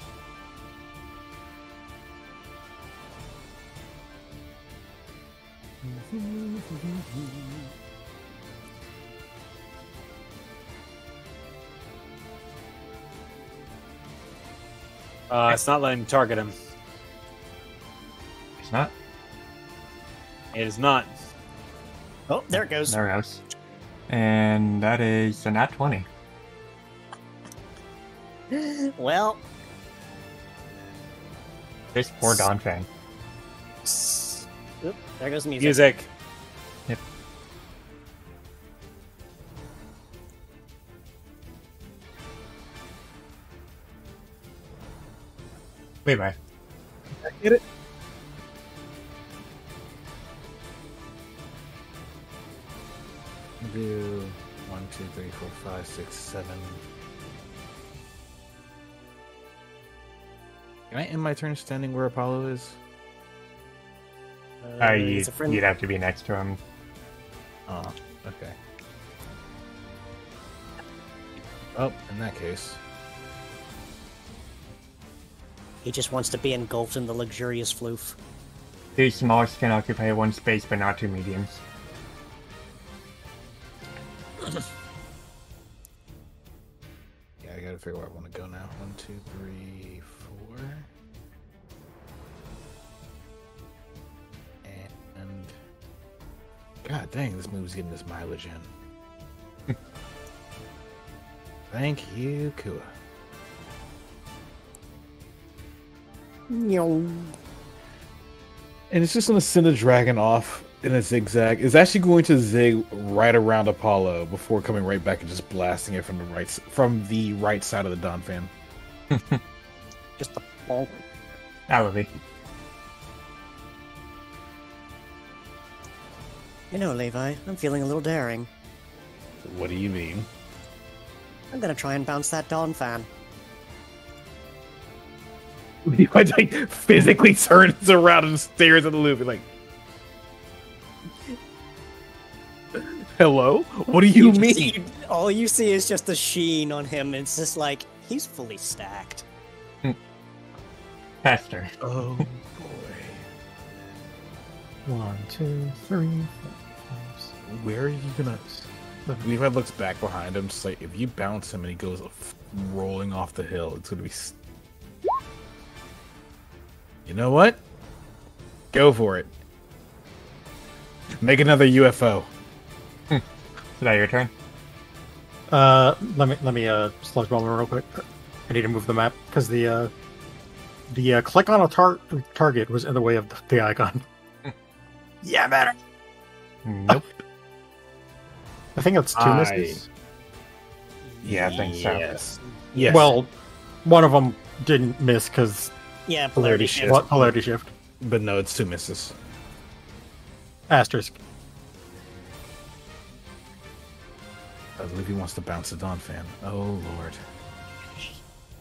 It's not letting me target him. It's not. It is not. Oh, there it goes. There it goes. And that is a nat 20. Well, This poor Dawn fan. oop, there goes the music. Music. Yep. Wait, bye. Get it? Do 1, 2, 3, 4, 5, 6, 7. Can I end my turn standing where Apollo is? It's a friend. You'd have to be next to him. Oh, okay. Oh, in that case. He just wants to be engulfed in the luxurious floof. Two smalls can occupy one space, but not two mediums. Yeah, I gotta figure out where I want to go now. 1, 2, 3, 4. And God dang, this movie's getting this mileage in. Thank you, Kua. And it's just going to send a dragon off in a zigzag. It's actually going to zig right around Apollo before coming right back and just blasting it from the right side of the Dawn fan. Just a ball. That would be. You know, Levi, I'm feeling a little daring. What do you mean? I'm gonna try and bounce that Dawn fan. Levi like physically turns around and stares at the Luffy like, hello? What do you mean? All you see is just the sheen on him. It's just like, he's fully stacked. Faster. Oh boy. 1, 2, 3, 4, 5, 6. Where are you gonna... Levi looks back behind him, just like, if you bounce him and he goes rolling off the hill, it's gonna be... You know what? Go for it. Make another UFO. Is that your turn? Let me sludge bomb real quick. I need to move the map because the click on a target was in the way of the icon. Yeah, better. Nope. I think it's two misses. Yeah, I think so. Yes. Well, one of them didn't miss because Yeah, Polarity polarity shift. shift. polarity shift. But no, it's 2 misses. Asterisk. I believe he wants to bounce the Dawn fan. Oh, Lord.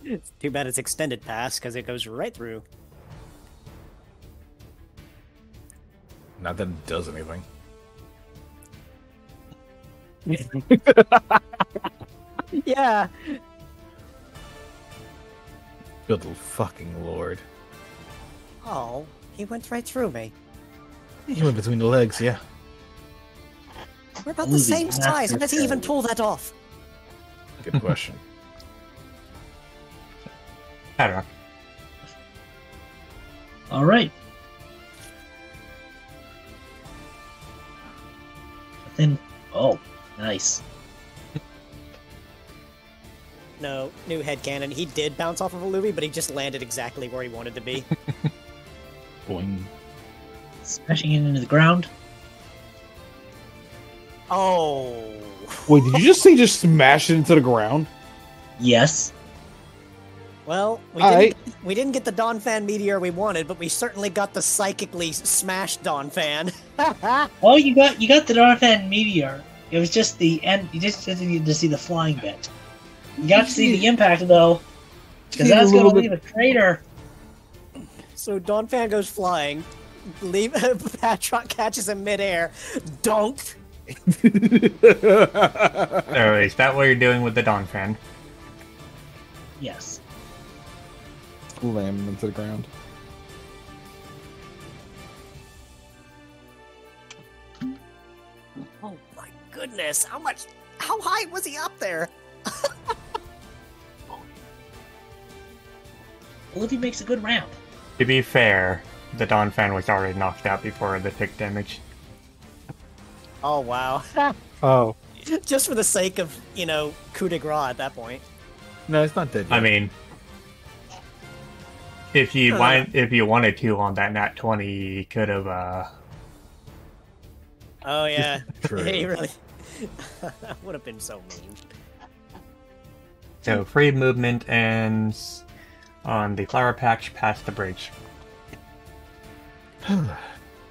It's too bad it's extended pass because it goes right through. Not that it does anything. Yeah. Good fucking Lord. Oh, he went right through me. He went between the legs, yeah. We're about the Movie same size. How does he even master pull that off? Good question. I don't know. All right. But then, oh, nice. No, new headcanon. He did bounce off of a Louis, but he just landed exactly where he wanted to be. Boing. Smashing it into the ground. Oh. Wait, did you just say just smash it into the ground? Yes. Well, Alright. we didn't get the Dawn Fan meteor we wanted, but we certainly got the psychically smashed Dawn Fan. Oh, you got the Darfan meteor. It was just the end. You just didn't need to see the flying bit. You got to see the impact though, because that's going to leave a crater. So Dawn Fan goes flying. Patrick catches him midair. Dunk. So is that what you're doing with the Dawn fan? Yes. Slam him into the ground. Oh my goodness! How high was he up there? Well, if he makes a good round. To be fair, the Dawn fan was already knocked out before the tick damage. Oh wow! Oh, Just for the sake of coup de grace at that point. No, it's not dead yet. I mean, if you wanted to on that nat 20, you could have. Oh yeah, True. he really would have been so mean. So free movement ends on the flower patch past the bridge.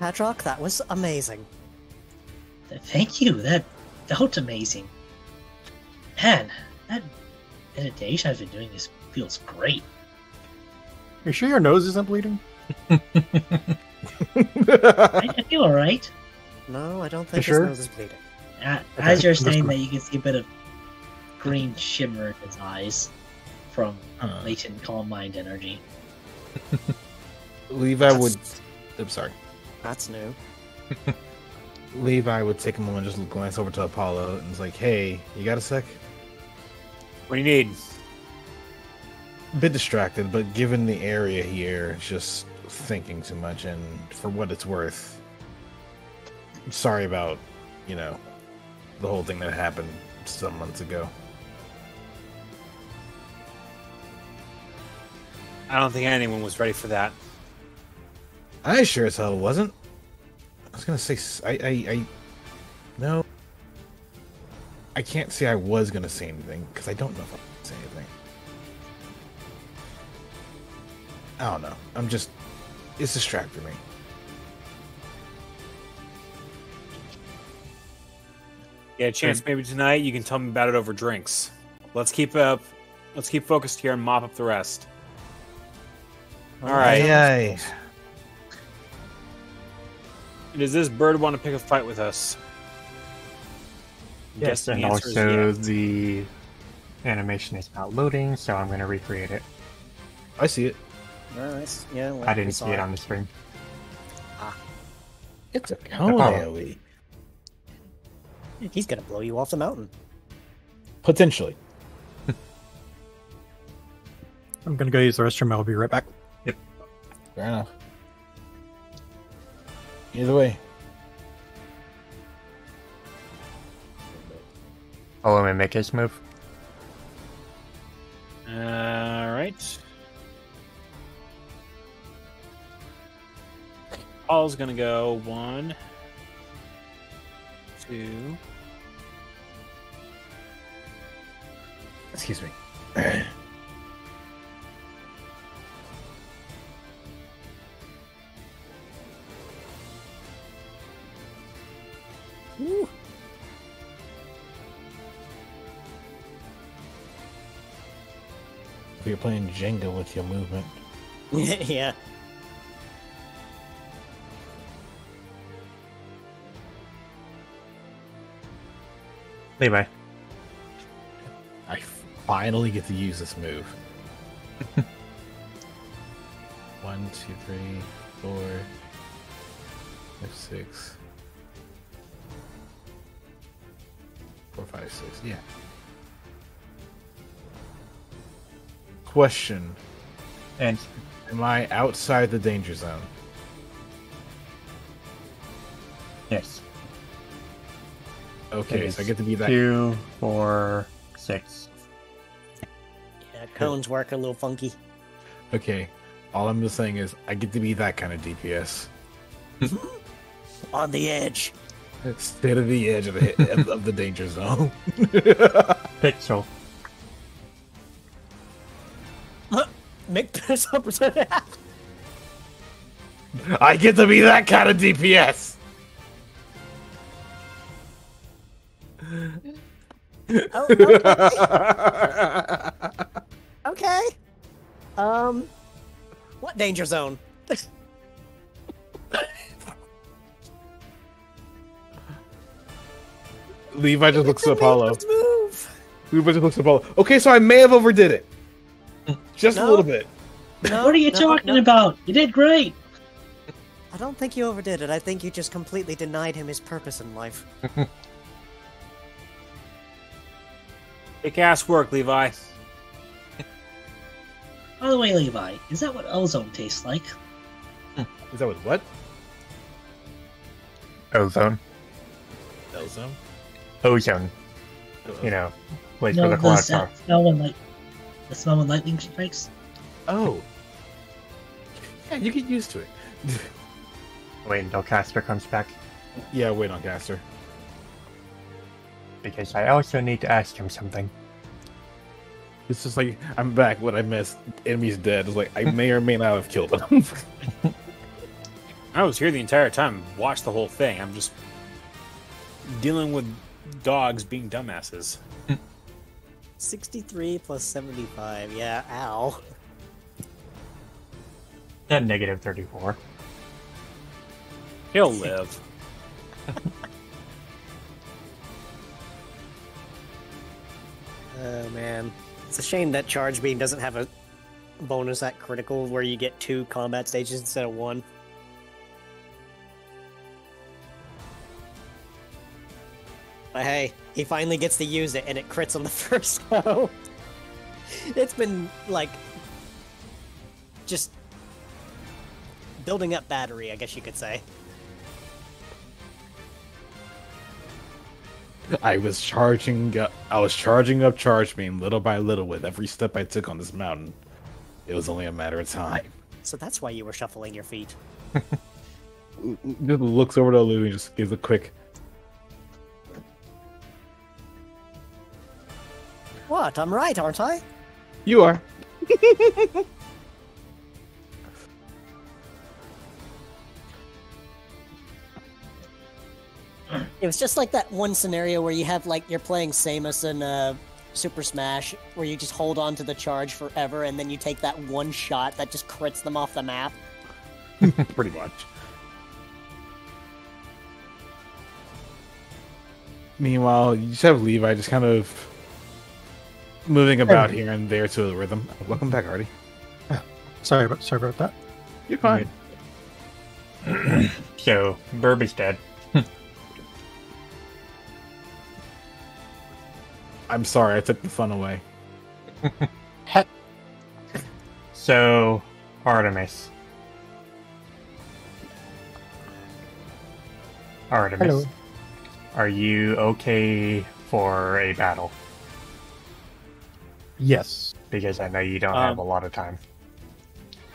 Patrick, that was amazing. Thank you. That felt amazing. Man, that meditation I've been doing this feels great. you sure your nose isn't bleeding? I feel alright. No, I don't You think sure? his nose is bleeding. As you're that's saying good. that, you can see a bit of green shimmer in his eyes from latent calm mind energy. Levi would... I'm sorry. That's new. Levi would take a moment, just glance over to Apollo, and it's like, hey, you got a sec? What do you need? A bit distracted, but given the area here, just thinking too much, and for what it's worth, sorry about, the whole thing that happened some months ago. I don't think anyone was ready for that. I sure as hell wasn't. I was gonna say no. I can't say I was gonna say anything because I don't know if I'm gonna say anything. I don't know. It's distracting me. Yeah, a chance maybe tonight you can tell me about it over drinks. Let's keep focused here and mop up the rest. All right. Aye. Does this bird want to pick a fight with us? Yes, Guessing and the answer is also yes. the animation is not loading, so I'm going to recreate it. I see it. Nice. Yeah. I didn't see it on the screen. It's a cone AoE. He's gonna blow you off the mountain. Potentially. I'm gonna go use the restroom. I'll be right back. Fair enough. Either way. Oh, let me make his move. All right. Paul's gonna go 1, 2. Excuse me. Woo. You're playing Jenga with your movement. Yeah. Levi. I finally get to use this move. 1, 2, 3, 4, 5, 6. 4, 5, 6. Yeah. Question. And Am I outside the danger zone? yes. Okay, so I get to be that. 2, 4, 6. Yeah, cones work a little funky. Okay, all I'm just saying is I get to be that kind of DPS. On the edge. Stay to the edge of the danger zone. Pixel. Make this up percent. I get to be that kind of DPS. Oh, okay. Okay. What danger zone? Levi just looks at Apollo. Let's move. Levi just looks at Apollo. Okay, so I may have overdid it. Just a No. little bit. No, What are you no, talking no. about? You did great. I don't think you overdid it. I think you just completely denied him his purpose in life. Kick-ass work, Levi. By the way, Levi, is that what ozone tastes like? Is that what? Ozone. Ozone? Ozone. You know, place No, where the the clouds are. smell when lightning strikes. Oh. Yeah, you get used to it. Wait until Casper comes back. Yeah, wait on Caster. Because I also need to ask him something. It's just like, I'm back. What I missed. Enemy's dead. It's like, I may or may not have killed him. I was here the entire time, watched the whole thing. I'm just dealing with dogs being dumbasses. 63 plus 75. Yeah, ow. At negative 34. He'll live. Oh, man. It's a shame that Charge Beam doesn't have a bonus at critical where you get 2 combat stages instead of 1. But hey, he finally gets to use it, and it crits on the first go. It's been, like, just building up battery, I guess you could say. I was charging up Charge Beam little by little with every step I took on this mountain. It was only a matter of time. So that's why you were shuffling your feet. Just looks over to Lou and just gives a quick. What? I'm right, aren't I? You are. It was just like that one scenario where you have like you're playing Samus in Super Smash, where you just hold on to the charge forever, and then you take that one shot that just crits them off the map. Pretty much. Meanwhile, you just have Levi just kind of moving about here and there to the rhythm. Welcome back, Artie. Sorry about that. You're fine. So, Burb is dead. I'm sorry, I took the fun away. So, Artemis. Artemis. Hello. Are you okay for a battle? Yes. Because I know you don't have a lot of time.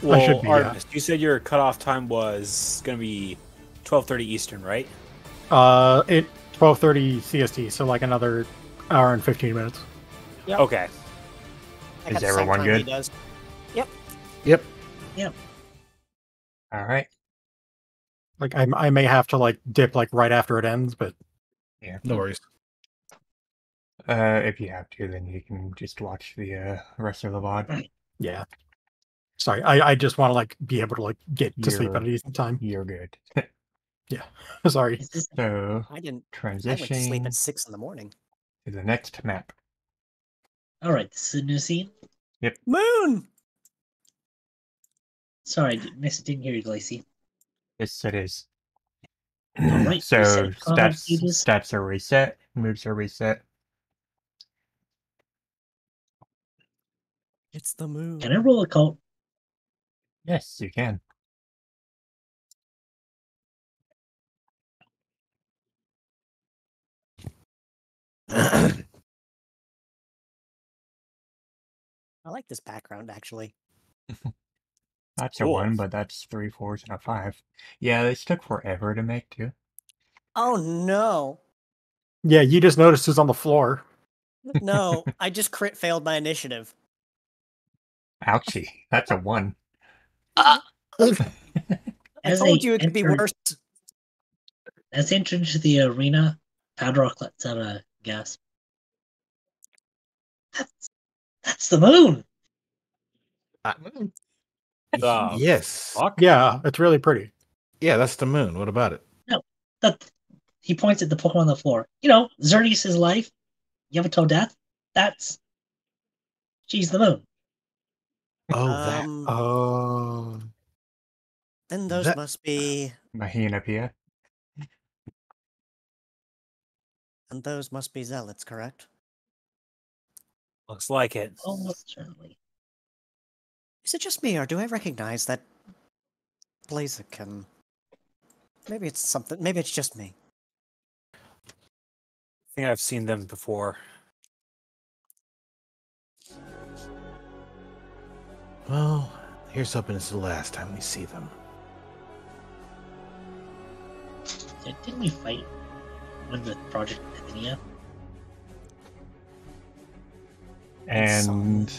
Well, should be, yeah. Artemis, you said your cutoff time was going to be 12:30 Eastern, right? It 12:30 CST, so like another hour and 15 minutes. Yep. Okay. I Is got the same everyone time good? he does. Yep. All right. Like I may have to like dip like right after it ends, but Yeah. No worries. If you have to, then you can just watch the rest of the VOD. yeah. Sorry, I just want to like be able to like get to sleep at a You're- decent time. You're good. Sorry. Is this So, I didn't. I went to transition sleep at 6 in the morning. to the next map. all right? This is a new scene. Moon. Sorry, didn't hear you, Glacy. Yes, it is. All right, So, reset combat stages. stats are reset, moves are reset. It's the moon. Can I roll a cult? Yes, you can. I like this background actually. That's a Cool. 1, but that's 3 4s and a 5. Yeah, this took forever to make, too. Oh no. Yeah, you just noticed it's on the floor. No, I just crit failed my initiative. Ouchie, that's a 1. I As told they you it could be enter- worse. As they enter into the arena, Padrock lets out a gasp. That's the moon. The Yes. fuck? Yeah, it's really pretty. Yeah, that's the moon. What about it? That he points at the Pokemon on the floor. You know, Xerneas' life, Yamato death. She's the moon. Oh, that. Oh. Then those that- must be. Mahina Pia. And those must be zealots, correct? Looks like it. Almost certainly. Is it just me, or do I recognize that Blaziken? Maybe it's something. Maybe it's just me. I think I've seen them before. Well, here's hoping it's the last time we see them. Didn't we fight one with Project Athenia? And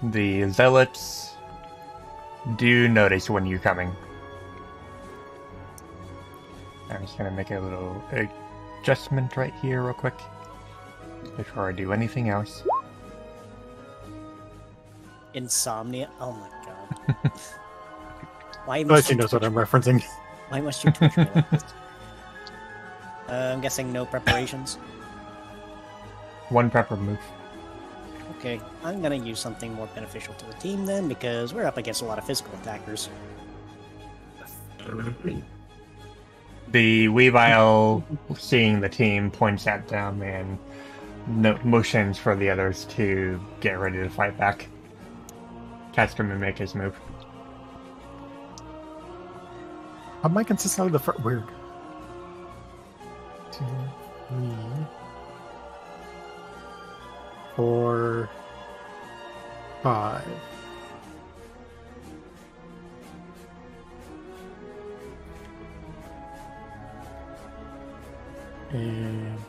the zealots do notice when you're coming. I'm just gonna make a little adjustment right here real quick before I do anything else. Insomnia. Oh my god. Why I must think you knows what torture- I'm referencing. Why must you torture me like this? I'm guessing no preparations. One prepper move. Okay, I'm gonna use something more beneficial to the team then, because we're up against a lot of physical attackers. The Weavile, seeing the team, points at them and motions for the others to get ready to fight back. Castor may make his move. Am I consistently the first? Weird. 2, 3, 4, 5. And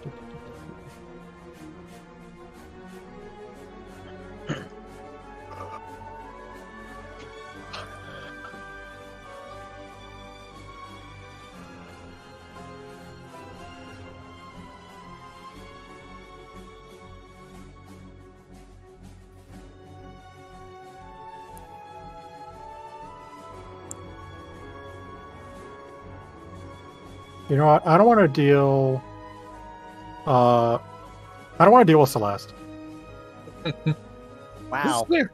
you know what? I don't want to deal. I don't want to deal with Celeste. Wow. Weird.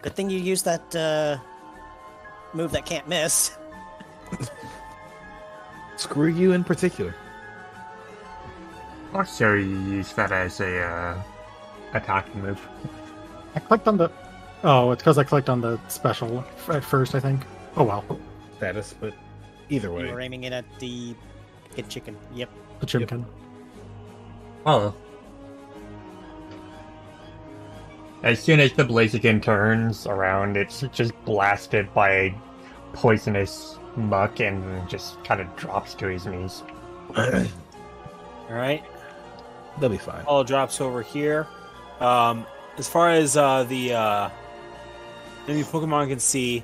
Good thing you used that move that can't miss. Screw you in particular. Also, you use that as a attacking move. I clicked on the. Oh, it's because I clicked on the special at first, I think. Oh, wow. Status, but either You way. were aiming it at the chicken. Yep. The Chimkin. Oh. As soon as the Blaziken turns around, it's just blasted by poisonous muck and just kind of drops to his knees. All right. They'll be fine. All drops over here. As far as the enemy Pokemon can see,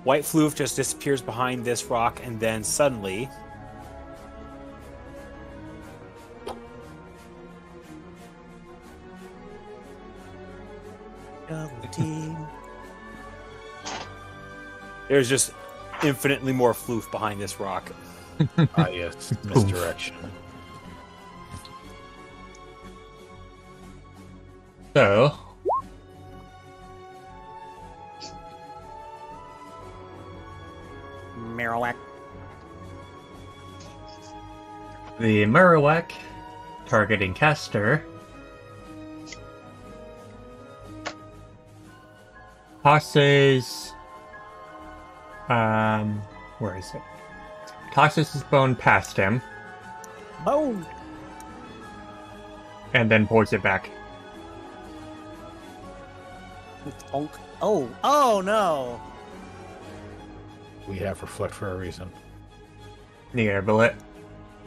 White Floof just disappears behind this rock, and then suddenly, Double team. there's just infinitely more Floof behind this rock. Ah, yes. Misdirection. So, Marowak. the Marowak, targeting Caster, tosses. Where is it? Tosses his bone past him, Boom! and then pours it back. Bonk. Oh. Oh, no! We have reflect for a reason. You get a bullet.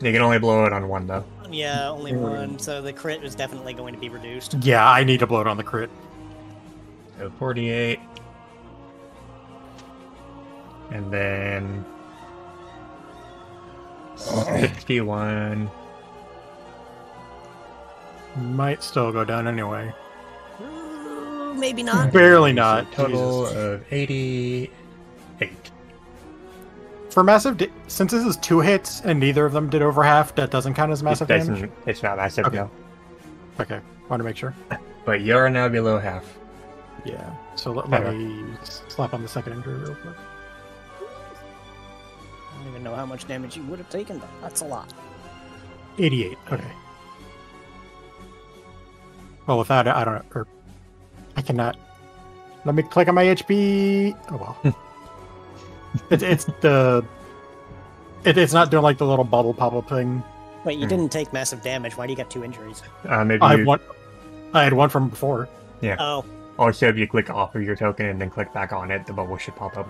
You can only blow it on one, though. Yeah, only one, so the crit is definitely going to be reduced. Yeah, I need to blow it on the crit. So 48. And then 61. Might still go down anyway. Maybe not. Barely not. Total Jesus. of 88. For massive, since this is 2 hits and neither of them did over half, that doesn't count as massive damage. It's not massive, Okay. no. Okay, want to make sure. But you're now below half. Yeah. So let Okay. me slap on the second injury real quick. I don't even know how much damage you would have taken, but that's a lot. 88. Okay. Well, without it, I don't. Or I cannot. Let me click on my HP. Oh well. It's not doing like the little bubble pop-up thing. Wait, you didn't take massive damage. Why do you got 2 injuries? Maybe I you, had one. I had one from before. Oh, also, if you click off of your token and then click back on it, the bubble should pop up.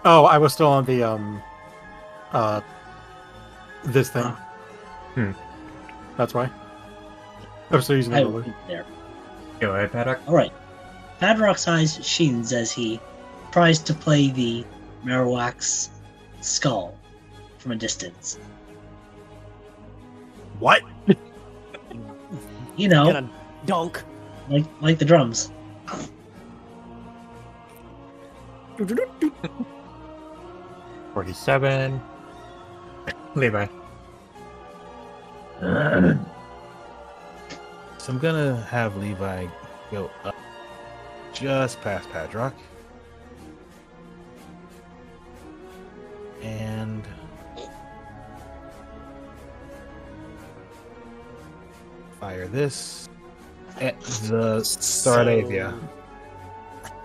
Oh, I was still on the this thing. Hmm. That's why. I was still using I the will roller. be there. Go ahead, Paddock. Alright. Padrock's eyes sheens as he tries to play the Marowak's skull from a distance. What? You know, gonna dunk. like the drums. 47. Levi. So I'm gonna have Levi go up just past Padrock. And fire this at the Staravia.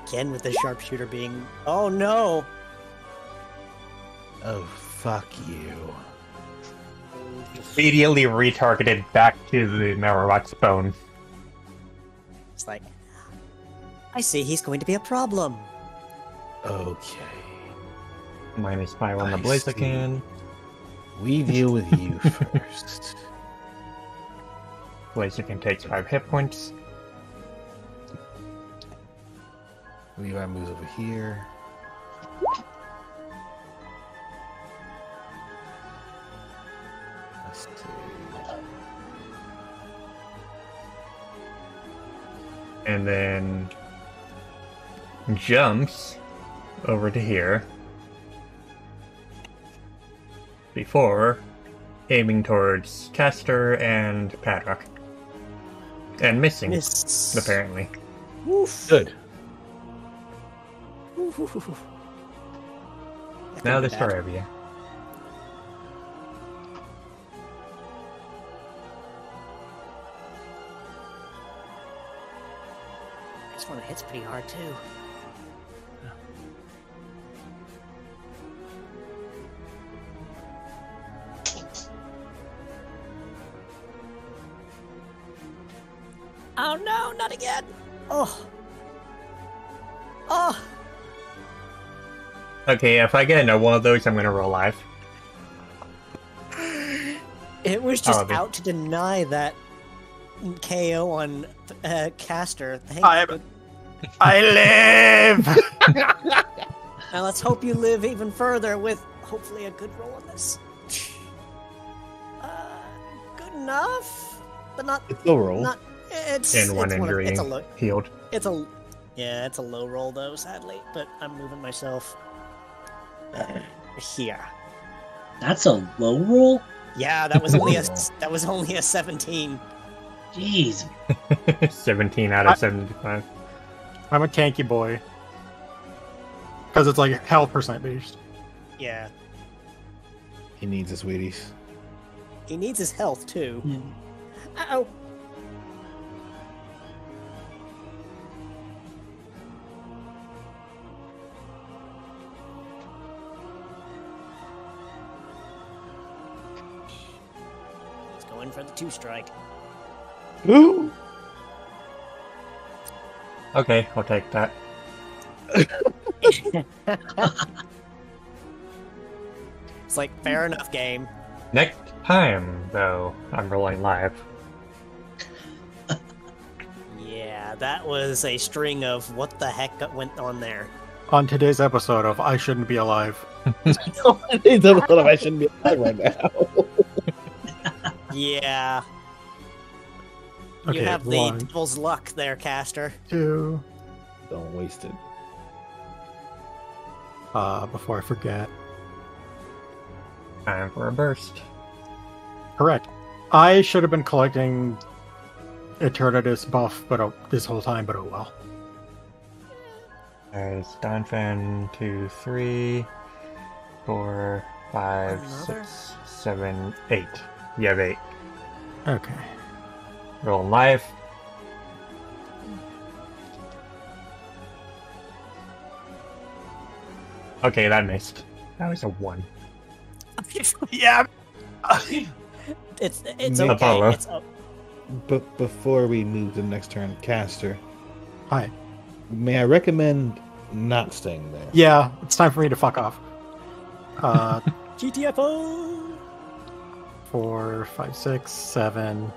Again with the sharpshooter being... Oh no! Oh, fuck you. Immediately retargeted back to the Marowak's bone. It's like... I see he's going to be a problem. Okay. -5 on the I Blaziken. We deal with you first. Blaziken takes 5 hit points. Levi moves over here. Let's see. And then jumps over to here before aiming towards Castor and Padrock. And missing, Miss. apparently. Oof. Good. Now the the Staravia. This one hits pretty hard too. Oh no, not again! Oh. Oh! Okay, if I get into one of those, I'm gonna roll live. It was just Probably. out to deny that KO on Castor. Thank I live! Now let's hope you live even further with hopefully a good roll on this. Good enough, but not. It's a roll. Not. It's And one it's injury It's a low. healed. It's a. Yeah, it's a low roll though, sadly. But I'm moving myself here. That's a low roll? Yeah, that was only a 17. Jeez. 17 out of 75. I'm a tanky boy. Because it's like health percent based. Yeah, He needs his Wheaties. he needs his health too. Hmm. Oh. He's going for the 2-strike. Ooh! Okay, I'll take that. It's like, fair enough, game. Next time, though, I'm rolling live. Yeah, that was a string of what the heck went on there. On today's episode of I Shouldn't Be Alive. It's a little I shouldn't be alive right now. Yeah, Okay, you have the 1, devil's luck there, Caster. 2, Don't waste it. before I forget. Time for a burst. Correct. I should have been collecting Eternatus buff this whole time, but oh well. There's Donphan, 2, 3, 4, 5, Another? 6, 7, 8. You have 8. Okay. Rolling live. Okay, that missed. That was a 1. Yeah. It's Make- okay. Apollo. It's But before we move to the next turn, Caster, Hi. may I recommend not staying there? Yeah, it's time for me to fuck off. GTFO. 4, 5, 6, 7,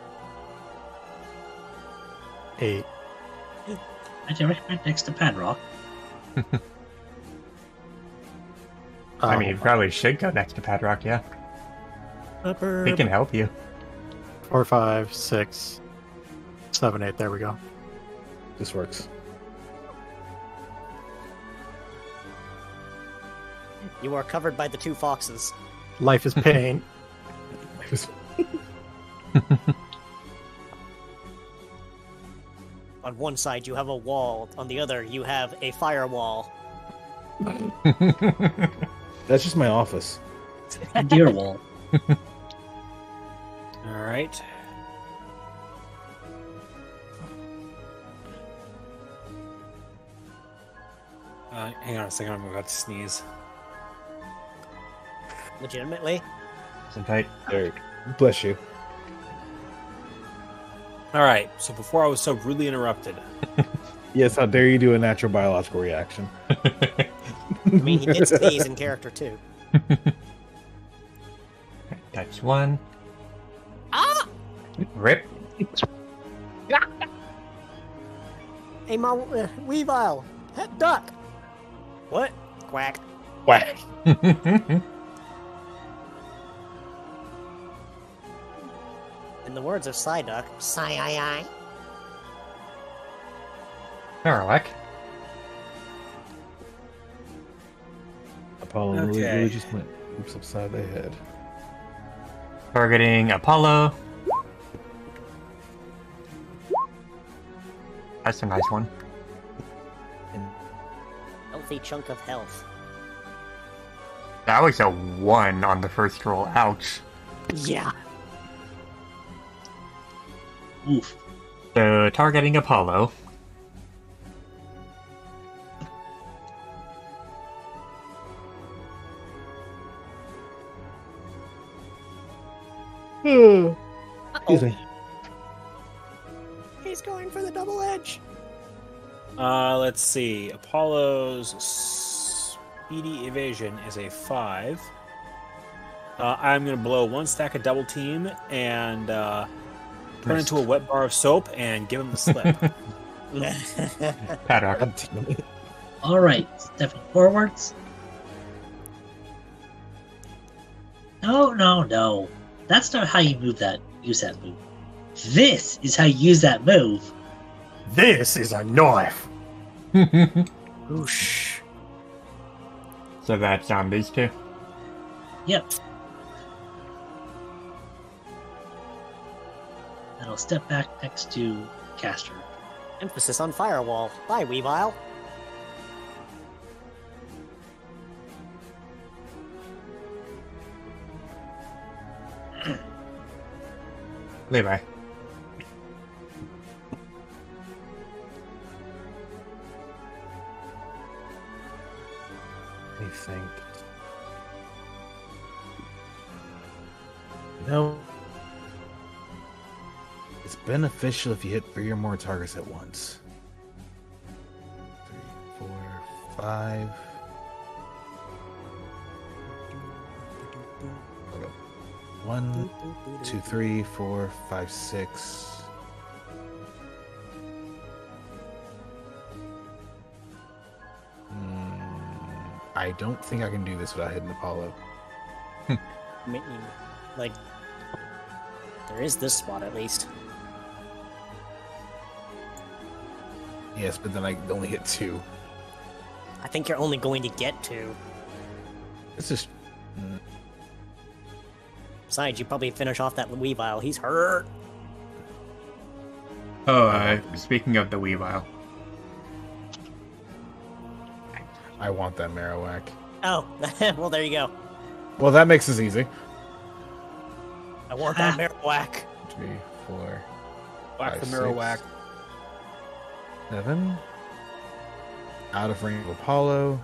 8. I recommend next to Padrock. I mean, you probably should go next to Padrock, yeah. He can help you. 4, 5, 6, 7, 8. There we go. This works. You are covered by the 2 foxes. Life is pain. On one side, you have a wall. On the other, you have a firewall. That's just my office. A deer wall. All right. Hang on a second. I'm about to sneeze. Legitimately. Some tight. Eric, bless you. All right. So before I was so rudely interrupted. Yes, how dare you do a natural biological reaction? I mean, he did sneeze in character too. That's one. Ah! Rip. Hey, my Weavile, head duck. What? Quack. Whack. In the words of Psyduck, Psy-I-I. Marowak. Apollo Okay. really just went oops upside the head. Targeting Apollo. That's a nice one. Healthy chunk of health. That was a 1 on the first roll. Ouch. Yeah. Oof. So, targeting Apollo. Excuse me. He's going for the double edge. Let's see. Apollo's speedy evasion is a 5. I'm going to blow 1 stack of double team and turn into a wet bar of soap and give him the slip. Paddock. God damn it. All right, stepping forwards. No. That's not how you use that move. This is how you use that move. This is a knife. Whoosh. So that's on these two. Yep. And I'll step back next to Caster. Emphasis on firewall. Bye, Weavile. Levi. Let me think. No. It's beneficial if you hit 3 or more targets at once. 3, 4, 5. Okay. 1, 2, 3, 4, 5, 6. I don't think I can do this without hitting Apollo. I mean, like, there is this spot at least. Yes, but then I only hit 2. I think you're only going to get 2. It's just. Besides, you probably finish off that Weavile. He's hurt. Oh, speaking of the Weavile. I want that Marowak. Oh, well, there you go. Well, that makes this easy. I want that Marowak. 3, 4, Whack the 5, mirror 6, whack. 7. Out of range of Apollo.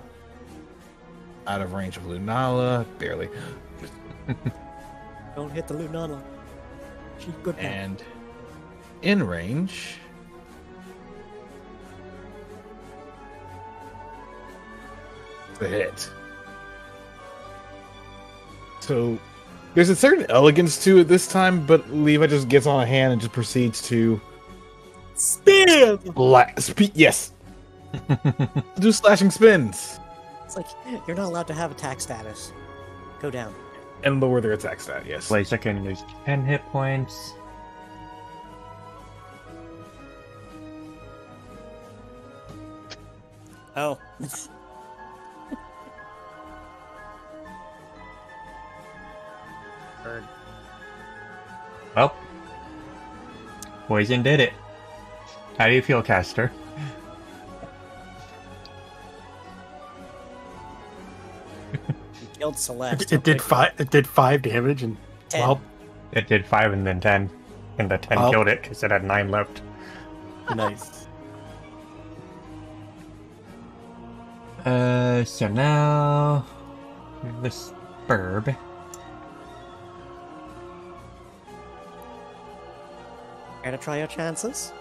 Out of range of Lunala. Barely. Don't hit the Lunala. She's good now. And in range. The hit. So there's a certain elegance to it this time, but Levi just gets on a hand and just proceeds to Spam! yes. Do slashing spins It's like, you're not allowed to have attack status. Go down. and lower their attack stat. Yes. Blazer can lose 10 hit points. Oh. Bird. Well, Poison did it. How do you feel, Caster? You killed Celeste. It did 5. It did 5 damage, and 10. well, It did 5 and then 10. And the 10 Oh. killed it because it had 9 left. nice. So now... This Burb. Care to try your chances?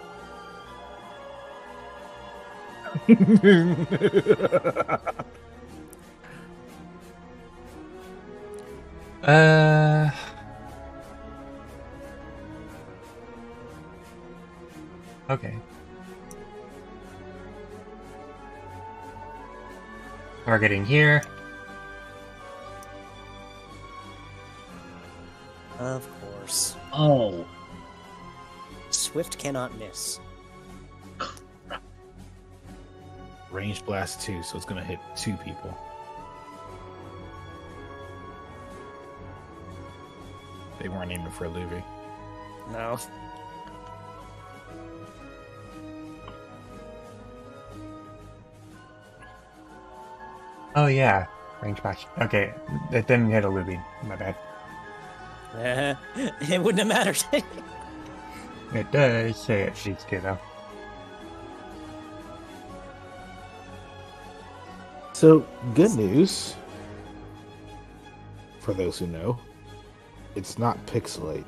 Okay. Targeting here. Of course. Oh. Swift cannot miss. Range blast 2, so it's going to hit 2 people. They weren't aiming for Luby. No. Oh yeah, range bash. Okay, it didn't hit a Luby. My bad. It wouldn't have mattered. It does say it needs to though. So, good news. For those who know, it's not Pixelate.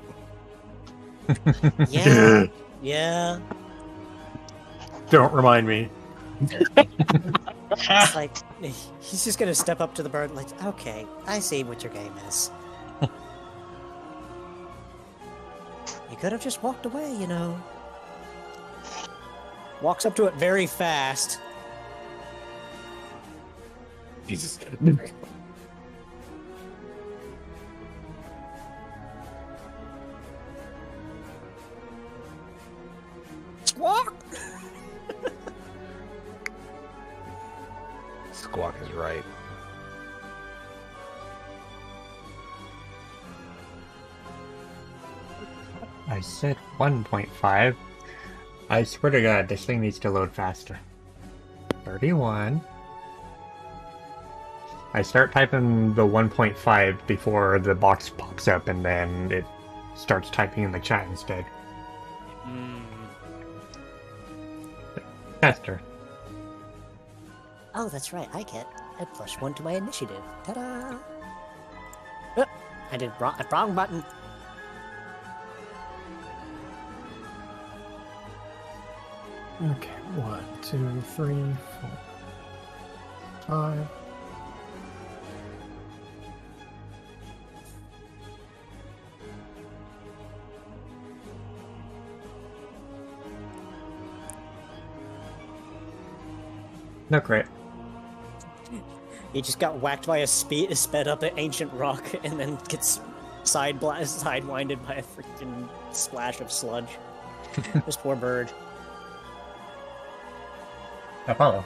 Yeah. Yeah. Don't remind me. It's like, he's just gonna step up to the bird like, okay, I see what your game is. You could have just walked away, you know. Walks up to it very fast. Jesus. Squawk! Squawk is right. I said 1.5. I swear to God, this thing needs to load faster. 31. I start typing the 1.5 before the box pops up, and then it starts typing in the chat instead. Faster. Oh, that's right, I add +1 to my initiative. Ta-da! I did wrong button. Okay, 1, 2, 3, 4, 5. No crit. He just got whacked by a sped up an ancient rock and then gets sidewinded by a freaking splash of sludge. This poor bird. Apollo.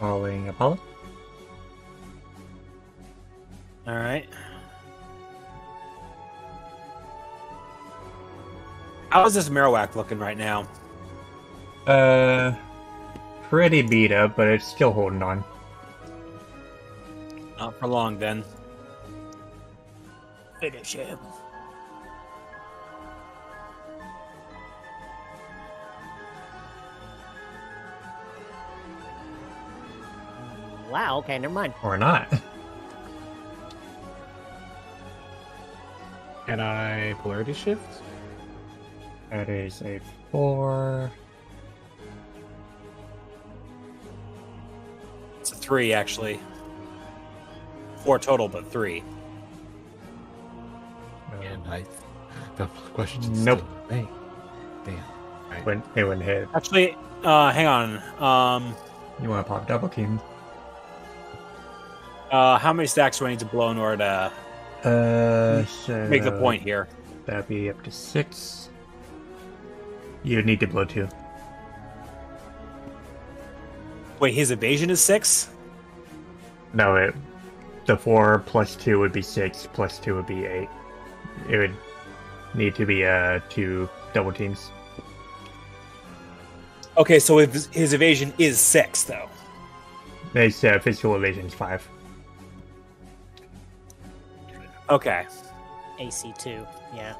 Following Apollo. All right. How is this Marowak looking right now? Pretty beat up, but it's still holding on. Not for long, then. Finish him. Wow, okay, never mind. Or not. Can I polarity shift? That is a 4. It's a 3, actually. 4 total, but 3. And the question is Nope. Hey, damn. Right. It wouldn't hit. Actually, hang on. You want to pop double team? How many stacks do I need to blow in order to So make the point here? That'd be up to 6. You'd need to blow 2. Wait, his evasion is 6? No, the 4 plus 2 would be 6, plus 2 would be 8. It would need to be 2 double teams. Okay, so his evasion is 6, though. His physical evasion is 5. Okay. AC2, yeah.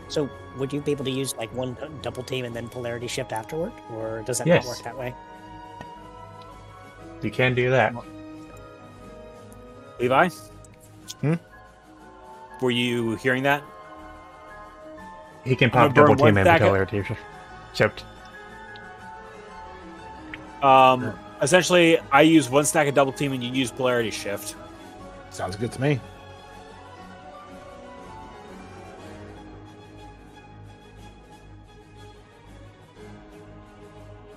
So, would you be able to use like one double team and then polarity shift afterward, or does that Yes. not work that way? You can do that. Levi? Hmm? Were you hearing that? He can I'm pop gonna burn double team one in stack until they're choked. Essentially, I use one stack of double team and you use polarity shift. Sounds good to me.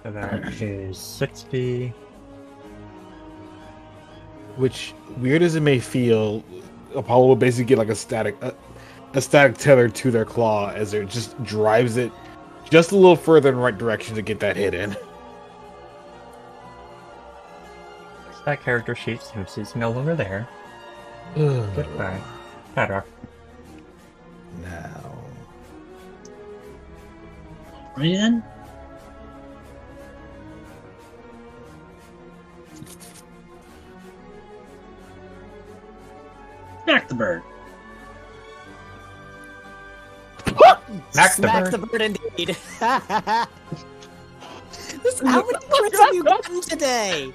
So that is 60. Which, weird as it may feel, Apollo will basically get like a static tether to their claw as it just drives it just a little further in the right direction to get that hit in. That character sheet since he's no longer there. Goodbye. Better. Now. Ready then? Smack the bird. Smack the bird indeed. How many crits have you gotten today?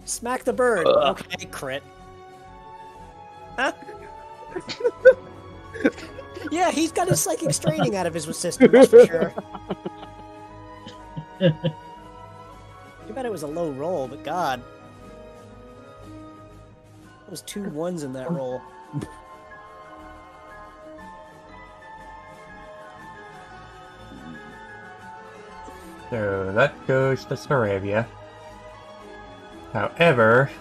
Smack the bird. Okay, crit. Huh? Yeah, he's got his psychic straining out of his system, that's for sure. Too bad it was a low roll, but god. There was 2 1s in that roll. So that goes to Staravia. However,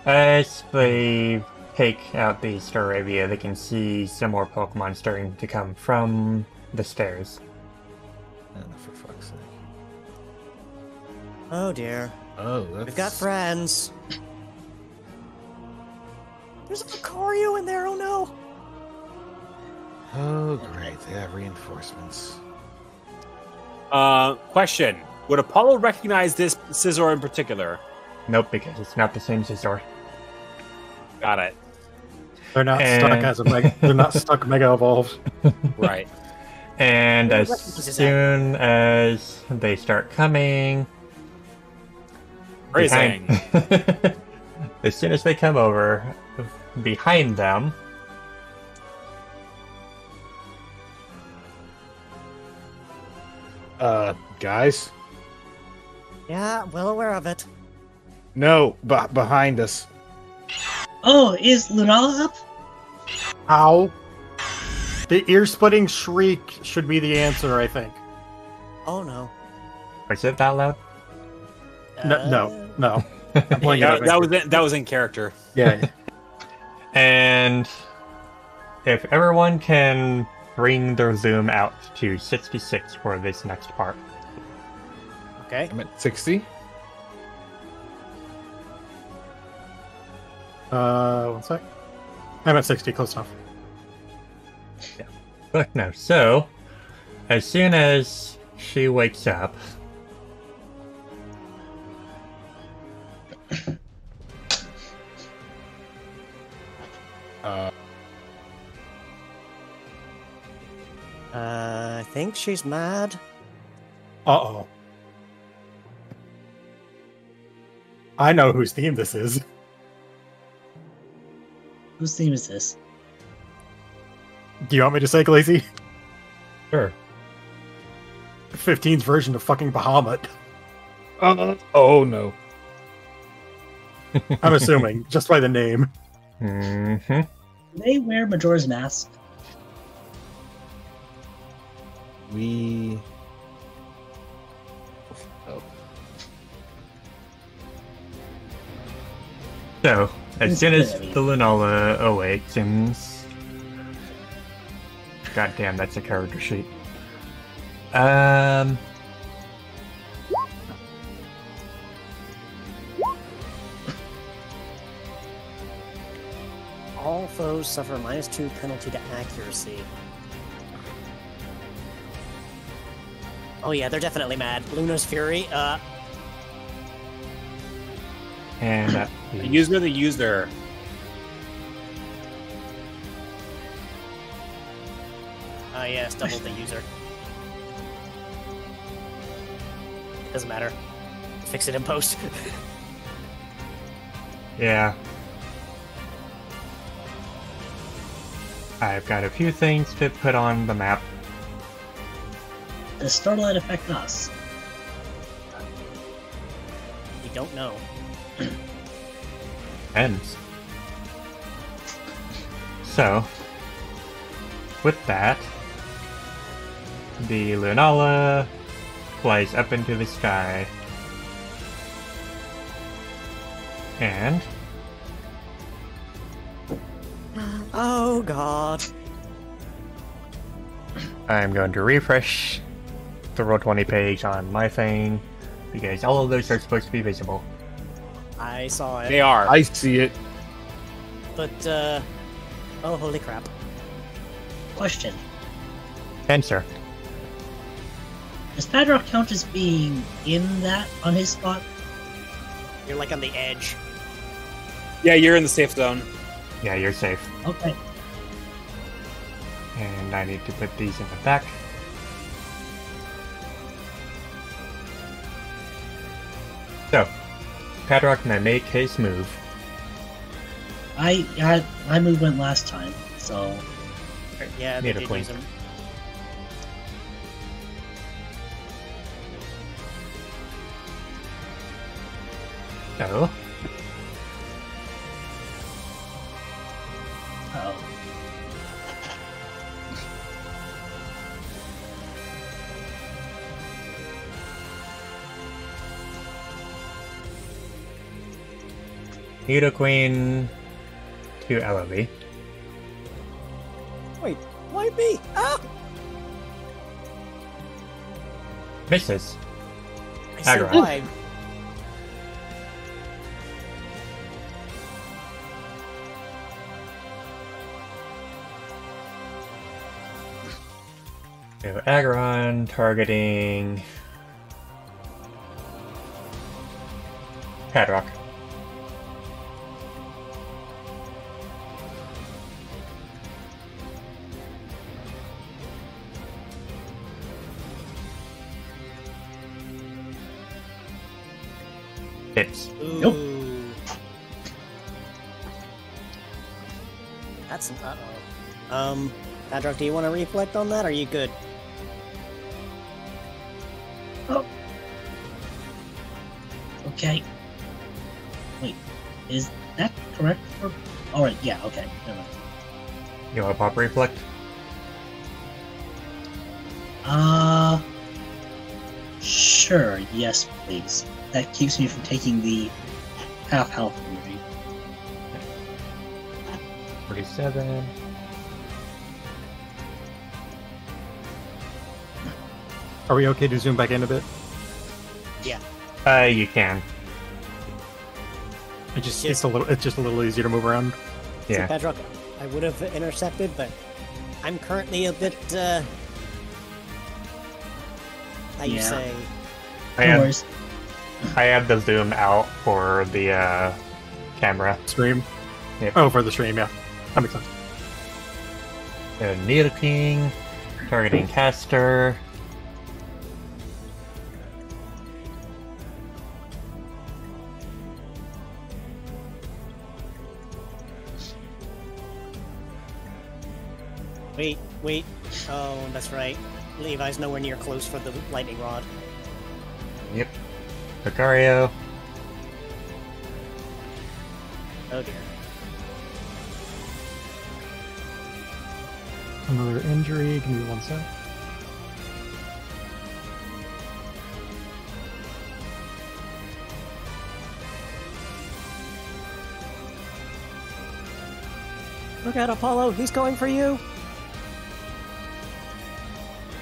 as they take out the Staravia, they can see some more Pokemon starting to come from the stairs. For fuck's sake. Oh dear. Oh, that's... We've got friends. There's a Lucario in there, oh no! Oh, great. They have reinforcements. Question. Would Apollo recognize this Scizor in particular? Nope, because it's not the same Scizor. Got it. They're not stuck as a mega. They're not stuck mega evolved. Right. And Who as recognizes soon as they start coming... Phrasing. As soon as they come over, behind them... Guys? Yeah, well aware of it. No, behind us. Oh, is Lunala up? How? The ear-splitting shriek should be the answer, I think. Oh no. Was it that loud? No. I'm playing it That was in character. Yeah. And if everyone can bring their zoom out to 66 for this next part. Okay. I'm at 60. 1 sec. I'm at 60, close enough. But no, so as soon as she wakes up, I think she's mad. Uh-oh. I know whose theme this is. Whose theme is this? Do you want me to say, Glacy? sure. 15's version of fucking Bahamut. Oh, no. I'm assuming, just by the name. Mm-hmm. Do they wear Majora's Mask? We... So, as soon as the Lunala awakens... God damn, that's a character sheet. All foes suffer -2 penalty to accuracy. Oh yeah, they're definitely mad. Luna's Fury, And that The user. yes, double the user. Doesn't matter. fix it in post. Yeah. I've got a few things to put on the map. Does Starlight affect us? We don't know. Ends. So, with that, the Lunala flies up into the sky. And Oh god. I'm going to refresh the Roll20 page on my thing, because all of those are supposed to be visible. I saw it. They are. I see it. But, oh, holy crap. Question. Answer. Does Padrock count as being in that on his spot? You're like on the edge. Yeah, you're in the safe zone. Yeah, you're safe. Okay. And I need to put these in the back. So, Padrock may make his move. My move went last time, so Yeah, they Need a did point. use them. So, oh. Nido Queen to LOV. Wait, why me? Ah! Misses. I see Aggro. why. So Aggron targeting Padrock. Hits. Ooh. Nope. That's uh-oh. Padrock, do you want to reflect on that? Or are you good? Oh. Okay. Wait, is that correct? Alright, yeah, okay. Never mind. You want to pop reflect? Sure, yes, please. That keeps me from taking the half health movie. 47. Are we okay to zoom back in a bit? Yeah. You can. It's Yes. just a little easier to move around. Yeah. So, Padrock, I would have intercepted, but I'm currently a bit, how you Yeah. say? I No have, worries. I have the zoom out for the camera. Stream. Yep. Oh, for the stream, yeah. That makes sense. So Nido King targeting Caster. Wait. Oh, that's right. Levi's nowhere near close for the lightning rod. Yep. Lucario. Oh dear. Another injury. Give me 1 sec. Look out, Apollo! He's going for you!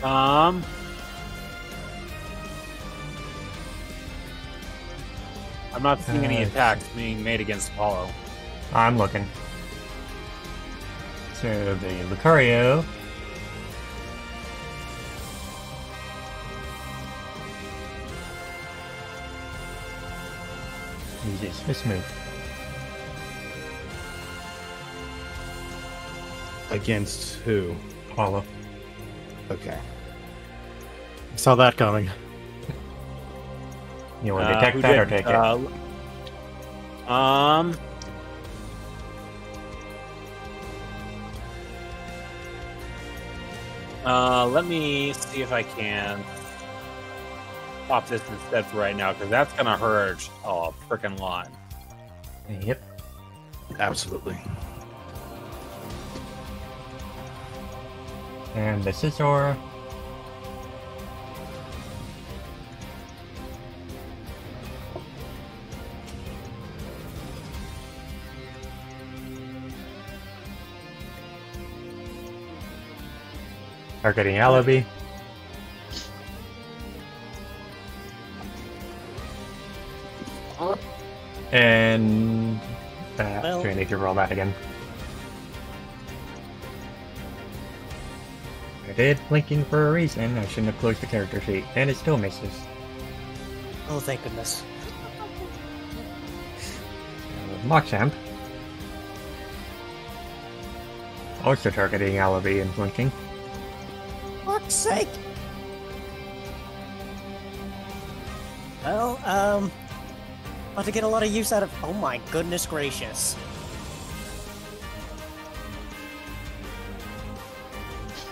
I'm not seeing any attacks being made against Apollo. I'm looking. So the Lucario. Uses this move. Against who? Apollo. Okay. Saw that coming. You want to detect Who that or did? take it? Let me see if I can pop this instead for right now, because that's gonna hurt a freaking lot. Yep. Absolutely. And the scissor. Targeting alibi. And Well- do I need to roll that again? I did blinking for a reason. I shouldn't have closed the character sheet, and it still misses. Oh, thank goodness. Machamp. Also targeting alibi and blinking. Fuck's sake! Well, about to get a lot of use out of. Oh my goodness gracious!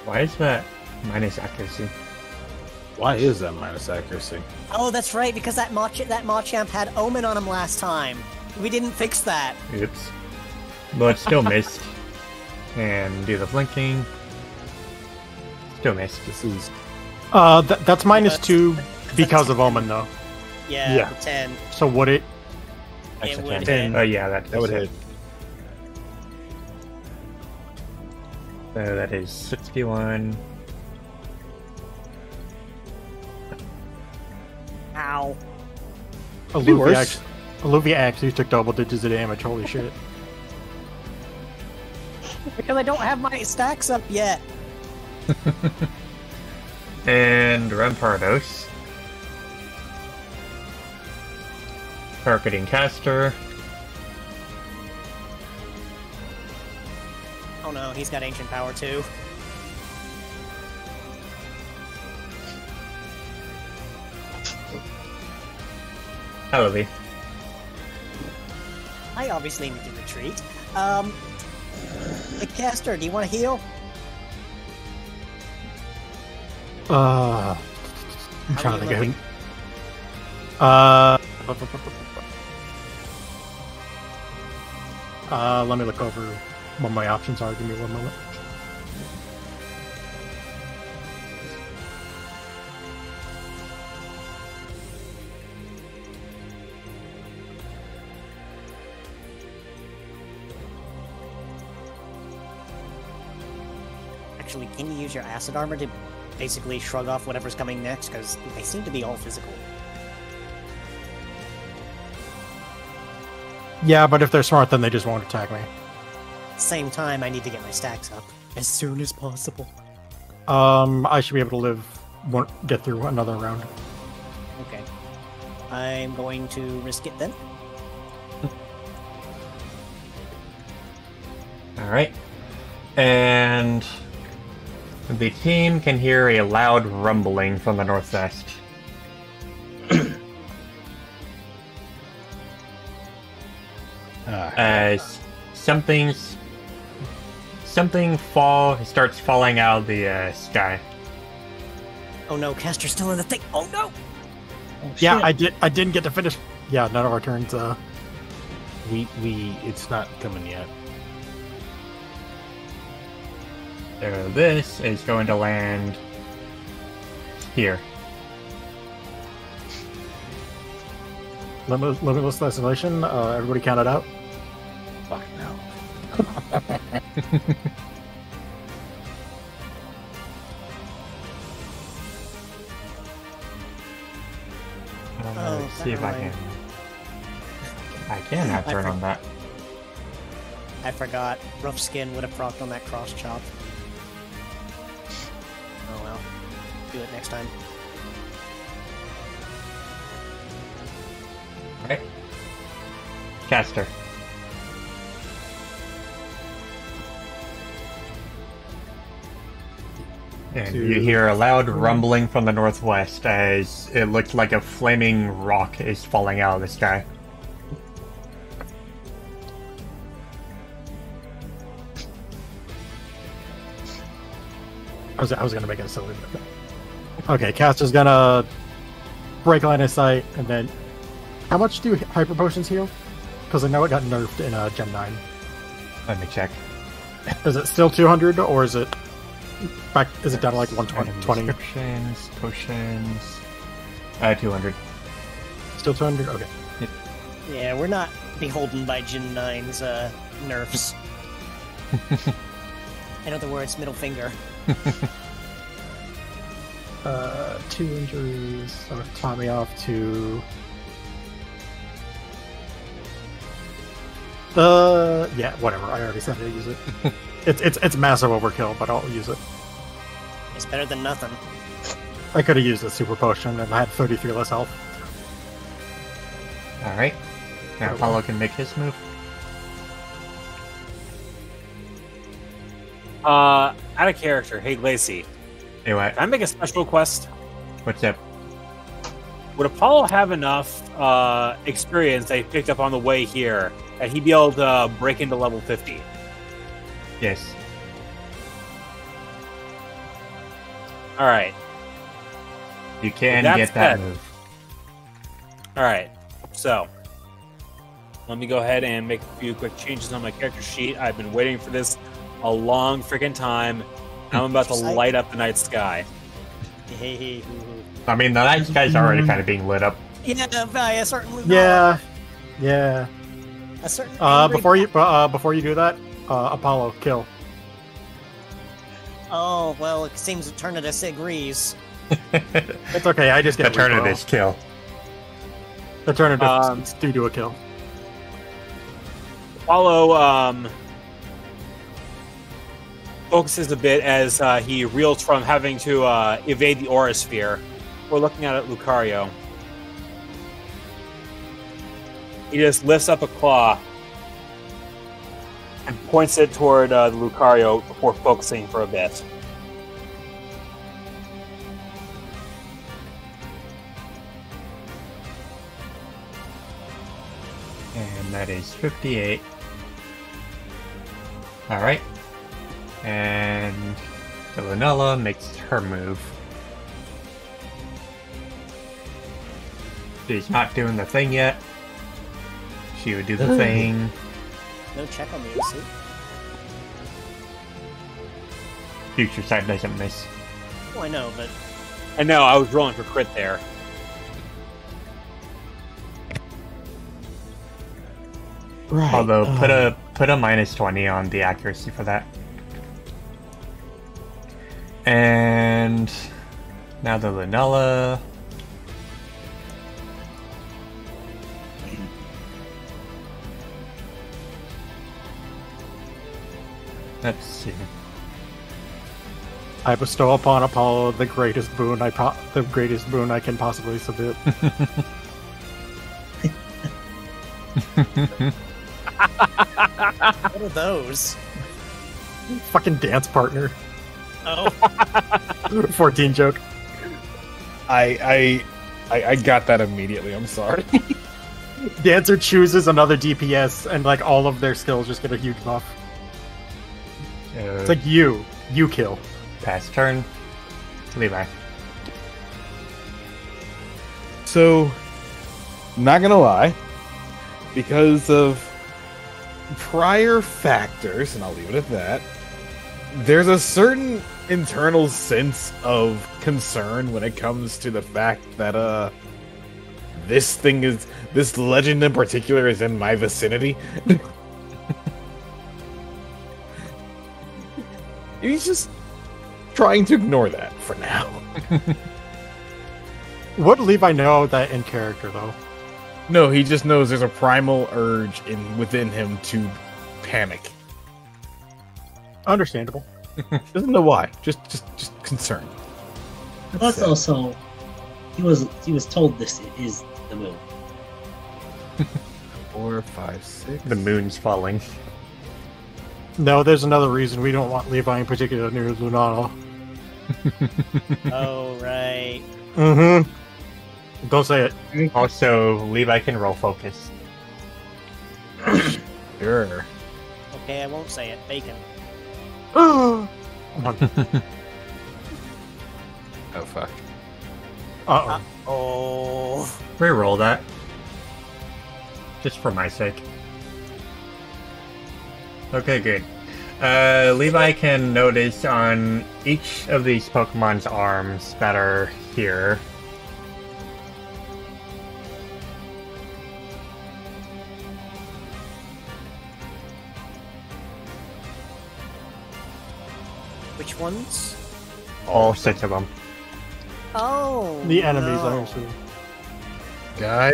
Why is that minus accuracy? Why is that minus accuracy? Oh, that's right, because that Machamp had Omen on him last time. We didn't fix that. Oops. But still missed. And do the blinking. Still missed. This is That's minus 2 because of Omen, though. Yeah, Yeah. the 10. So would it? It would hit. Oh yeah, that that would hit. So that is 61. Ow. be worse. Olivia actually took double digits of damage. Holy shit! Because I don't have my stacks up yet. And Rampardos. Targeting caster. Oh no, he's got ancient power too. Alibi. I obviously need to retreat. Hey, Caster, do you want to heal? I'm How trying are to you think. looking? Let me look over what my options are. Give me 1 moment. Actually, can you use your acid armor to basically shrug off whatever's coming next? Because they seem to be all physical. Yeah, but if they're smart, then they just won't attack me. Same time, I need to get my stacks up as soon as possible. I should be able to get through another round. Okay. I'm going to risk it then. Alright. And the team can hear a loud rumbling from the northwest. As something starts falling out of the sky. Oh no, Caster's still in the thing. Oh no! Oh, Yeah, shit. I didn't get to finish. Yeah, none of our turns. it's not coming yet. So this is going to land here. Limitless isolation. Everybody count it out. Fuck no. Oh, Let's see if I never can. mind. I can have turn on that. I forgot. Rough skin would have procced on that cross chop. Oh well. Do it next time. Alright. Caster. And to- you hear a loud rumbling from the northwest as it looks like a flaming rock is falling out of the sky. I was gonna make it a silly. Okay, Caster's gonna break line of sight, and then how much do hyper potions heal? Because I know it got nerfed in Gen 9. Let me check. Is it still 200, or is it back? Is it down to like 120? Descriptions, potions. 200. Still 200. Okay. Yeah, we're not beholden by Gen 9's nerfs. In other words, middle finger. 2 injuries. So Tommy off to. Yeah, whatever. I already said to use it. It's massive overkill, but I'll use it. It's better than nothing. I could have used a super potion and I had 33 less health. Alright. Now Apollo can make his move. Out of character. Hey, Lacey. Hey, what? Can I make a special request? What's up? Would Apollo have enough experience that he picked up on the way here that he'd be able to break into level 50? Yes. All right. You can That's get that it. move. All right. So let me go ahead and make a few quick changes on my character sheet. I've been waiting for this a long freaking time. I'm about to light up the night sky. I mean, the night sky's already kind of being lit up. Yeah, by a certain Yeah. a certain angry- Before you do that, Apollo, kill. Oh well, it seems Eternatus agrees. It's okay. I just get Eternatus kill. Eternatus do a kill. Apollo focuses a bit as he reels from having to evade the aura sphere. We're looking at Lucario. He just lifts up a claw and points it toward the Lucario before focusing for a bit. And that is 58. Alright. And the Lunella makes her move. She's not doing the thing yet. She would do the thing. No check on the AC. Future sight doesn't miss. Oh, I know, but I know, I was rolling for crit there. Right. Although put a minus 20 on the accuracy for that. And now the Lunella. Let's see. I bestow upon Apollo the greatest boon I can possibly submit. what are those? Fucking dance partner. Oh, 14 joke. I got that immediately. I'm sorry. Dancer chooses another DPS, and like all of their skills just get a huge buff. It's like you kill. Pass turn. Levi. So, not gonna lie, because of prior factors, and I'll leave it at that, there's a certain internal sense of concern when it comes to the fact that this legend in particular is in my vicinity. He's just trying to ignore that for now. Would Levi know that in character though? No, he just knows there's a primal urge within him to panic. Understandable. Doesn't know why. Just concerned. Plus, also, he was told this is the moon. 4, 5, 6. The moon's falling. No, there's another reason we don't want Levi in particular near Lunala. Oh, right. Mm-hmm. Don't say it. Also, Levi can roll focus. Sure. Okay, I won't say it. Bacon. Oh, Oh fuck. uh-oh. Oh. Reroll that. Just for my sake. Okay, good. Levi can notice on each of these Pokemon's arms that are here. Which ones? All 6 of them. Oh. The enemies, no. I assume. Guy.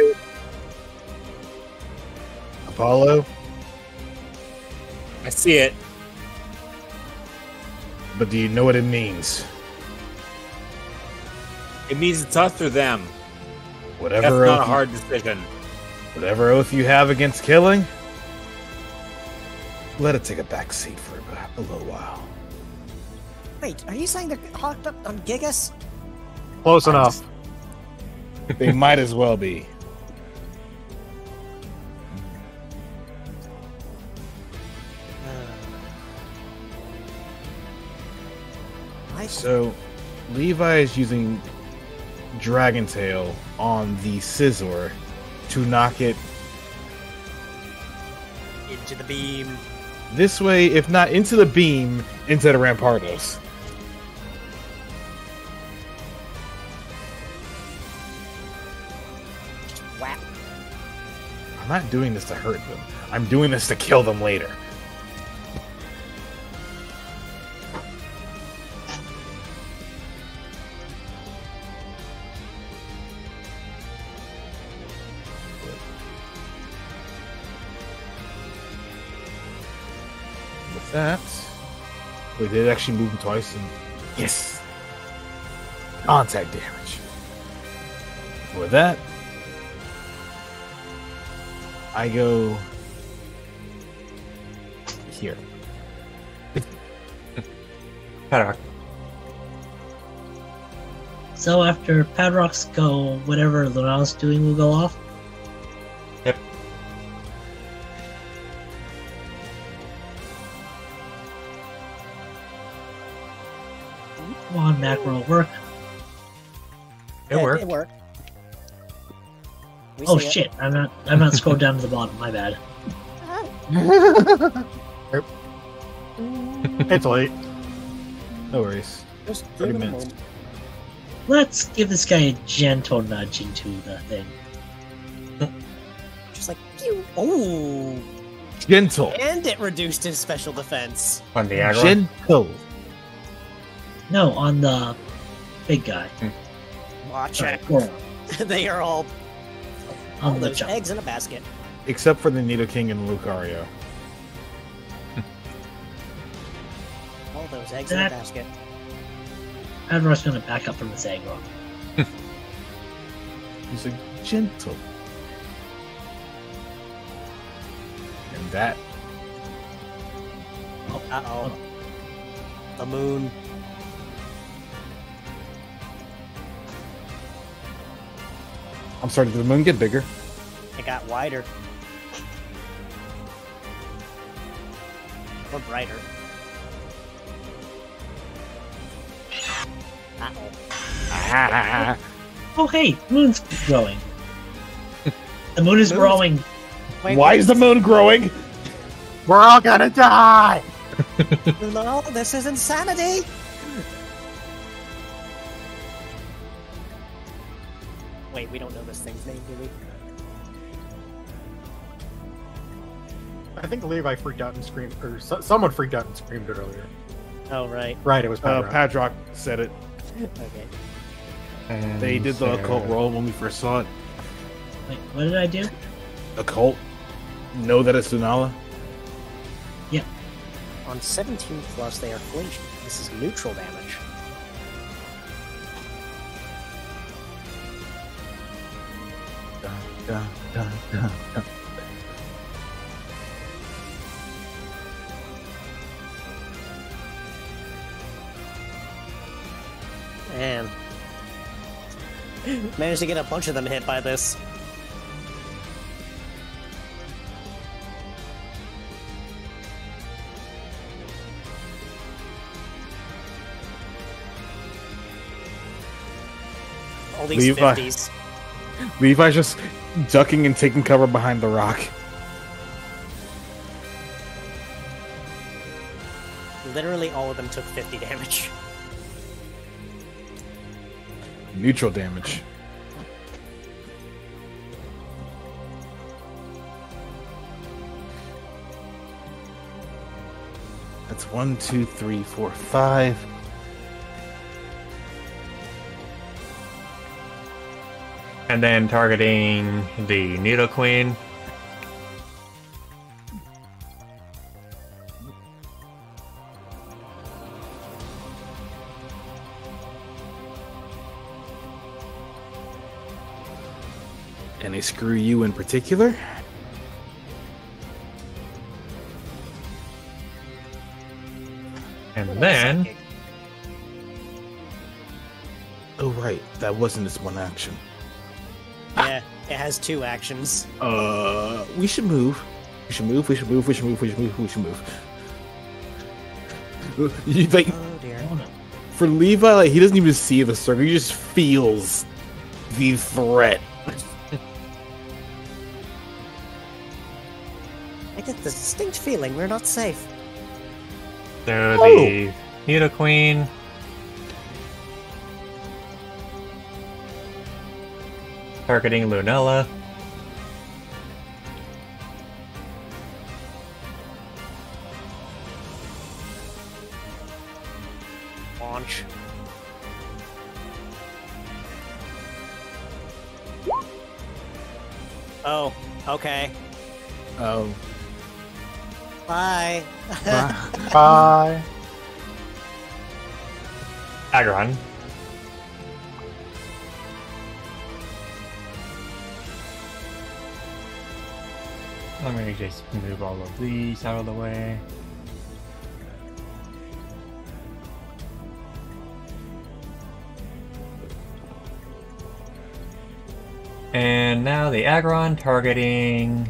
Apollo. I see it. But do you know what it means? It means it's us or them. That's Whatever not a oath, hard decision. whatever oath you have against killing, let it take a back seat for a little while. Wait, are you saying they're hooked up on Gigas? Close enough. They might as well be. So, Levi is using Dragon Tail on the Scizor to knock it Into the beam. this way, if not into the beam, into the Rampardos. Whap. I'm not doing this to hurt them. I'm doing this to kill them later. With that, we did actually move him twice, and yes, contact damage. With that, I go here. Paddock. So after Padrock's go, whatever Lunal's doing will go off. Yep. Come on, macro work. It worked. It worked. We Oh see it. shit! I'm not scrolled down to the bottom. My bad. It's late. No worries. Just 30 give it a minutes. moment. Let's give this guy a gentle nudge into the thing. Just like, pew. Oh, Gentle. and it reduced his special defense. On the aggro. Gentle. No, on the big guy. Watch Sorry, it. Goro. They are all On the those jump. eggs in a basket. Except for the Nidoking and Lucario. All those eggs in a That- basket. Padrock's gonna back up from this aggro. He's like, gentle. And that. Uh-oh. The moon. I'm sorry, did the moon get bigger? It got wider. Or brighter. Uh-oh. Oh hey, moon's growing. The moon is growing. Wait, Why is the moon growing? We're all gonna die! No, this is insanity! Wait, we don't know this thing's name, do we? I think Levi freaked out and screamed, or someone freaked out and screamed earlier. Oh, right. Right, it was Padrock. Padrock said it. Okay. And They did the so- occult roll when we first saw it. Wait, what did I do? Occult? Know that it's Lunala? On 17 plus, they are flinched. This is neutral damage. Man. Managed to get a bunch of them hit by this. All these Levi. 50s. Levi's just ducking and taking cover behind the rock. Literally all of them took 50 damage. Neutral damage. That's 1, 2, 3, 4, 5. And then targeting the Needle Queen. And they screw you in particular? And then Oh, right. That wasn't its one action. Yeah, it has 2 actions. We should move. We should move. We should move. We should move. We should move. We should move. Like, Oh dear. for Levi, like, he doesn't even see the circle. He just feels the threat. I get the distinct feeling we're not safe. so the Needle Queen targeting Lunella. Launch. Oh, okay. Oh. Bye. Bye. Agron. Let me just move all of these out of the way. And now the Agron targeting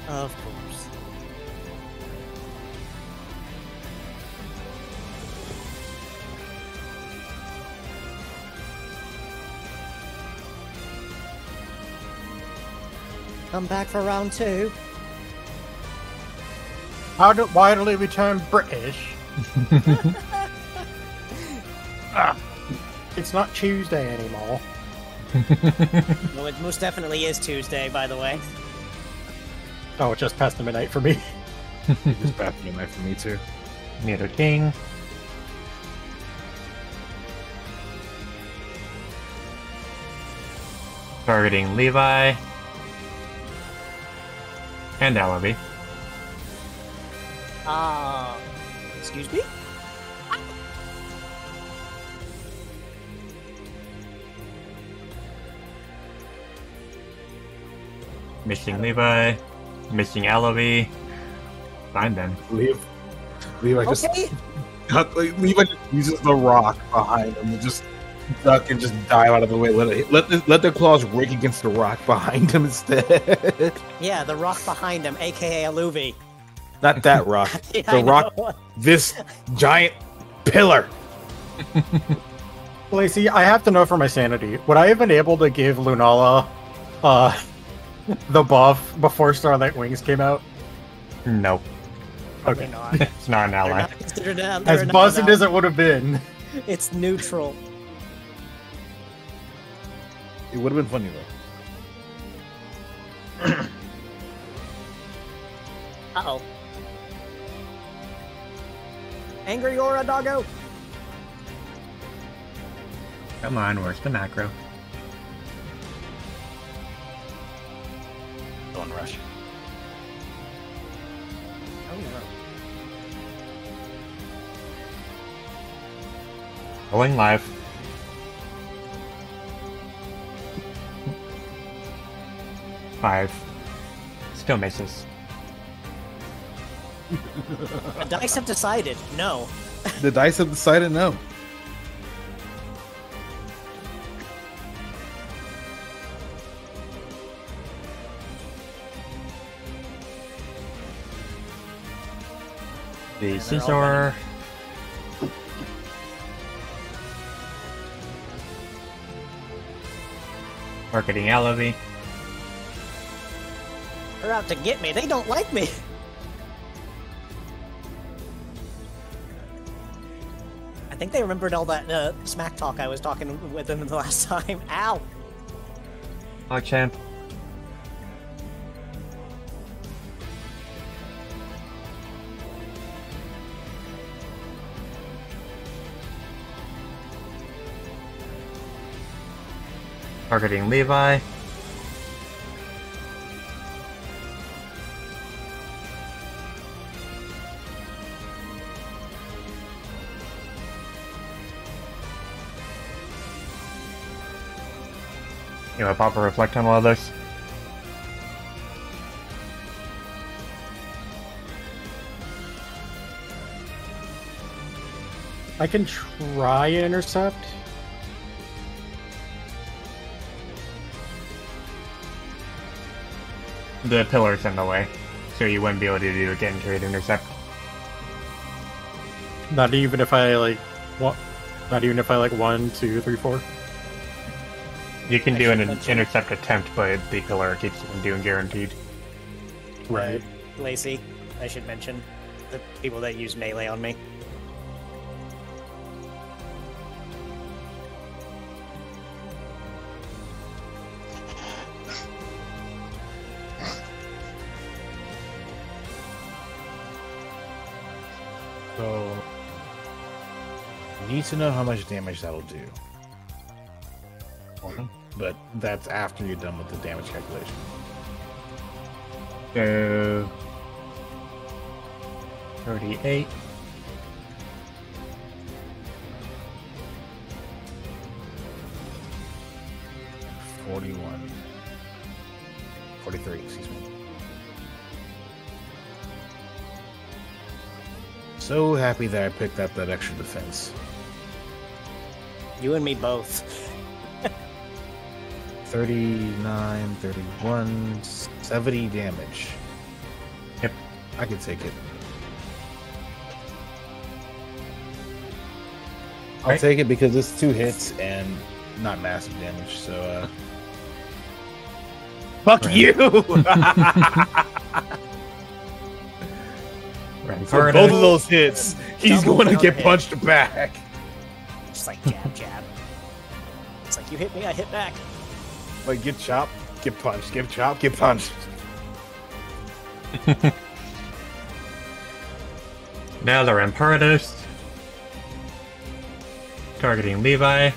Of course. Come back for round 2. Why did we turn British? It's not Tuesday anymore. Well, it most definitely is Tuesday, by the way. Oh, it's just past the midnight for me. Just back midnight for me, too. Needle King. Targeting Levi. And Alabi. Excuse me? Missing Levi. Missing Alabi. Find them. Levi just Okay. Levi just uses the rock behind him and just duck and just dive out of the way. Let their claws rake against the rock behind him instead. Yeah, the rock behind him, aka Aluvi. Not that rock. Yeah, The I rock. know. This giant pillar. Lacey, I have to know for my sanity. Would I have been able to give Lunala the buff before Starlight Wings came out? Nope. Probably Okay. not. It's not an They're ally. not considered an- As they're not buzzing an as it would have been. ally. It's neutral. It would have been funny though. Uh-oh. Angry Aura, doggo! Come on, where's the macro? Don't rush. Oh no. Going live. Five. Still misses. The dice have decided no. The dice have decided no. This they're is all our... Marketing Alavi. They're out to get me. They don't like me. I think they remembered all that smack talk I was talking with them the last time. Ow! Hi, champ. Targeting Levi. You want to pop a reflect on one of those? I can try and intercept. The pillar's in the way, so you wouldn't be able to do a get into it intercept. Not even if I like what? Not even if I like 1, 2, 3, 4. You can do an mention- intercept attempt, but the pillar keeps you from doing guaranteed. Right. Lacey, I should mention the people that use melee on me. So, you need to know how much damage that'll do. But that's after you're done with the damage calculation. So 38. $41. 43, excuse me. So happy that I picked up that extra defense. You and me both. 39, 31, 70 damage. Yep. I can take it. I'll Right. take it because it's 2 hits and not massive damage, so Fuck Right. you! For both of those hits, he's Double going to counter get hit. punched back. Just like jab, jab. It's like you hit me, I hit back. Like, get chopped, get punched, get chopped, get punched. Now the Rampardos. Targeting Levi.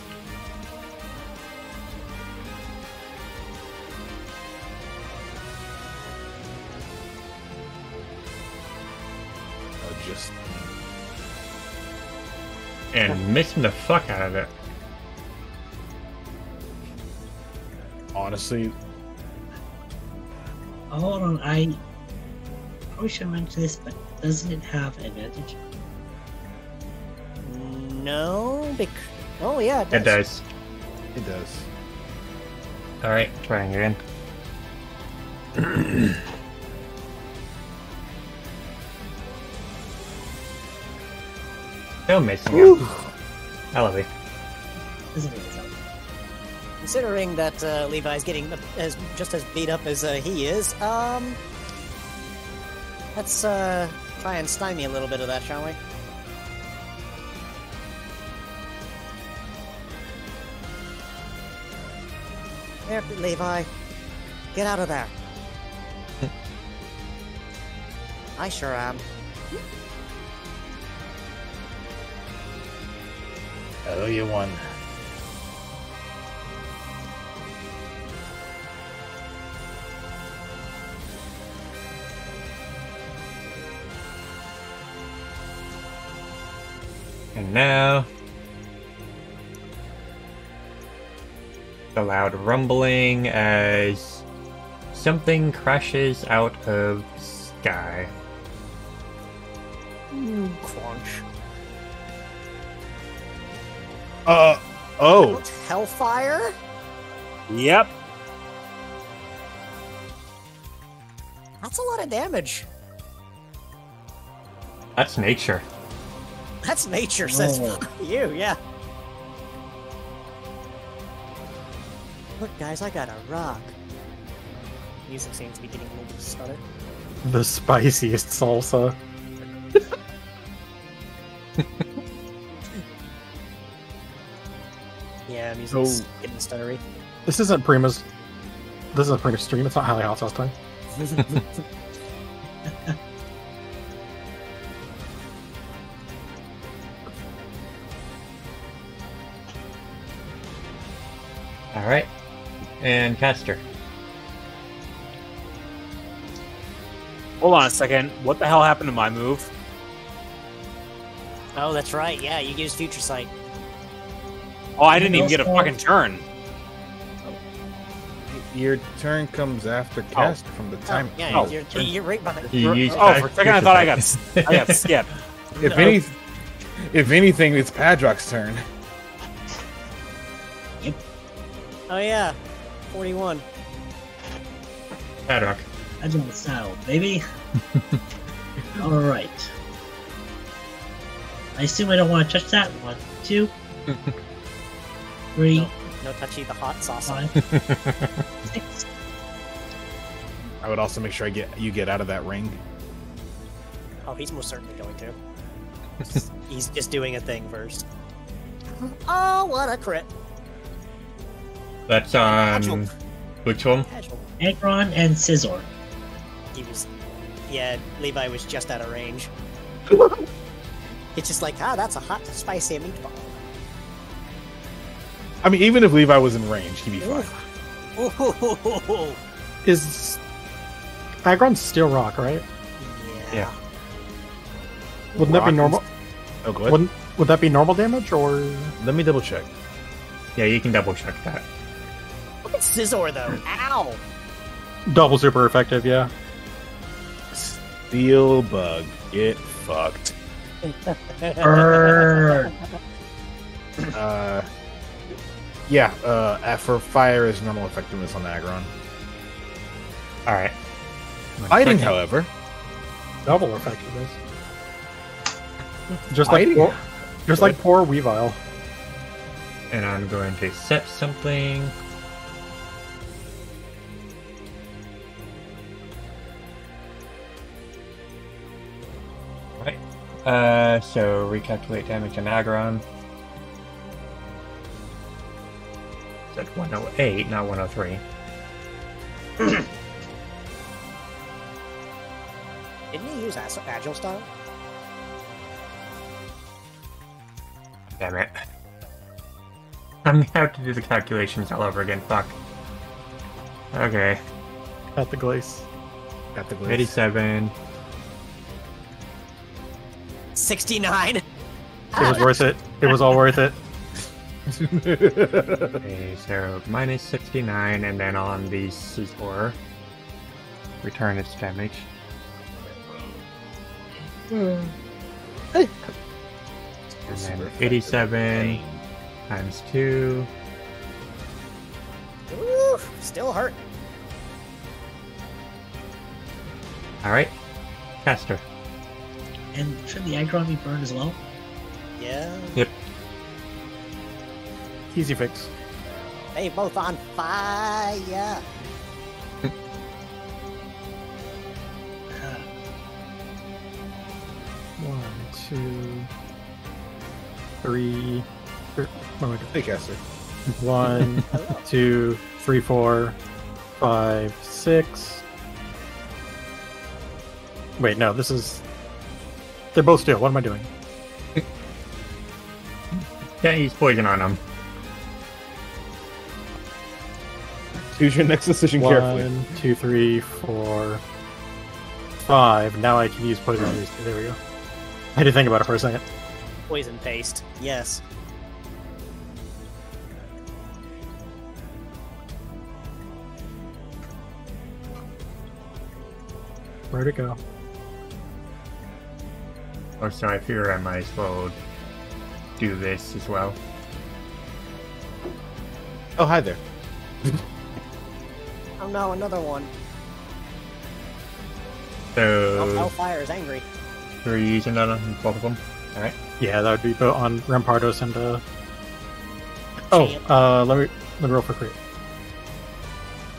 Oh, just And missing the fuck out of it. honestly, Hold on, I probably should mention this, but doesn't it have advantage? No, oh yeah, it does. It does. it does. Alright, trying again. Still missing him. Elevate. Doesn't make sense. Considering that Levi's getting just as beat up as he is, let's try and stymie a little bit of that, shall we? There, Levi. Get out of there. I sure am. Oh, you won. And now... the loud rumbling as something crashes out of sky. Crunch. Oh. Hellfire? Yep. That's a lot of damage. That's nature. That's nature says fuck you, yeah. Look, guys, I got a rock. Music seems to be getting a little bit stutter. The spiciest salsa. Yeah, music's getting stuttery. This isn't Prima's. This isn't Prima's stream. It's not Highly Hot Sauce time. Alright. And caster. Hold on a second. What the hell happened to my move? Oh, that's right. Yeah, you used Future Sight. Oh, I didn't even get a fucking turn. Your turn comes after caster from the time. Yeah, Oh. you're right behind. You use Oh, for a second I thought I got skipped. If anything, it's Padrock's turn. Oh yeah, 41. Paddock. That's on the saddle, baby. Alright. I assume I don't want to touch that. 1, 2, 3, No touchy the hot sauce. 5, 6. I would also make sure you get out of that ring. Oh, he's most certainly going to. He's just doing a thing first. Oh, what a crit! That's on... Which one? Casual. Agron and Scizor. He was, yeah. Levi was just out of range. It's just like, that's a hot, spicy meatball. I mean, even if Levi was in range, he'd be fine. Ooh. Is Agron's Steel Rock, right? Yeah. Wouldn't that be Rock normal? Oh, go ahead. Would that be normal damage or? Let me double check. Yeah, you can double check that. Look at Scizor though. Ow! Double super effective, yeah. Steel bug. Get fucked. Burn! For fire is normal effectiveness on Agron. Alright. Fighting, however. Double effectiveness. Just Fighting? like poor Weavile. And I'm going to set something. Right. So recalculate damage on Agron. It's at 108, not 103. Didn't he use Agile Style? Damn it. I'm gonna have to do the calculations all over again, fuck. Okay. At the glaze. Got the glaze. 87. 69. It was worth it. It was all worth it. Okay, so minus 69, and then on the C4, return its damage. And then 87 times 2. Ooh, still hurt. Alright, caster. And should the Agron be burned as well? Yeah. Yep. Easy fix. They both on fire. One, two, three. Hey, caster. 1, 2, 3, 4, 5, 6. Wait, no, this is. They're both steel. What am I doing? Can't use poison on them. Choose your next decision carefully. 1, 2, 3, 4, 5. Now I can use poison on these two. There we go. I had to think about it for a second. Poison paste. Yes. Where'd it go? Oh, so I fear I might as well do this as well. Oh, hi there. Oh no, another one. So Hellfire is angry. we're using that on both of them. All right. Yeah, that would be both on Rampardos and Champ. let me roll for crit.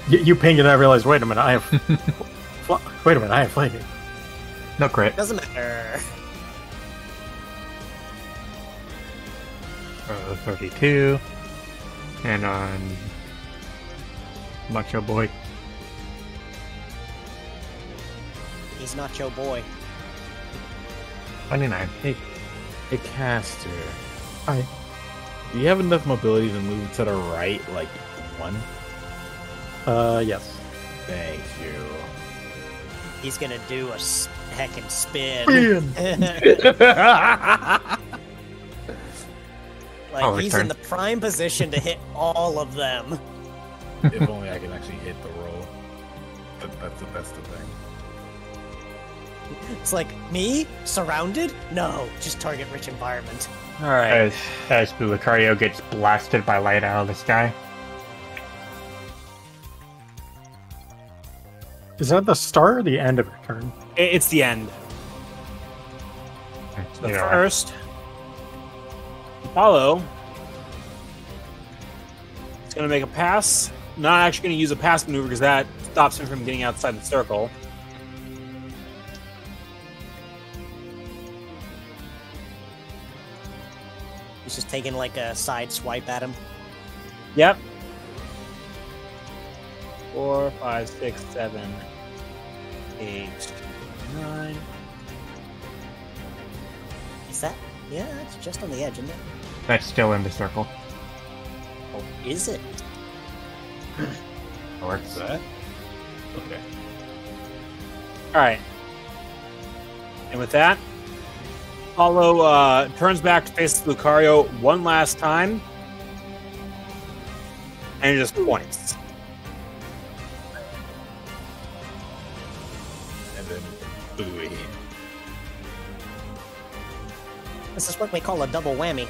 You pinged and I realized, wait a minute, I have wait a minute, I have flanking. No crit. Doesn't matter. 32. And on Macho Boy. He's not your boy. 29. Hey, caster. Hi. Do you have enough mobility to move to the right, like 1? Yes. Thank you. He's gonna do a heckin' spin. Like I'll he's return. in the prime position to hit all of them. If only I can actually hit the roll. That's the thing. It's like me surrounded? No, just target rich environment. All right. As Lucario gets blasted by light out of the sky. Is that the start or the end of your turn? It's the end. The Yeah. first, Apollo is going to make a pass. Not actually going to use a pass maneuver because that stops him from getting outside the circle. He's just taking like a side swipe at him. Yep. 4, 5, 6, 7, 8, 9. Is that? Yeah, it's just on the edge, isn't it? That's still in the circle. Oh, is it? Works. That? Okay. All right. And with that, Apollo turns back to face Lucario one last time. And he just points. And then, ooey. This is what we call a double whammy.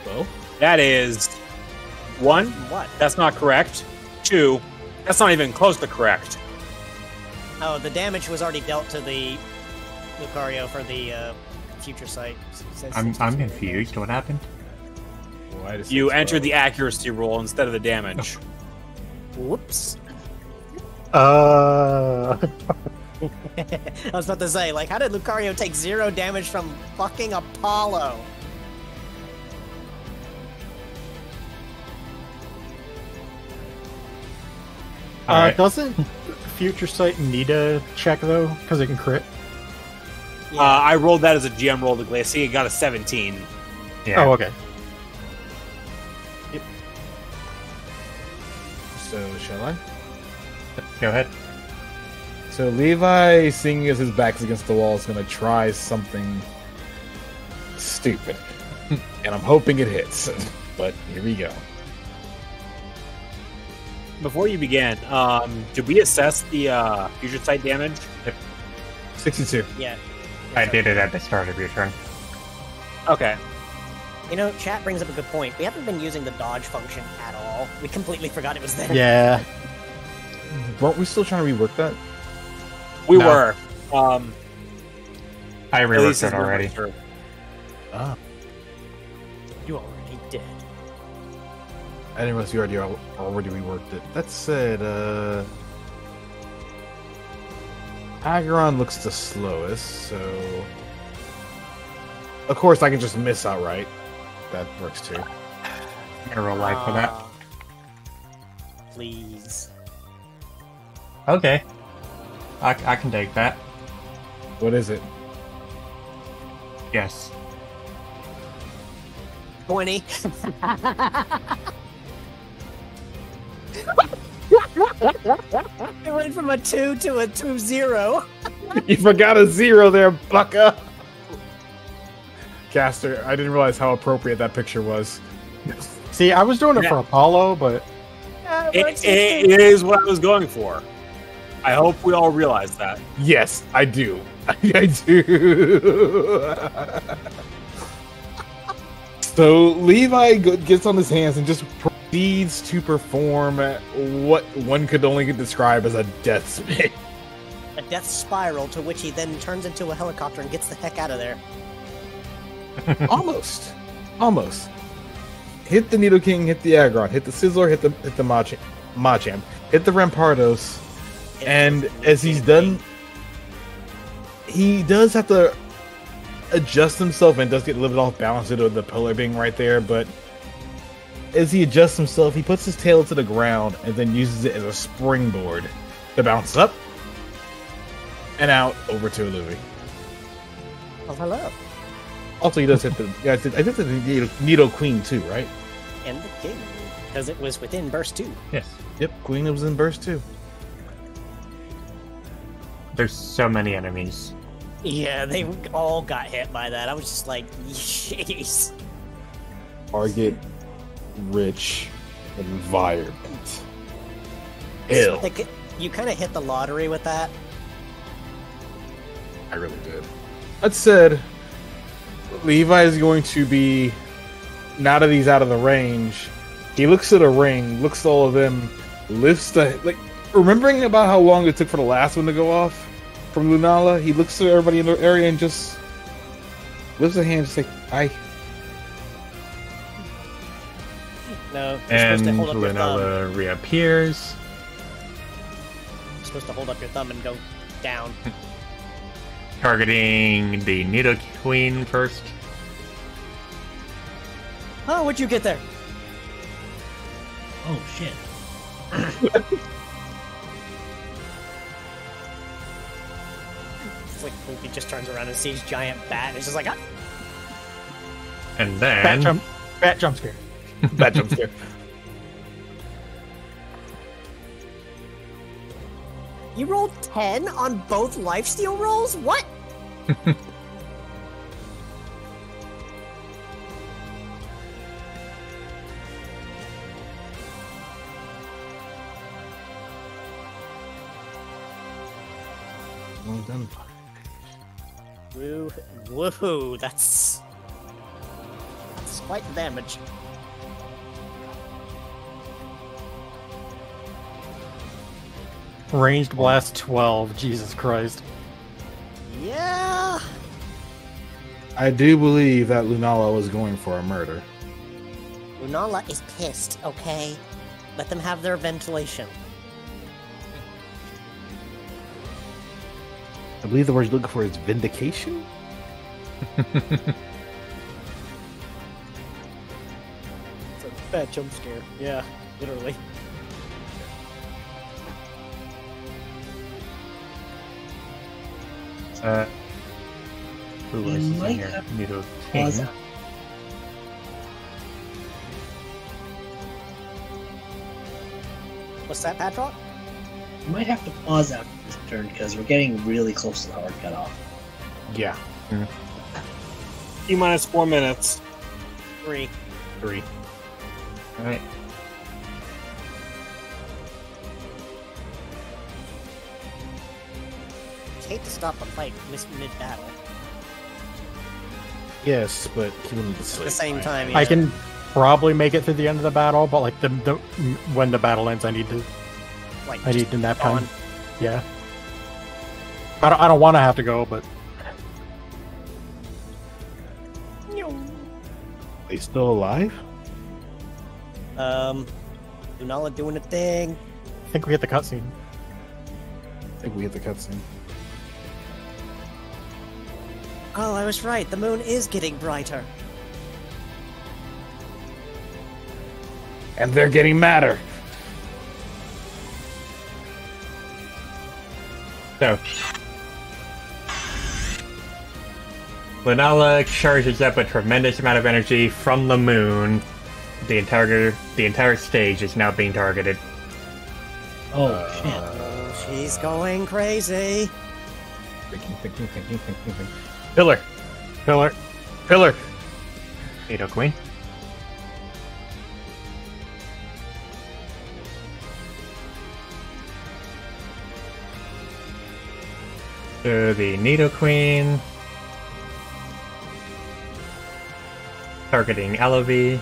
Well, That is 1, What? that's not correct. 2, that's not even close to correct. Oh, the damage was already dealt to the Lucario for the future sight. I'm confused. What happened? why does You it entered slow? the accuracy roll instead of the damage. Whoops. Uh, I was about to say, like, how did Lucario take 0 damage from fucking Apollo? All right. Doesn't Future Sight need a check though? Because it can crit. Yeah. I rolled that as a GM roll to Glacier. It got a 17. Yeah. Oh, okay. So, shall I? Go ahead. So, Levi, seeing as his back's against the wall, is going to try something stupid. And I'm hoping it hits. But here we go. Before you began, did we assess the future sight damage? 62. Yeah. I did it at the start of your turn. Okay. You know, chat brings up a good point. We haven't been using the dodge function at all. We completely forgot it was there. Yeah. Weren't we still trying to rework that? We No. were. I At reworked least it as already. sure. Ah. You already did. I didn't realize you already reworked it. That said, Aggron looks the slowest, so... Of course, I can just miss outright. That works too. I'm gonna roll life for that. Ah. Please. Okay. I can take that. What is it? Yes. 20. It went from a 2 to a 2-0. You forgot a 0 there, bucka! Caster, I didn't realize how appropriate that picture was. See, I was doing it Yeah. for Apollo, but It is what I was going for. I hope we all realize that. Yes, I do. I do. So Levi gets on his hands and just proceeds to perform what one could only describe as a death spin. A death spiral to which he then turns into a helicopter and gets the heck out of there. Almost. Hit the Needle King, hit the Aggron, hit the Sizzler, hit the Machamp, hit the Rampardos, and as he's done, he does have to adjust himself and does get a little bit off balance due to the pillar being right there, but as he adjusts himself, he puts his tail to the ground and then uses it as a springboard to bounce up and out over to Louis. Oh, hello. Also, he does hit the. Yeah, I think the Needle Queen too, right? And the king, because it was within burst 2. Yes. Yep, Queen was in burst too. There's so many enemies. Yeah, they all got hit by that. I was just like, jeez. Target rich environment. Ill. Like, you kind of hit the lottery with that. I really did. That said, Levi is going to be, now that he's out of the range, he looks at a ring, looks at all of them, lifts the, like, remembering about how long it took for the last one to go off from Lunala, he looks at everybody in the area and just lifts a hand, just like, I. No, you're And supposed to hold up your thumb. Lunala reappears. You're supposed to hold up your thumb and go down. Targeting the Needle Queen first. Oh, what'd you get there? Oh shit. It's like Luffy just turns around and sees giant bat and it's just like, ah! And then Bat jump scare. That jump scare. You rolled 10 on both lifesteal rolls? What? Well done. Woohoo, that's quite the damage. Ranged blast 12. Jesus Christ. Yeah. I do believe that Lunala was going for a murder. Lunala is pissed, okay? Let them have their ventilation. I believe the word you're looking for is vindication? It's a bad jump scare. Yeah, literally. who You else is in might here? have Needle Pause King. out. What's that, Patrick? You might have to pause after this turn because we're getting really close to the hard cutoff. Yeah. T-minus 4 minutes. 3. 3. Alright. Hate to stop a fight mid-battle. Yes, but he will need to At sleep. the same time, yeah. I can probably make it through the end of the battle, but like the when the battle ends, I need to nap time. on. Yeah. I don't want to have to go, but They still alive? Lunala doing a thing. I think we hit the cutscene. I think we hit the cutscene. Oh, I was right. The moon is getting brighter. And they're getting madder. So, Lunala charges up a tremendous amount of energy from the moon. The entire stage is now being targeted. Oh shit. Oh, she's going crazy. Thinking. Pillar. Pillar. Pillar. Needle Queen. To the Nidoqueen. Targeting Alavi. Of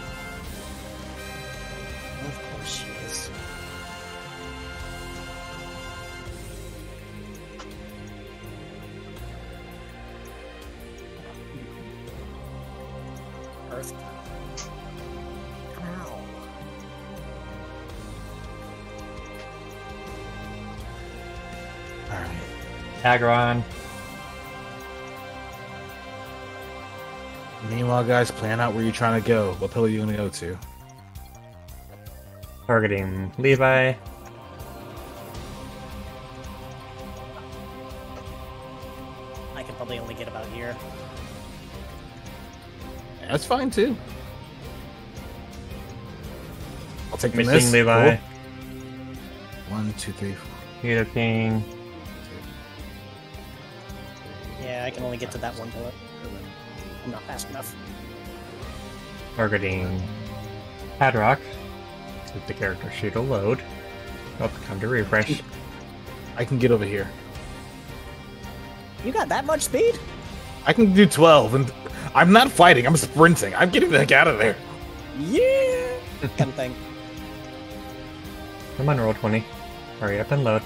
course she is. Earth. Ow. Alright. Aggron. Meanwhile, guys, plan out where you're trying to go. What pillar are you going to go to? Targeting Levi. I can probably only get about here. That's fine, too. I'll take the Missing miss. Levi. Cool. 1, 2, 3, 4. Nidoking. Yeah, I can only get to that one bullet. I'm not fast enough. Targeting Padrock. With the character sheet will load. Oh, time to refresh. I can get over here. You got that much speed? I can do 12, and I'm not fighting. I'm sprinting. I'm getting the heck out of there. Yeah! Kind of thing. Come on, roll 20. Hurry up and load.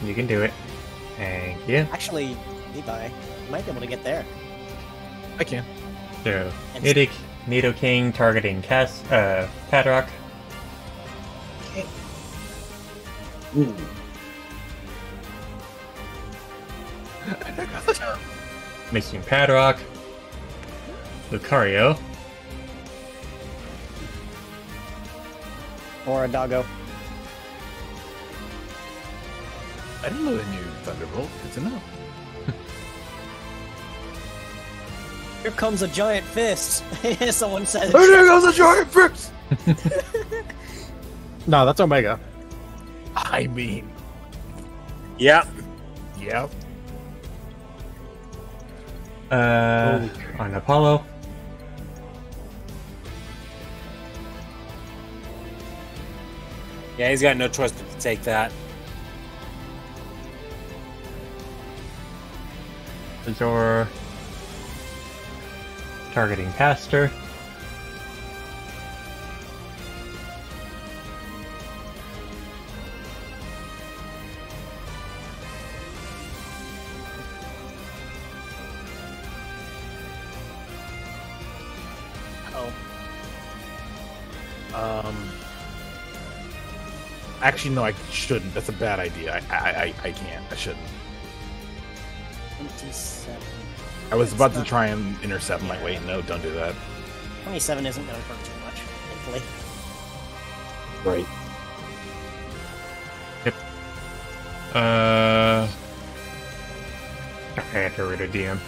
You can do it. Thank you. Actually, Levi, you might be able to get there. I can. So, Nidoking targeting Padrock. Okay. Ooh. Missing Padrock. Lucario. Or a doggo. I didn't know they knew Thunderbolt. Good to know. Here comes a giant fist. Someone said. Oh, there goes a giant fist! No, that's Omega. I mean, Yeah. yep. On Apollo. Yeah, he's got no choice but to take that. Azor. Targeting Caster. Oh, Actually, no, I shouldn't. That's a bad idea. I can't. I shouldn't. 27. I was about to try and intercept. I'm like, wait, no, don't do that. 27 isn't going to hurt too much, thankfully. Right. I had to read a DM.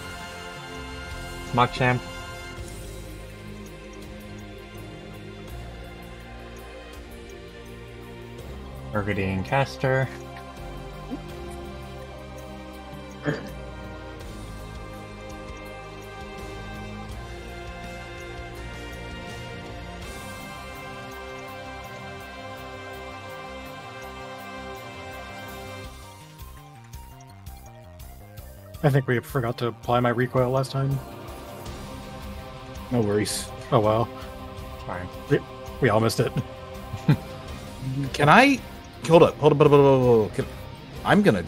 Machamp. Targeting Caster. I think we forgot to apply my recoil last time. No worries. Oh well, Fine. we all missed it. Can I? Hold up. I'm gonna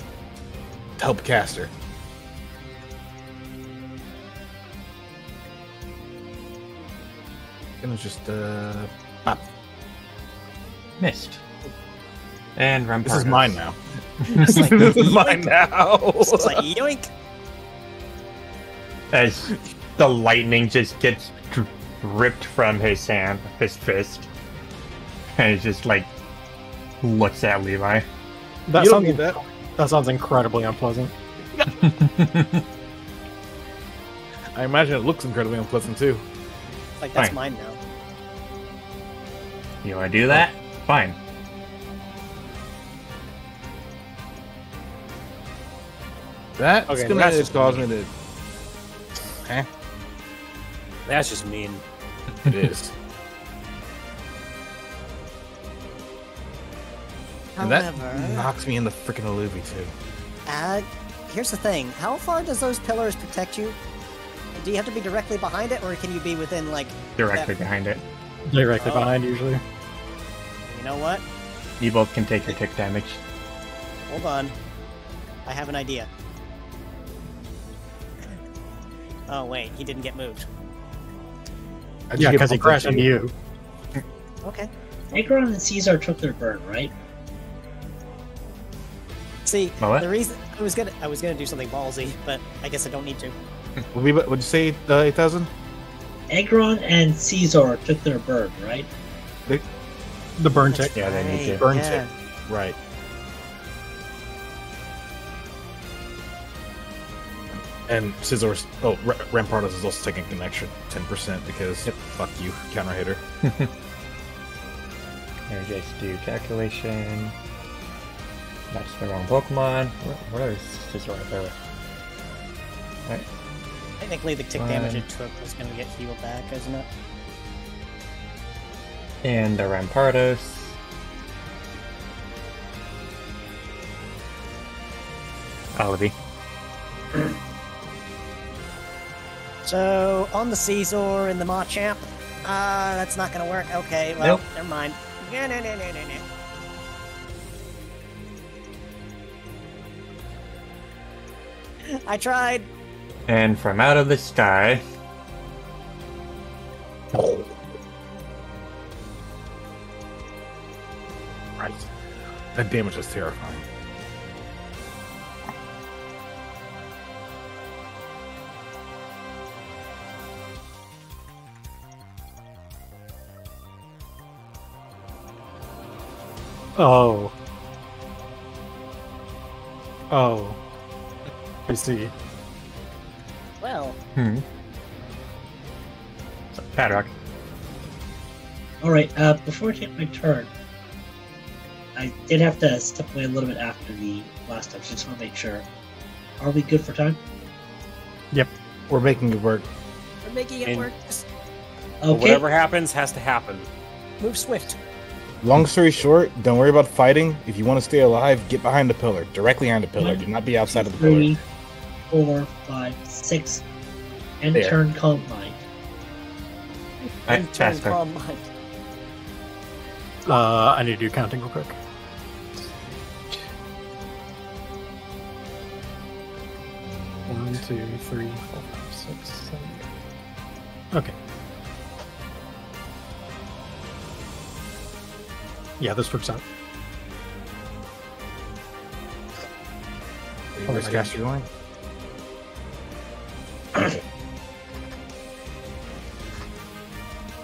help Caster. Gonna just Missed. And Rampardos. This is mine now. It's like, This is mine now. it's like, yoink! As the lightning just gets ripped from his hand, his fist. And he just like looks at Levi. That You don't sounds need that. that sounds incredibly unpleasant. I imagine it looks incredibly unpleasant too. Like, that's Fine. mine now. You wanna do that? Fine. That's Okay, gonna that's just cause me to. Eh, That's just mean. it is. And that However, knocks me in the freaking Aluvi too. here's the thing. How far does those pillars protect you? Do you have to be directly behind it, or can you be within, like... Directly that- behind it. Directly Oh. behind, usually. You know what? You both can take your tick damage. Hold on. I have an idea. Oh, wait. He didn't get moved. Yeah, because he crashed into you. Okay. Agron and Caesar took their burn, right? See, My what? the reason... I was gonna do something ballsy, but I guess I don't need to. Would you say 8,000? Agron and Caesar took their burn, right? The burn tick. Yeah, they need to. Burn yeah. tick. Right. And Scizor's... Oh, Rampardos is also taking an extra 10% because, fuck you, counter hitter. Here, just do calculation. That's the wrong Pokemon. Where is Scizor right there? Right. Technically, the tick damage it took was gonna get healed back, isn't it? And the Rampardos. Olive. So, on the Caesar and the Machamp, that's not gonna work. Okay, well, Nope. never mind. I tried. And from out of the sky, Right. That damage is terrifying. Oh. Oh. I see. Well, Padrock. Alright, before I take my turn, I did have to step away a little bit after the last time, so just want to make sure. Are we good for time? We're making it work. we're making it And- work. Just Okay. Whatever happens has to happen. move swift. Long story short, don't worry about fighting. If you want to stay alive, get behind the pillar. Directly behind the pillar. Do not be outside of the pillar. 3, 4, 5, 6. And There. turn calm mind. And turn Faster. calm mind. I need to do counting real quick. One, two, three, four, five, six, seven. Okay. Yeah, this works out. Where's Caster going?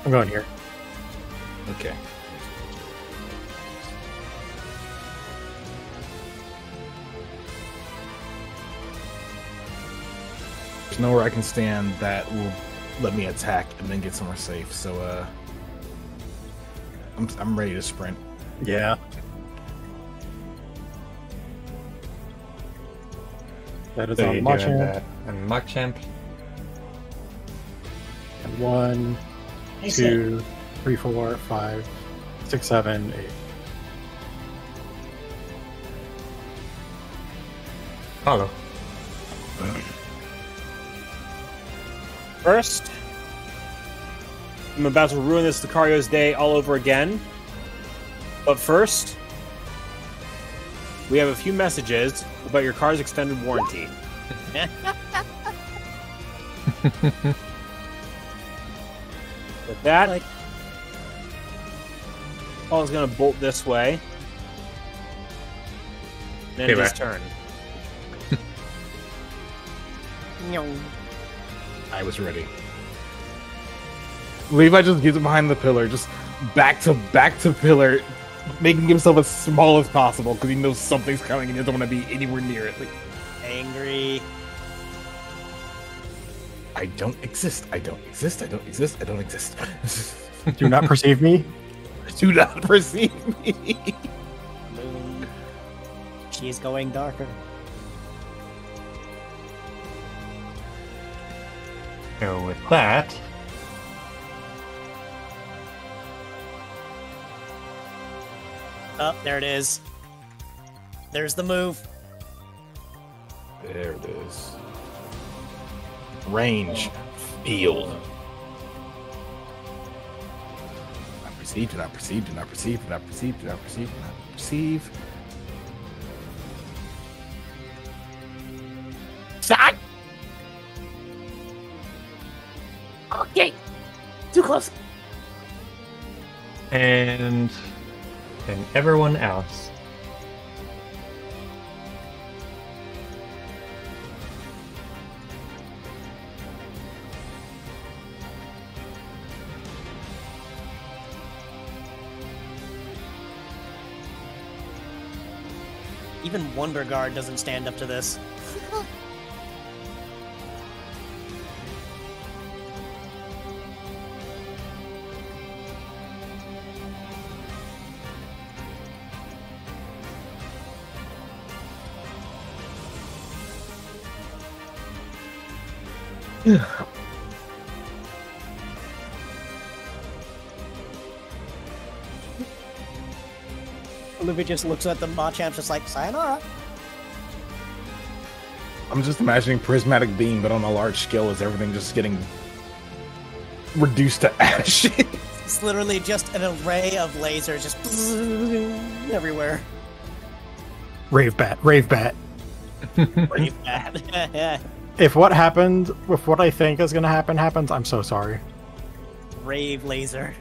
I'm going here. Okay. There's nowhere I can stand that will let me attack and then get somewhere safe. So, I'm ready to sprint. Yeah. That is So on you're doing Machamp. that. And Machamp. And 1, I said, 2, 3, 4, 5, 6, 7, 8. Follow. First, I'm about to ruin this Lucario's day all over again. But first, we have a few messages about your car's extended warranty. With that, Like- Paul's gonna bolt this way. Then Hey, his bye. turn. I was ready. Levi just gets behind the pillar, just back to pillar, making himself as small as possible because he knows something's coming and he doesn't want to be anywhere near it. Like, Angry. I don't exist. I don't exist. I don't exist. I don't exist. Do not perceive me. Do not perceive me. Moon. She's going darker. So with that, Oh, there it is. There's the move. There it is. Range. Field. Do not perceive, do not perceive, do not perceive, do not perceive, do not perceive, do not perceive. Stop! Okay. Too close. And everyone else. Even Wonder Guard doesn't stand up to this. Olivia just looks at the Machamp just like, sayonara. I'm just imagining prismatic beam, but on a large scale, is everything just getting reduced to ash? It's literally just an array of lasers just everywhere. Rave bat, rave bat. Pretty bad. If what happened, if what I think is gonna happen happens, I'm so sorry. Rave laser.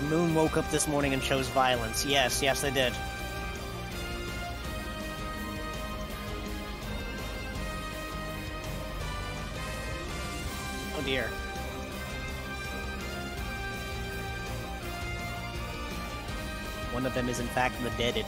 The moon woke up this morning and chose violence. Yes, yes, they did. Oh dear. One of them is in fact the deaded.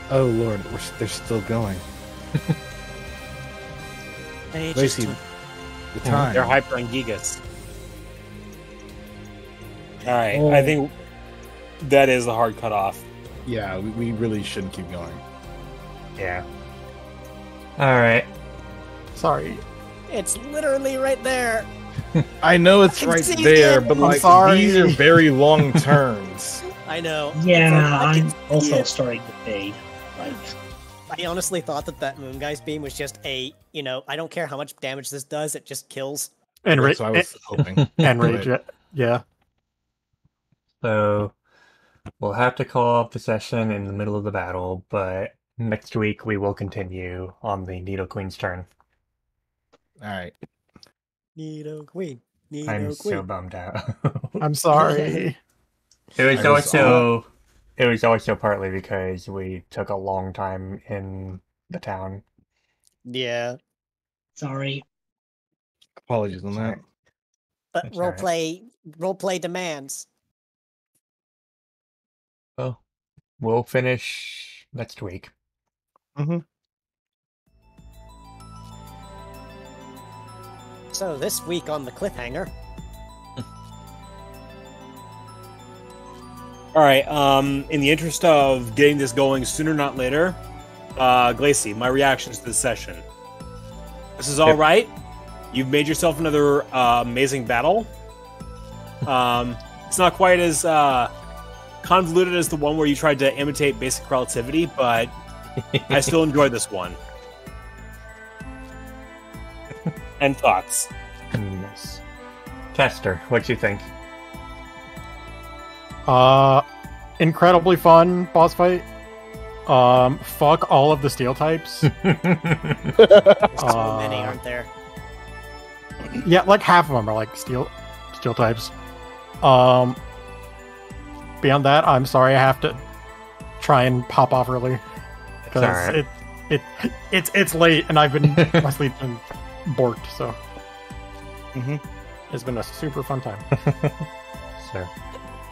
Oh lord, they're still going. They Lacey, just the time. They're hyper on Gigas. Alright, I think that is a hard cutoff. Yeah, we really shouldn't keep going. Yeah. Alright. Sorry. It's literally right there. I know it's I can right see there, it. but I'm like sorry. these are very long turns. I know. Yeah, I can I'm see also it. starting to fade. Like, I honestly thought that Moon Guy's beam was just a, I don't care how much damage this does, it just kills. And That's what I was hoping. and rage, yeah. So we'll have to call off the session in the middle of the battle, but next week we will continue on the Needle Queen's turn. All right. Nido Queen. Nido I'm Queen. so bummed out. I'm sorry. It was I was also partly because we took a long time in the town. Yeah. sorry. Apologies on that. But That's all right. roleplay demands. Well, we'll finish next week. Mm-hmm. So this week on the cliffhanger, Alright, in the interest of getting this going sooner, not later, Glacy, my reactions to this session. This is alright. You've made yourself another amazing battle. It's not quite as convoluted as the one where you tried to imitate basic relativity, but I still enjoyed this one. And thoughts? Yes. Tester, what you think? Incredibly fun boss fight. Fuck all of the steel types. there's so many, aren't there? Yeah, like half of them are like steel types. Beyond that, I'm sorry I have to try and pop off early because alright. it's late and I've been my sleep's been borked, so it's been a super fun time. So,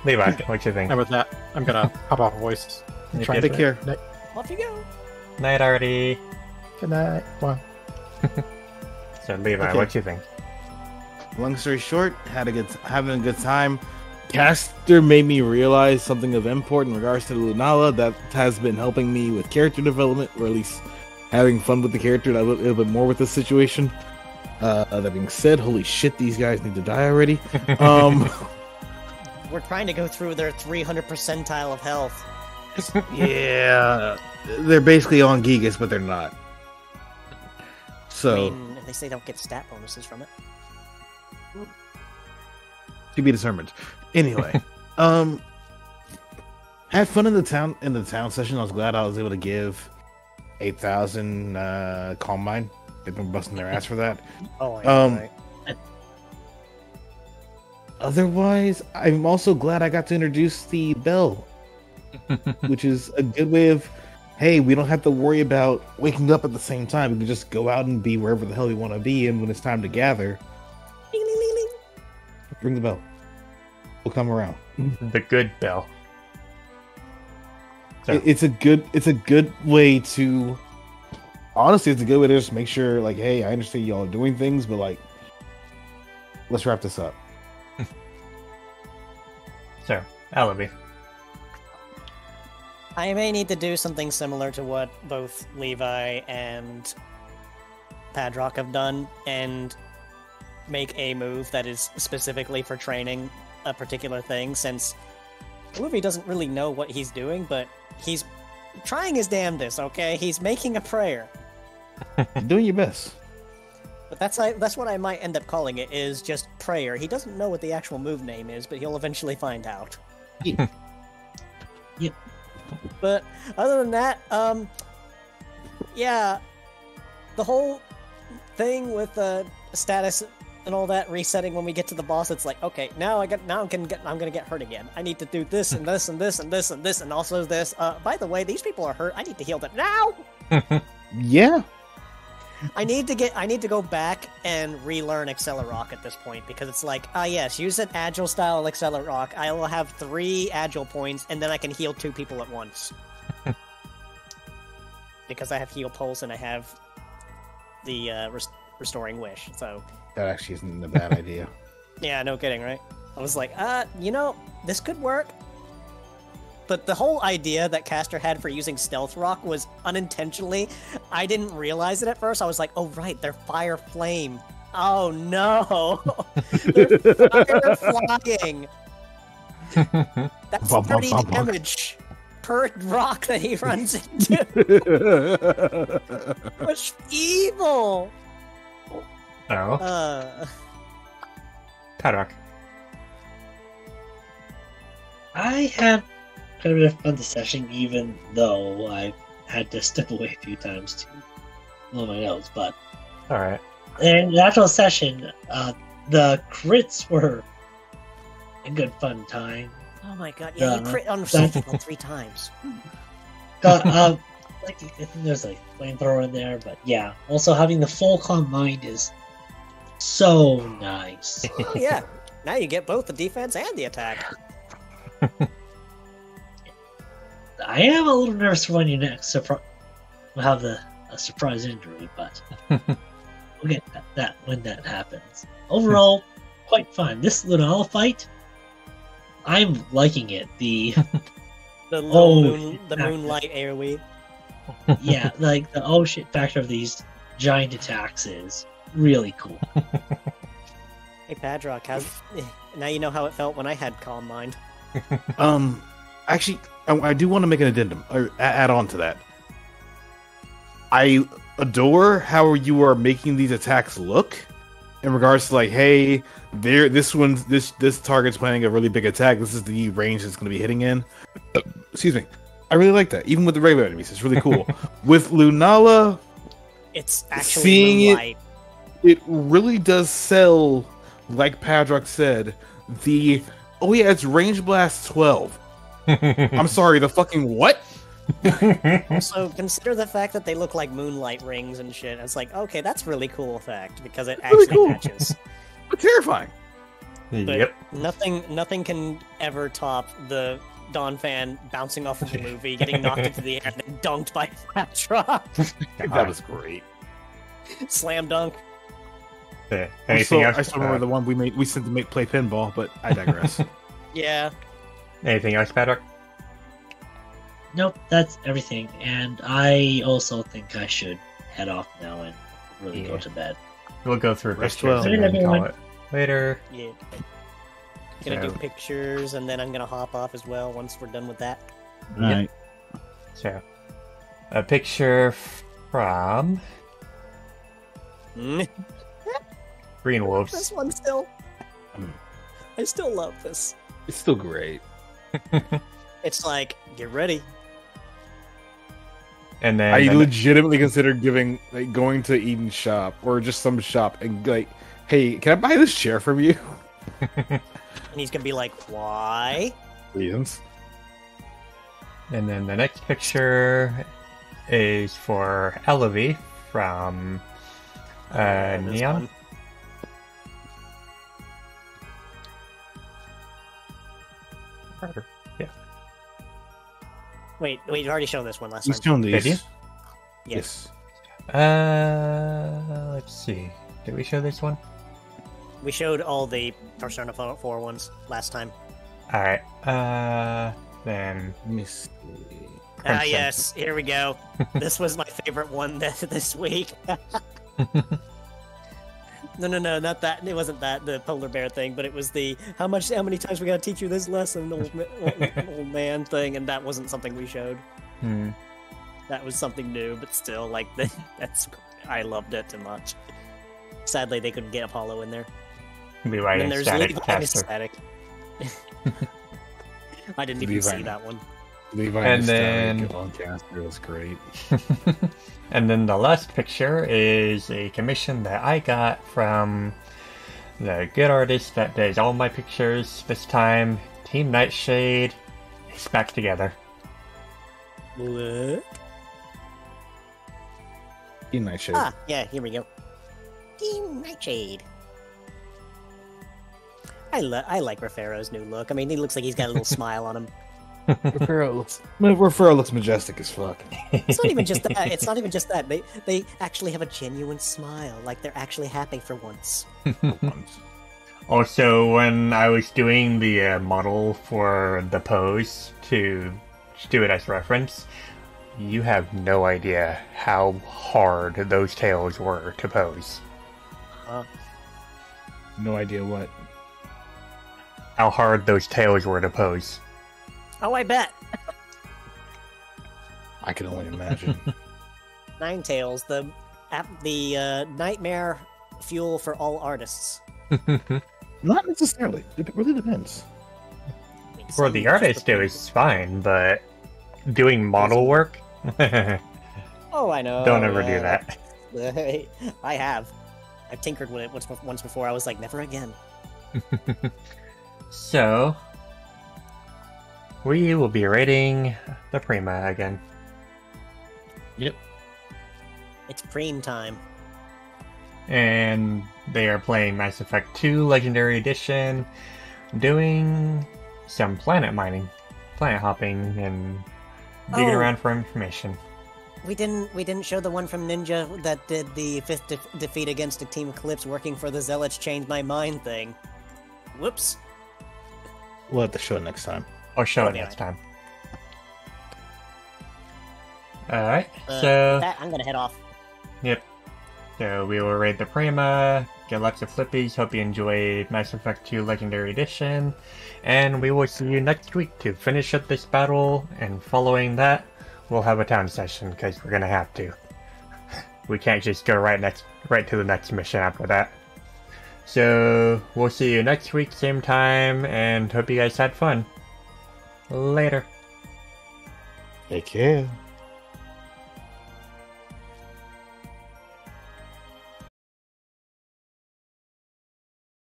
Levi, what you think? And with that, I'm gonna pop off a voice. You Try get to it. care. Off you go. Night, Artie. Good night. Well, So, Levi, Okay. what you think? Long story short, having a good time. Caster made me realize something of import in regards to Lunala that has been helping me with character development, or at least having fun with the character a little bit more with this situation. That being said, holy shit, these guys need to die already. We're trying to go through their 300 percentile of health. Yeah, they're basically on Gigas, but they're not. So, I mean, at least they don't get stat bonuses from it. to be determined. Anyway, had fun in the town session. I was glad I was able to give 8,000 Calm Mind. They've been busting their ass for that. Oh, right. Otherwise, I'm also glad I got to introduce the bell, which is a good way of, hey, we don't have to worry about waking up at the same time. We can just go out and be wherever the hell we want to be, and when it's time to gather, Ding, ding, ding, ding. ring the bell. We'll come around. The good bell. So, It's a good way to, honestly, it's a good way to just make sure, like, hey, I understand y'all are doing things, but like, let's wrap this up. so Alibi. I may need to do something similar to what both Levi and Padrock have done, and make a move that is specifically for training a particular thing, since Luffy doesn't really know what he's doing, but he's trying his damnedest, okay? He's making a prayer. You're doing your best. But that's what I might end up calling it, is just prayer. He doesn't know what the actual move name is, but he'll eventually find out. Yeah. Yeah. But other than that, yeah, the whole thing with the status and all that resetting when we get to the boss, it's like, okay, I'm gonna get hurt again. I need to do this and this and this and this and this and also this. By the way, these people are hurt. I need to heal them now. Yeah. I need to go back and relearn Accelerock at this point, because it's like, yes, use an agile style Accelerock. I will have 3 agile points, and then I can heal 2 people at once. Because I have Heal Pulse and I have the Restoring Wish, so... That actually isn't a bad idea. Yeah, no kidding, right? I was like, this could work. But the whole idea that Caster had for using Stealth Rock was unintentionally. I didn't realize it at first. I was like, oh right, they're Fire Flame. Oh no! They're Fire Flying! That's 30 damage per rock that he runs into. What's evil? Oh, Paddock. I had kind of a fun session, even though I had to step away a few times to blow my nose. But Alright. in the actual session, the crits were a good fun time. Oh my god, yeah, you crit on that- like 3 times. Like I think there's like flamethrower in there, but yeah. Also having the full calm mind is so nice. Oh, yeah, now you get both the defense and the attack. I am a little nervous for when you next will have a surprise injury, but we'll get that when that happens. Overall, quite fun. This Lunala fight, I'm liking it. The Moonlight AoE. yeah, like the oh shit factor of these giant attacks is really cool. Hey Padrock, now you know how it felt when I had Calm Mind. Actually, I do want to make an addendum or add on to that. I adore how you are making these attacks look in regards to like, hey, this target's planning a really big attack. This is the range it's going to be hitting in. Excuse me. I really like that. Even with the regular enemies, it's really cool. With Lunala, It's actually seeing Moonlight. it really does sell, like Padrock said, it's range blast 12. I'm sorry, the fucking what? Also, consider the fact that they look like moonlight rings and shit. It's like, okay, that's really cool effect, because it Really actually cool. matches. But terrifying. But Yep. nothing can ever top the Dawn fan bouncing off of the movie, getting knocked into the air, and then dunked by Patra. That was great. Slam dunk. Anything else? I still remember the one we sent to play pinball, but I digress. Yeah. Anything else, Patrick? Nope, that's everything. And I also think I should head off now and really go to bed. We'll go through Rest pictures well. and then call Everyone. it later. Yeah. Gonna So- do pictures, and then I'm gonna hop off as well once we're done with that. Alright. So, a picture from Mm. Green This Wolves. one still. Mm. I still love this. It's still great. It's like, get ready. And then I legitimately considered going to Eden's shop or just some shop and like, hey, can I buy this chair from you? And he's gonna be like, why? Reasons. and then the next picture is for Elevie from This Neon. one. Yeah. Wait, we've already shown this one last He's time. doing Did these. you? Yes. Let's see. Did we show this one? We showed all the Persona 4 ones last time. Alright. Then Let me see. Ah, Crimson. yes, here we go. This was my favorite one this week. No, not that. It wasn't that, the polar bear thing, but it was the how many times we gotta teach you this lesson, old man thing, and that wasn't something we showed. Hmm. That was something new, but still, like, that's I loved it too much. Sadly, they couldn't get Apollo in there. Levi And and there's Static Levi and Caster. Static. I didn't even see that one. Levi And and then- then Lancaster was great. And then the last picture is a commission that I got from the good artist that does all my pictures. This time, Team Nightshade is back together. What? Team Nightshade. Ah, yeah, here we go. Team Nightshade. I like Rafaro's new look. I mean, he looks like he's got a little smile on him. Raffaello looks majestic as fuck. It's not even just that. It's not even just that. They actually have a genuine smile, like they're actually happy for once. Also, when I was doing the model for the pose to do it as reference, you have no idea how hard those tails were to pose. No idea what. How hard those tails were to pose. Oh, I bet. I can only imagine. Ninetales, the nightmare fuel for all artists. Not necessarily. It really depends. I mean, For some the just artist, it look was fine, but doing model work? Don't Oh, I know. ever do that. I have. I've tinkered with it once before. I was like, never again. So, we will be rating the Prima again. It's preem time. And they are playing Mass Effect 2 Legendary Edition, doing some planet mining, planet hopping, and digging Oh. around for information. We didn't show the one from Ninja that did the fifth defeat against a Team Eclipse working for the Zealots Changed My Mind thing. Whoops. We'll have to show it next time. I'll show it Okay. next time. Alright, With so, that, I'm gonna head off. yep. So we will raid the Prima, get lots of flippies, hope you enjoyed Mass Effect 2 Legendary Edition, and we will see you next week to finish up this battle, and following that, we'll have a town session, because we're gonna have to. We can't just go right to the next mission after that. So, we'll see you next week, same time, and hope you guys had fun. Later. Take care.